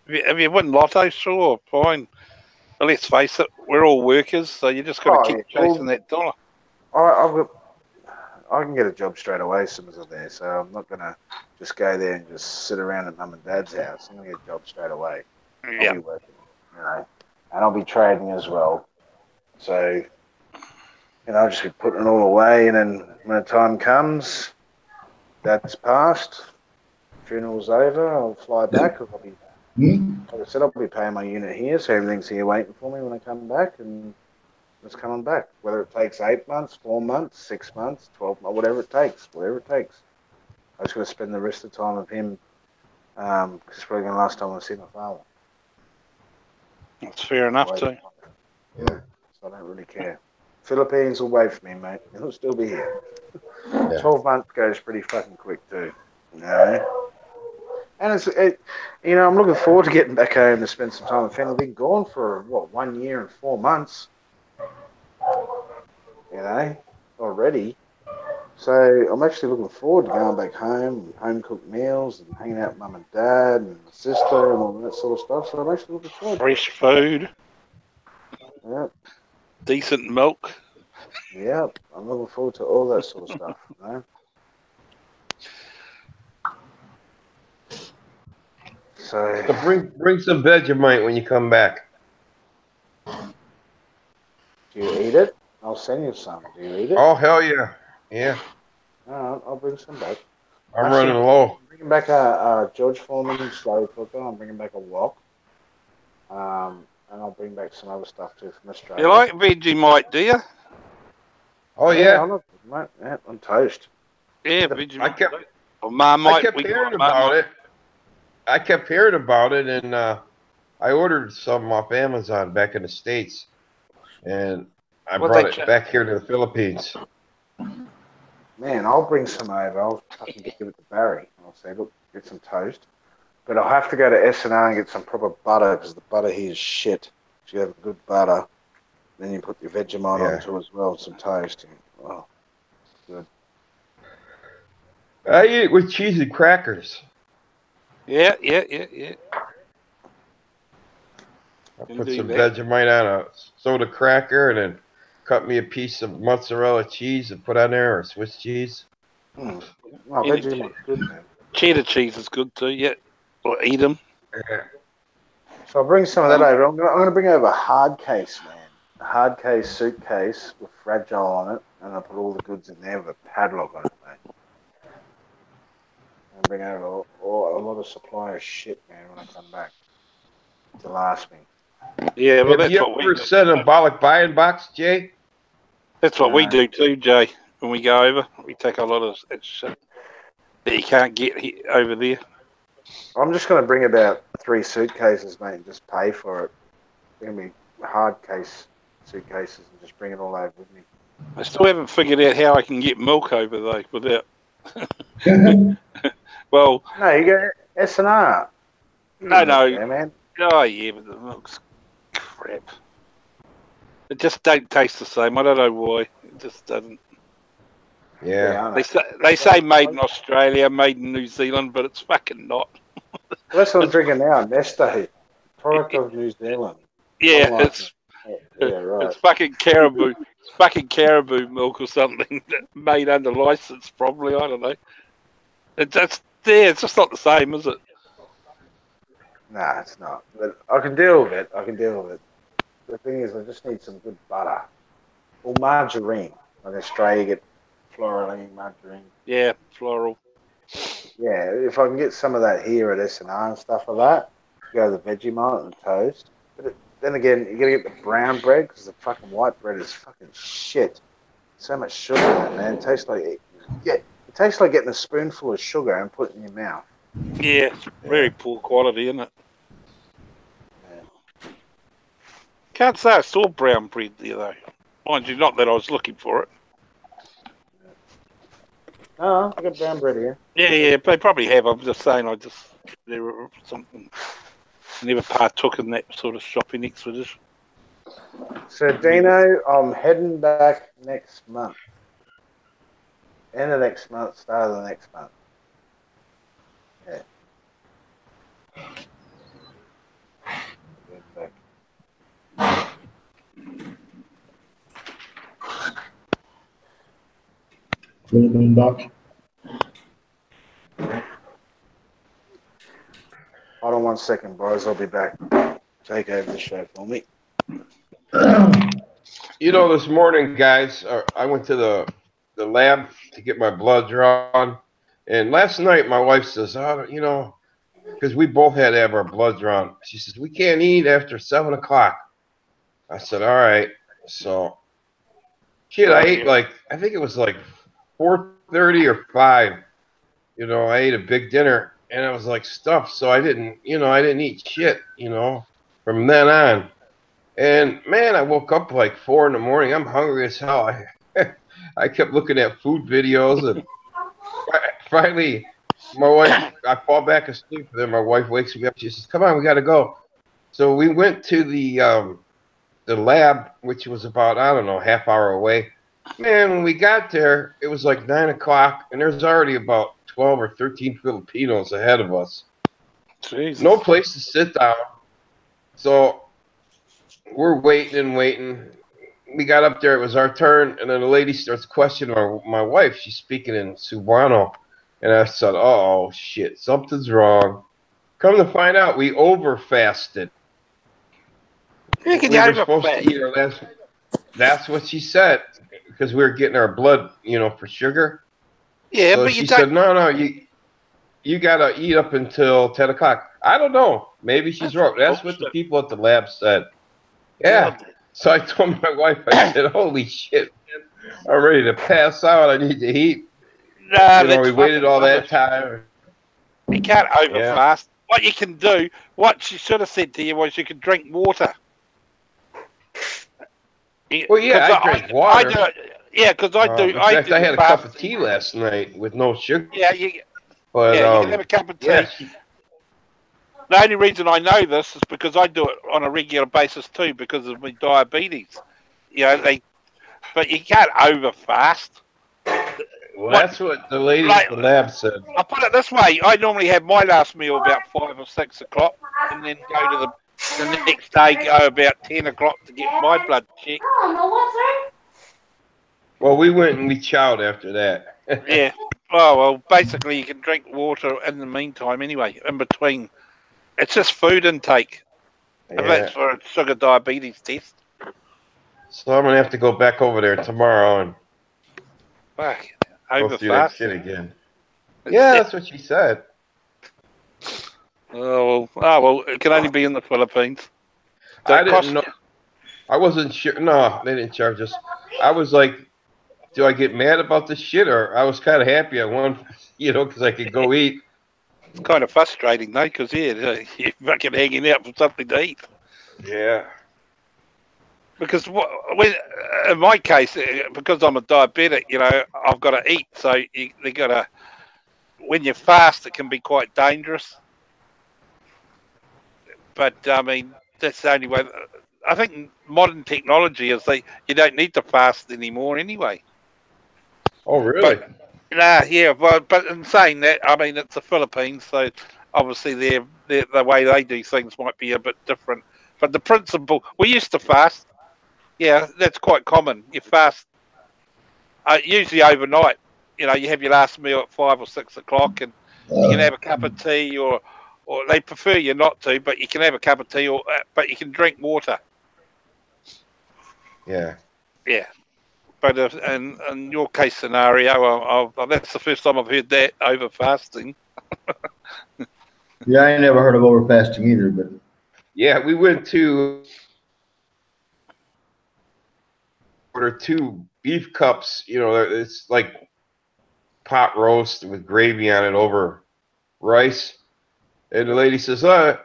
If you win lotto, sure, fine. But let's face it, we're all workers, so you just got to keep chasing that dollar. I can get a job straight away as soon as I'm there, so I'm not gonna just go there and just sit around at mum and dad's house. I'm gonna get a job straight away. I'll be working, you know, and I'll be trading as well. So, you know, I'll just be putting it all away, and then when the time comes, that's passed, funeral's over, I'll fly back. I'll be, like I said, I'll be paying my unit here, so everything's here waiting for me when I come back, and it's coming back. Whether it takes 8 months, 4 months, 6 months, 12 months, whatever it takes. I just got to spend the rest of the time with him, because it's probably going to last time I see my father. That's fair enough too. Yeah, so I don't really care. Philippines will wait for me, mate. He'll still be here. 12 months goes pretty fucking quick too, you know. And you know, I'm looking forward to getting back home to spend some time with family. I've been gone for 1 year and 4 months, you know, already. So I'm actually looking forward to going back home and home cooked meals and hanging out with mum and dad and my sister and all that sort of stuff. So I'm actually looking forward. Fresh food. Yep. Decent milk. Yep. I'm looking forward to all that sort of stuff. You know? So bring some Vegemite when you come back. Do you eat it? I'll send you some. Do you eat it? Oh hell yeah, yeah. All right, I'll bring some back. I'm running low. I'm bringing back a George Foreman slow cooker. I'm bringing back a wok. And I'll bring back some other stuff too from Australia. You like Vegemite, do you? Oh yeah. I love Vegemite. Yeah, on toast. Yeah, Vegemite. I kept hearing about it. I kept hearing about it, and I ordered some off Amazon back in the States, and I brought it back here to the Philippines. Man, I'll bring some over. I'll fucking give it to Barry. I'll say, look, get some toast. But I'll have to go to S&R and get some proper butter because the butter here is shit. So you have good butter. Then you put your Vegemite onto as well, some toast. And, oh, good. I eat it with cheese and crackers. Yeah. I'll Can put do some that. Vegemite on a soda cracker and then cut me a piece of mozzarella cheese and put on there, or Swiss cheese. Oh, Any Vegemite's good, man. cheddar cheese is good too. Yeah, or eat them. Yeah. So I'll bring some of that over. I'm gonna bring over a hard case, man. A hard case suitcase with Fragile on it, and I'll put all the goods in there with a padlock on it, mate. And bring over a lot of supply of shit, man, when I come back to last me. Yeah, well, Have that's you what we ever do. said a symbolic buying box, Jay? That's what we No. do too, Jay. When we go over, we take a lot of that shit that you can't get over there. I'm just gonna bring about 3 suitcases, mate, and just pay for it. Bring me hard case suitcases and just bring it all over with me. I still haven't figured out how I can get milk over though without. Well, No, you go S&R. no. There, man. Oh yeah, but the milk's crap. It just don't taste the same. I don't know why. It just doesn't. Yeah. I know. They say made in Australia, made in New Zealand, but it's fucking not. Well, that's what I'm drinking now. Neste, product of New Zealand. Yeah, Long it's life. Yeah, right. it's fucking caribou. It's fucking caribou milk or something made under license, probably. I don't know. It's just not the same, is it? Nah, it's not. But I can deal with it. The thing is, I just need some good butter. Or margarine. Like Australia, you get floraline, margarine. Yeah, floral. Yeah, if I can get some of that here at S&R and stuff like that, go to the Vegemite and toast. But then again, you gotta get the brown bread because the fucking white bread is fucking shit. So much sugar in it, man. It tastes like getting a spoonful of sugar and put it in your mouth. Yeah, it's very poor quality, isn't it? Yeah. Can't say I saw brown bread there though. Mind you, not that I was looking for it. No, I got brown bread here. Yeah, they probably have. I'm just saying, there were something. Never partook in that sort of shopping expedition. So, Dino, I'm heading back next month. End of next month, start of the next month. Yeah. Back. Box. Hold on 1 second, boys. I'll be back. Take over the show for me. You know, this morning, guys, I went to the lab to get my blood drawn. And last night, my wife says, oh, you know, because we both had to have our blood drawn. She says, we can't eat after 7 o'clock. I said, all right. So, shit, I ate I think it was like 4:30 or 5. You know, I ate a big dinner and I was like stuffed. So I didn't eat shit, from then on. And man, I woke up like 4 in the morning. I'm hungry as hell. I kept looking at food videos and finally my wife, I fall back asleep. Then my wife wakes me up. She says, come on, we got to go. So we went to the lab, which was about, I don't know, half hour away. Man, when we got there, it was like 9 o'clock, and there's already about 12 or 13 Filipinos ahead of us. Jesus. No place to sit down. So we're waiting. We got up there. It was our turn, and then the lady starts questioning my wife. She's speaking in Cebuano, and I said, "Oh shit, something's wrong." Come to find out, we over-fasted. We were supposed to eat our last. That's what she said, because we were getting our blood, for sugar. Yeah, so but she said, "No, you gotta eat up until 10 o'clock." I don't know. Maybe she's wrong. That's what the people at the lab said. Yeah. So I told my wife, I said, holy shit, man. I'm ready to pass out. I need to eat. Nah, we waited all that time. You can't overfast. What you can do, what she should have said to you was you could drink water. Well, yeah, I drank water. Because I do. In fact, I had a cup of tea last night with no sugar. Yeah, you can have a cup of tea. The only reason I know this is because I do it on a regular basis too, because of my diabetes. But you can't overfast. Well, that's what the lady at the lab said. I'll put it this way: I normally have my last meal about 5 or 6 o'clock, and then go to the next day go about 10 o'clock to get my blood checked. Well, we went and we chowed after that. Yeah. Oh, well, basically you can drink water in the meantime anyway, in between. It's just food intake. If that's for a sugar diabetes test. So I'm going to have to go back over there tomorrow and Fuck. go through that shit Overfasting. again. Yeah, that's what she said. Oh, well, it can only be in the Philippines. I didn't know. I wasn't sure. No, they didn't charge us. I was like, do I get mad about this shit? Or I was kind of happy I won, because I could go eat. It's kind of frustrating, though, because, you're fucking hanging out for something to eat. Yeah. Because in my case, because I'm a diabetic, I've got to eat. So they got to, when you fast, it can be quite dangerous. But, I mean, that's the only way. I think modern technology is you don't need to fast anymore anyway. Oh, really? But in saying that, I mean, it's the Philippines, so obviously the way they do things might be a bit different. But the principle, we used to fast. Yeah, that's quite common. You fast usually overnight. You have your last meal at 5 or 6 o'clock, and you can have a cup of tea, or they prefer you not to, but you can have a cup of tea, but you can drink water. Yeah. Yeah. But in your case scenario, that's the first time I've heard that, over fasting. Yeah, I ain't never heard of over fasting either, but Yeah, we went to order 2 beef cups. It's like pot roast with gravy on it over rice. And the lady says,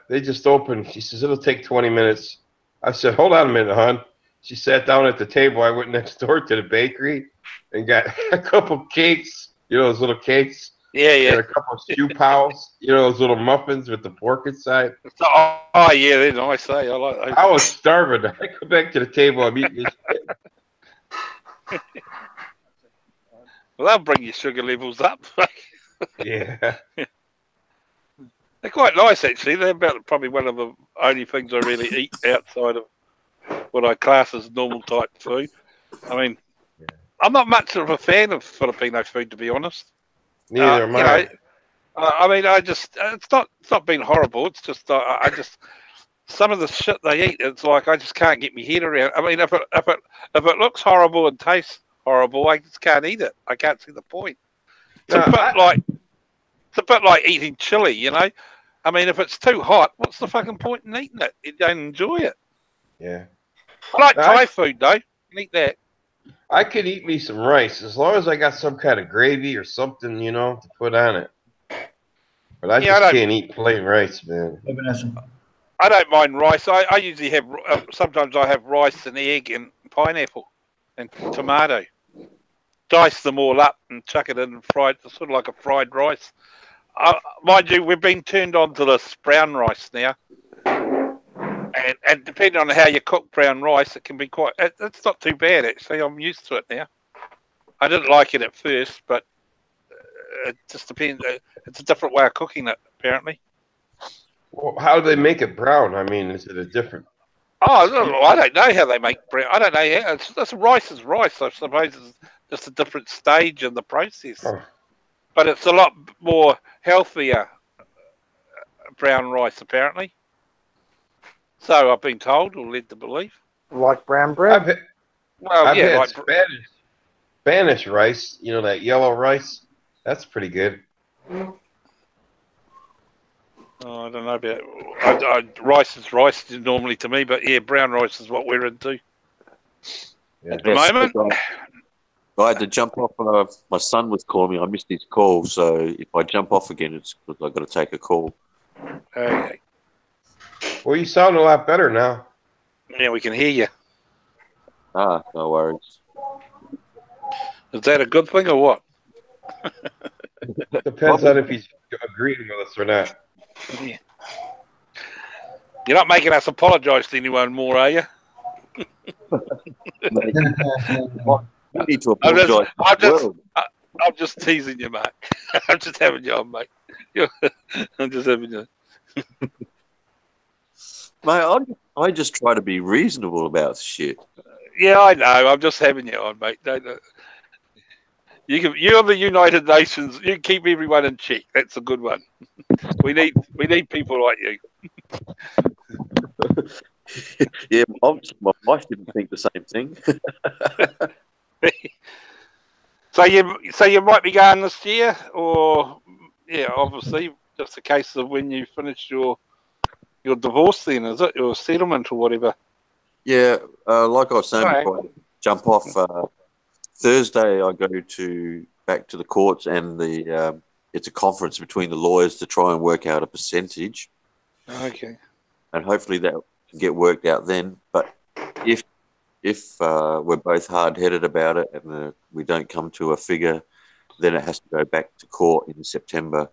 they just opened. She says, it'll take 20 minutes. I said, hold on a minute, hon. She sat down at the table. I went next door to the bakery and got a couple cakes, those little cakes. Yeah. And a couple of stew pows, those little muffins with the pork inside. Oh, yeah, they're nice. I like those. I was starving. I go back to the table. I'm eating this shit. Well, that'll bring your sugar levels up. Yeah. They're quite nice, actually. They're probably one of the only things I really eat outside of what I class as normal type food. I mean, I'm not much of a fan of Filipino food, to be honest. Neither am I. I mean, it's not been horrible. It's just, I just, some of the shit they eat, it's like I just can't get my head around. I mean, if it looks horrible and tastes horrible, I just can't eat it. I can't see the point. It's a bit like eating chili, I mean, if it's too hot, what's the fucking point in eating it? You don't enjoy it. Yeah. I like Thai food, though. You can eat that. I could eat me some rice as long as I got some kind of gravy or something, to put on it. But I just can't eat plain rice, man. I don't mind rice. I usually have, sometimes I have rice and egg and pineapple and tomato. Dice them all up and chuck it in and fry it, sort of like a fried rice. Mind you, we've been turned on to this brown rice now. And depending on how you cook brown rice, it can be it's not too bad, actually. I'm used to it now. I didn't like it at first, but it just depends. It's a different way of cooking it, apparently. Well, how do they make it brown? I mean, is it a different... Oh, I don't know how they make brown. I don't know how. Rice is rice. I suppose it's just a different stage in the process. Oh. But it's a lot more healthier brown rice, apparently. So I've been told, or led to believe. Like brown bread? I've had Spanish rice, that yellow rice. That's pretty good. Oh, I don't know about rice is rice normally to me, but yeah, brown rice is what we're into. Yeah. At the moment. I had to jump off. My son was calling me. I missed his call, so if I jump off again, it's because I've got to take a call. Okay. Well, you sound a lot better now. Yeah, we can hear you. No worries. Is that a good thing or what? Depends on if he's agreeing with us or not. Yeah. You're not making us apologise to anyone more, are you? You need to apologise. I'm just teasing you, mate. I'm just having you on, mate. I'm just having you. Mate, I just try to be reasonable about shit. Yeah, I know. I'm just having you on, mate. You're the United Nations. You keep everyone in check. That's a good one. We need people like you. Yeah, obviously my wife didn't think the same thing. So you might be going this year, or yeah, obviously just a case of when you finish your divorce. Then is it your settlement or whatever? Yeah, like I was saying Right. before I jump off, Thursday I go back to the courts, and it's a conference between the lawyers to try and work out a percentage, Okay. and hopefully that can get worked out then. But if we're both hard-headed about it and we don't come to a figure, then it has to go back to court in September.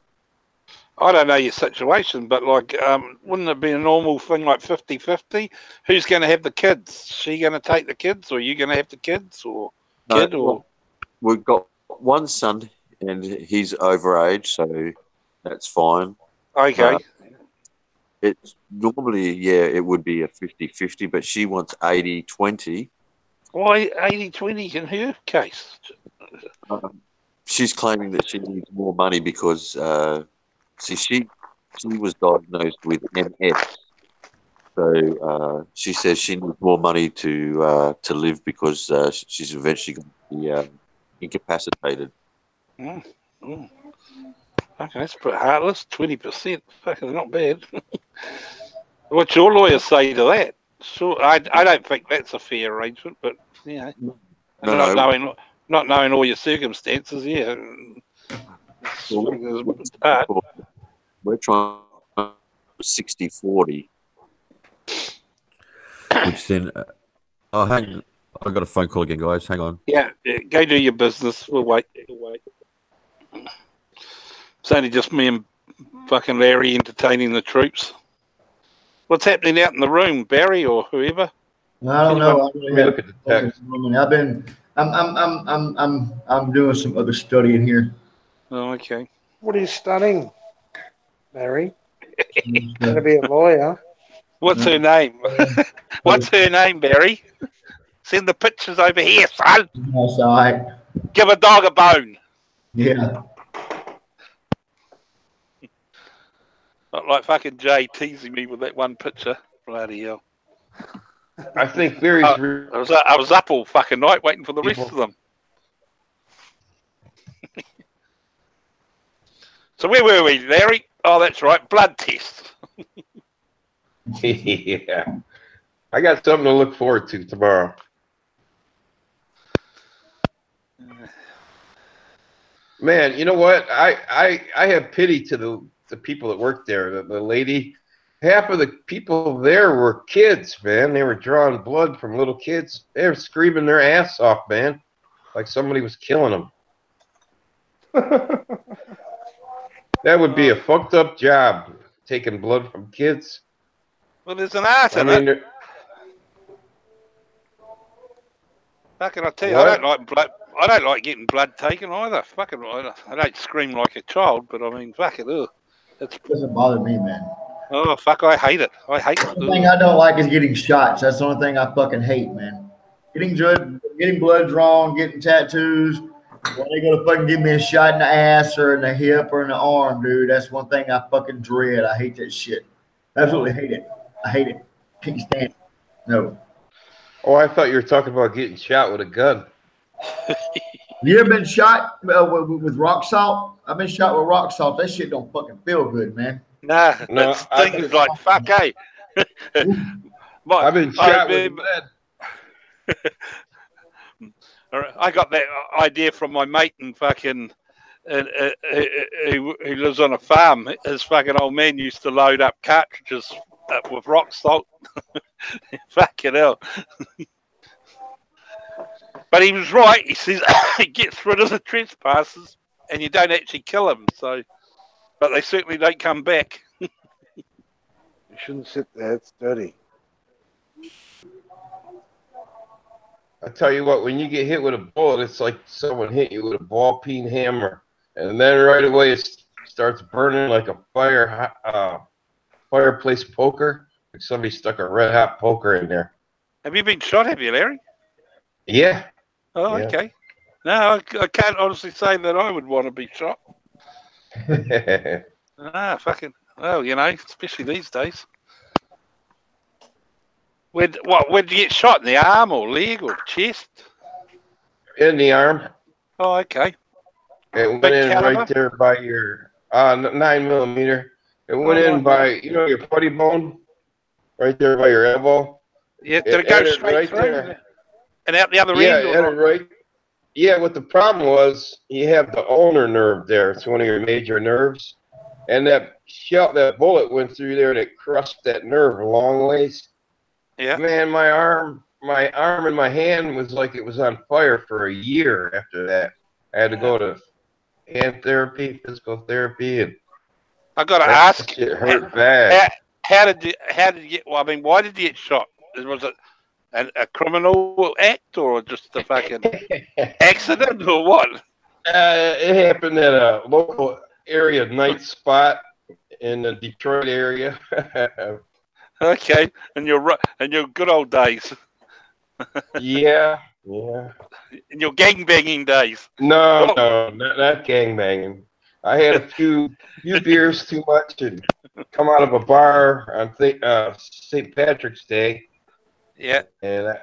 I don't know your situation, but like, wouldn't it be a normal thing like 50-50? Who's going to have the kids? She going to take the kids, or you going to have the kids, or kid, or? Well, we've got one son, and he's over age, so that's fine. Okay. It's normally, yeah, it would be a 50-50, but she wants 80-20. Why 80-20 in her case? She's claiming that she needs more money because, she was diagnosed with MS. So she says she needs more money to live because she's eventually going to be incapacitated. Mm. Mm. Okay, that's pretty heartless. 20%. Fucking not bad. What's your lawyer say to that? Sure, I don't think that's a fair arrangement, but yeah, No. not knowing all your circumstances, yeah. We're trying 60-40. Which then, hang on. I've got a phone call again, guys. Hang on. Yeah, go do your business. We'll wait. It's only just me and fucking Larry entertaining the troops. What's happening out in the room, Barry or whoever? I don't know. Let me look at the text. I'm doing some other studying here. Oh, okay. What are you studying, Barry? Going to be a lawyer. What's her name? What's her name, Barry? Send the pictures over here, son. That's all right. Give a dog a bone. Yeah. Not like fucking Jay teasing me with that one picture. Bloody hell. I think Barry's. I was up all fucking night waiting for the rest of them. So where were we, Larry? Oh, that's right. Blood test. Yeah. I got something to look forward to tomorrow. Man, you know what? I have pity to the people that work there. The lady, half of the people there were kids, man. They were drawing blood from little kids. They were screaming their ass off, man, like somebody was killing them. That would be a fucked up job, taking blood from kids. Well, there's an art in it. Fucking, I tell you, What? I don't like blood. I don't like getting blood taken either. Fucking, I don't scream like a child, but I mean, fuck it. It doesn't bother me, man. Oh fuck, I hate it. I hate it. The thing I don't like is getting shots. That's the only thing I fucking hate, man. Getting blood drawn, getting tattoos. When they gonna fucking give me a shot in the ass or in the hip or in the arm, dude, that's one thing I fucking dread. I hate that shit. Absolutely hate it. I hate it. Can't stand it. No. Oh, I thought you were talking about getting shot with a gun. You ever been shot with rock salt? I've been shot with rock salt. That shit don't fucking feel good, man. Nah, it stings like fuck, eh? I've been shot with lead. I got that idea from my mate and fucking who lives on a farm. His fucking old man used to load up cartridges with rock salt. Fucking hell. But he was right. He says it gets rid of the trespassers and you don't actually kill them. So, but they certainly don't come back. You shouldn't sit there. It's dirty. I tell you what, when you get hit with a bullet, it's like someone hit you with a ball-peen hammer, and then right away it starts burning like a fireplace poker. somebody stuck a red hot poker in there. Have you been shot, have you, Larry? Yeah. Oh, Yeah. okay. No, I can't honestly say that I would want to be shot. Fucking. Well, especially these days. Where'd you get shot? In the arm or leg or chest? In the arm. Oh, okay. It went Big in caliber? right there by your 9mm. It went in by your putty bone, right there by your elbow. Yeah, did it go entered straight right through there? and out the other Yeah, end? it Or entered not? right. Yeah, what the problem was, you have the ulnar nerve there. It's one of your major nerves, and that bullet went through there and it crushed that nerve a long ways. Yeah. Man, my arm and my hand was like it was on fire for a year after that. I had to go to hand therapy, physical therapy, and I got to that ask. shit hurt bad. How did you get? Well, I mean, why did you get shot? Was it a criminal act or just a fucking accident or what? It happened at a local area night spot in the Detroit area. Okay, and your good old days, Yeah. in your gangbanging days. No, not gangbanging. I had a few beers too much and come out of a bar on St. Patrick's Day. Yeah. And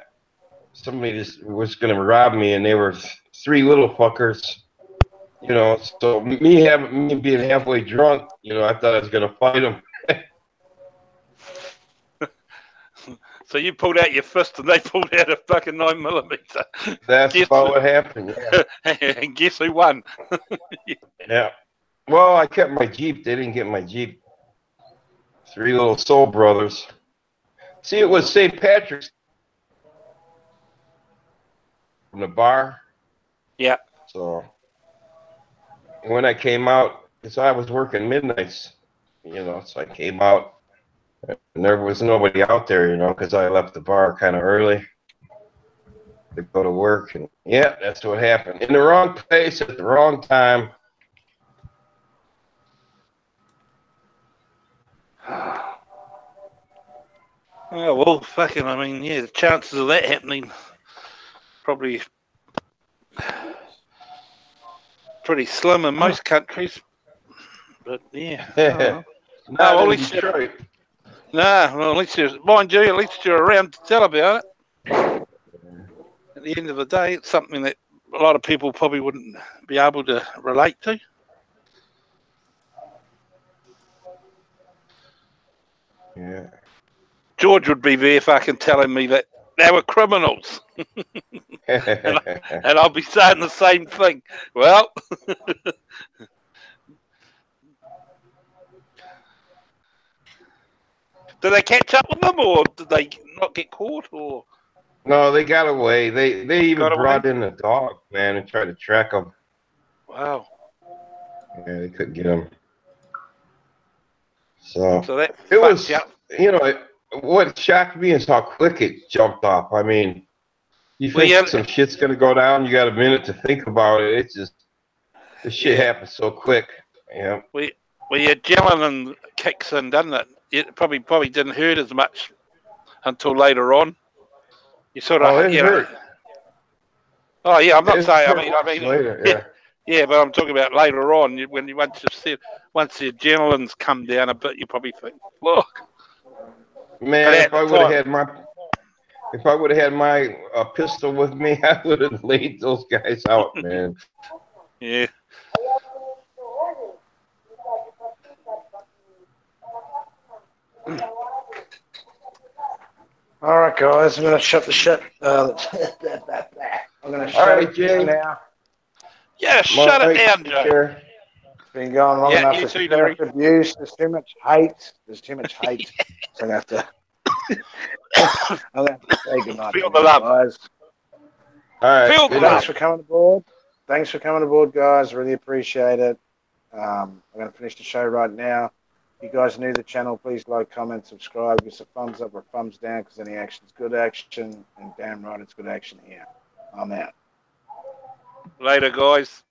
somebody just was going to rob me, and they were three little fuckers. So me being halfway drunk, I thought I was going to fight them. So you pulled out your fist and they pulled out a fucking 9mm. That's about what happened. Yeah. And guess who won? Yeah. Well, I kept my Jeep. They didn't get my Jeep. Three little soul brothers. See, it was St. Patrick's from the bar. Yeah. So when I came out, because I was working midnights, so I came out and there was nobody out there, because I left the bar kind of early to go to work. And yeah, that's what happened. In the wrong place at the wrong time. Oh, well, fucking, I mean, yeah, the chances of that happening probably pretty slim in most countries. But, yeah. Not in Detroit. Well, at least mind you, at least you're around to tell about it. At the end of the day, it's something that a lot of people probably wouldn't be able to relate to. Yeah. George would be there fucking telling me that they were criminals. and I'll be saying the same thing. Well, did they catch up with them, or did they not get caught? Or no, they got away. They even brought in a dog, man, and tried to track them. Wow. Yeah, they couldn't get them. So that it was, what shocked me is how quick it jumped off. I mean, you think some shit's gonna go down, you got a minute to think about it. It's just the shit happens so quick. Yeah. Well, your adrenaline kicks in, doesn't it? It probably didn't hurt as much until later on. You sort of, hurt. Oh yeah, I'm not saying. I mean, later, yeah, but I'm talking about later on when once the adrenaline's come down a bit, you probably think, look, man, if I would have had my pistol with me, I would have laid those guys out, man. Yeah. All right, guys, I'm going to shut the shit. I'm going to shut it down now. Yeah, shut it down, Joe. It's been going long enough. There's too much abuse. There's too much hate. So I'm going to have to say goodnight. Feel the love, guys. All right. Thanks for coming aboard. Thanks for coming aboard, guys. Really appreciate it. I'm going to finish the show right now. If you guys are new to the channel, please like, comment, subscribe. Give us a thumbs up or a thumbs down because any action is good action. And damn right, it's good action here. I'm out. Later, guys.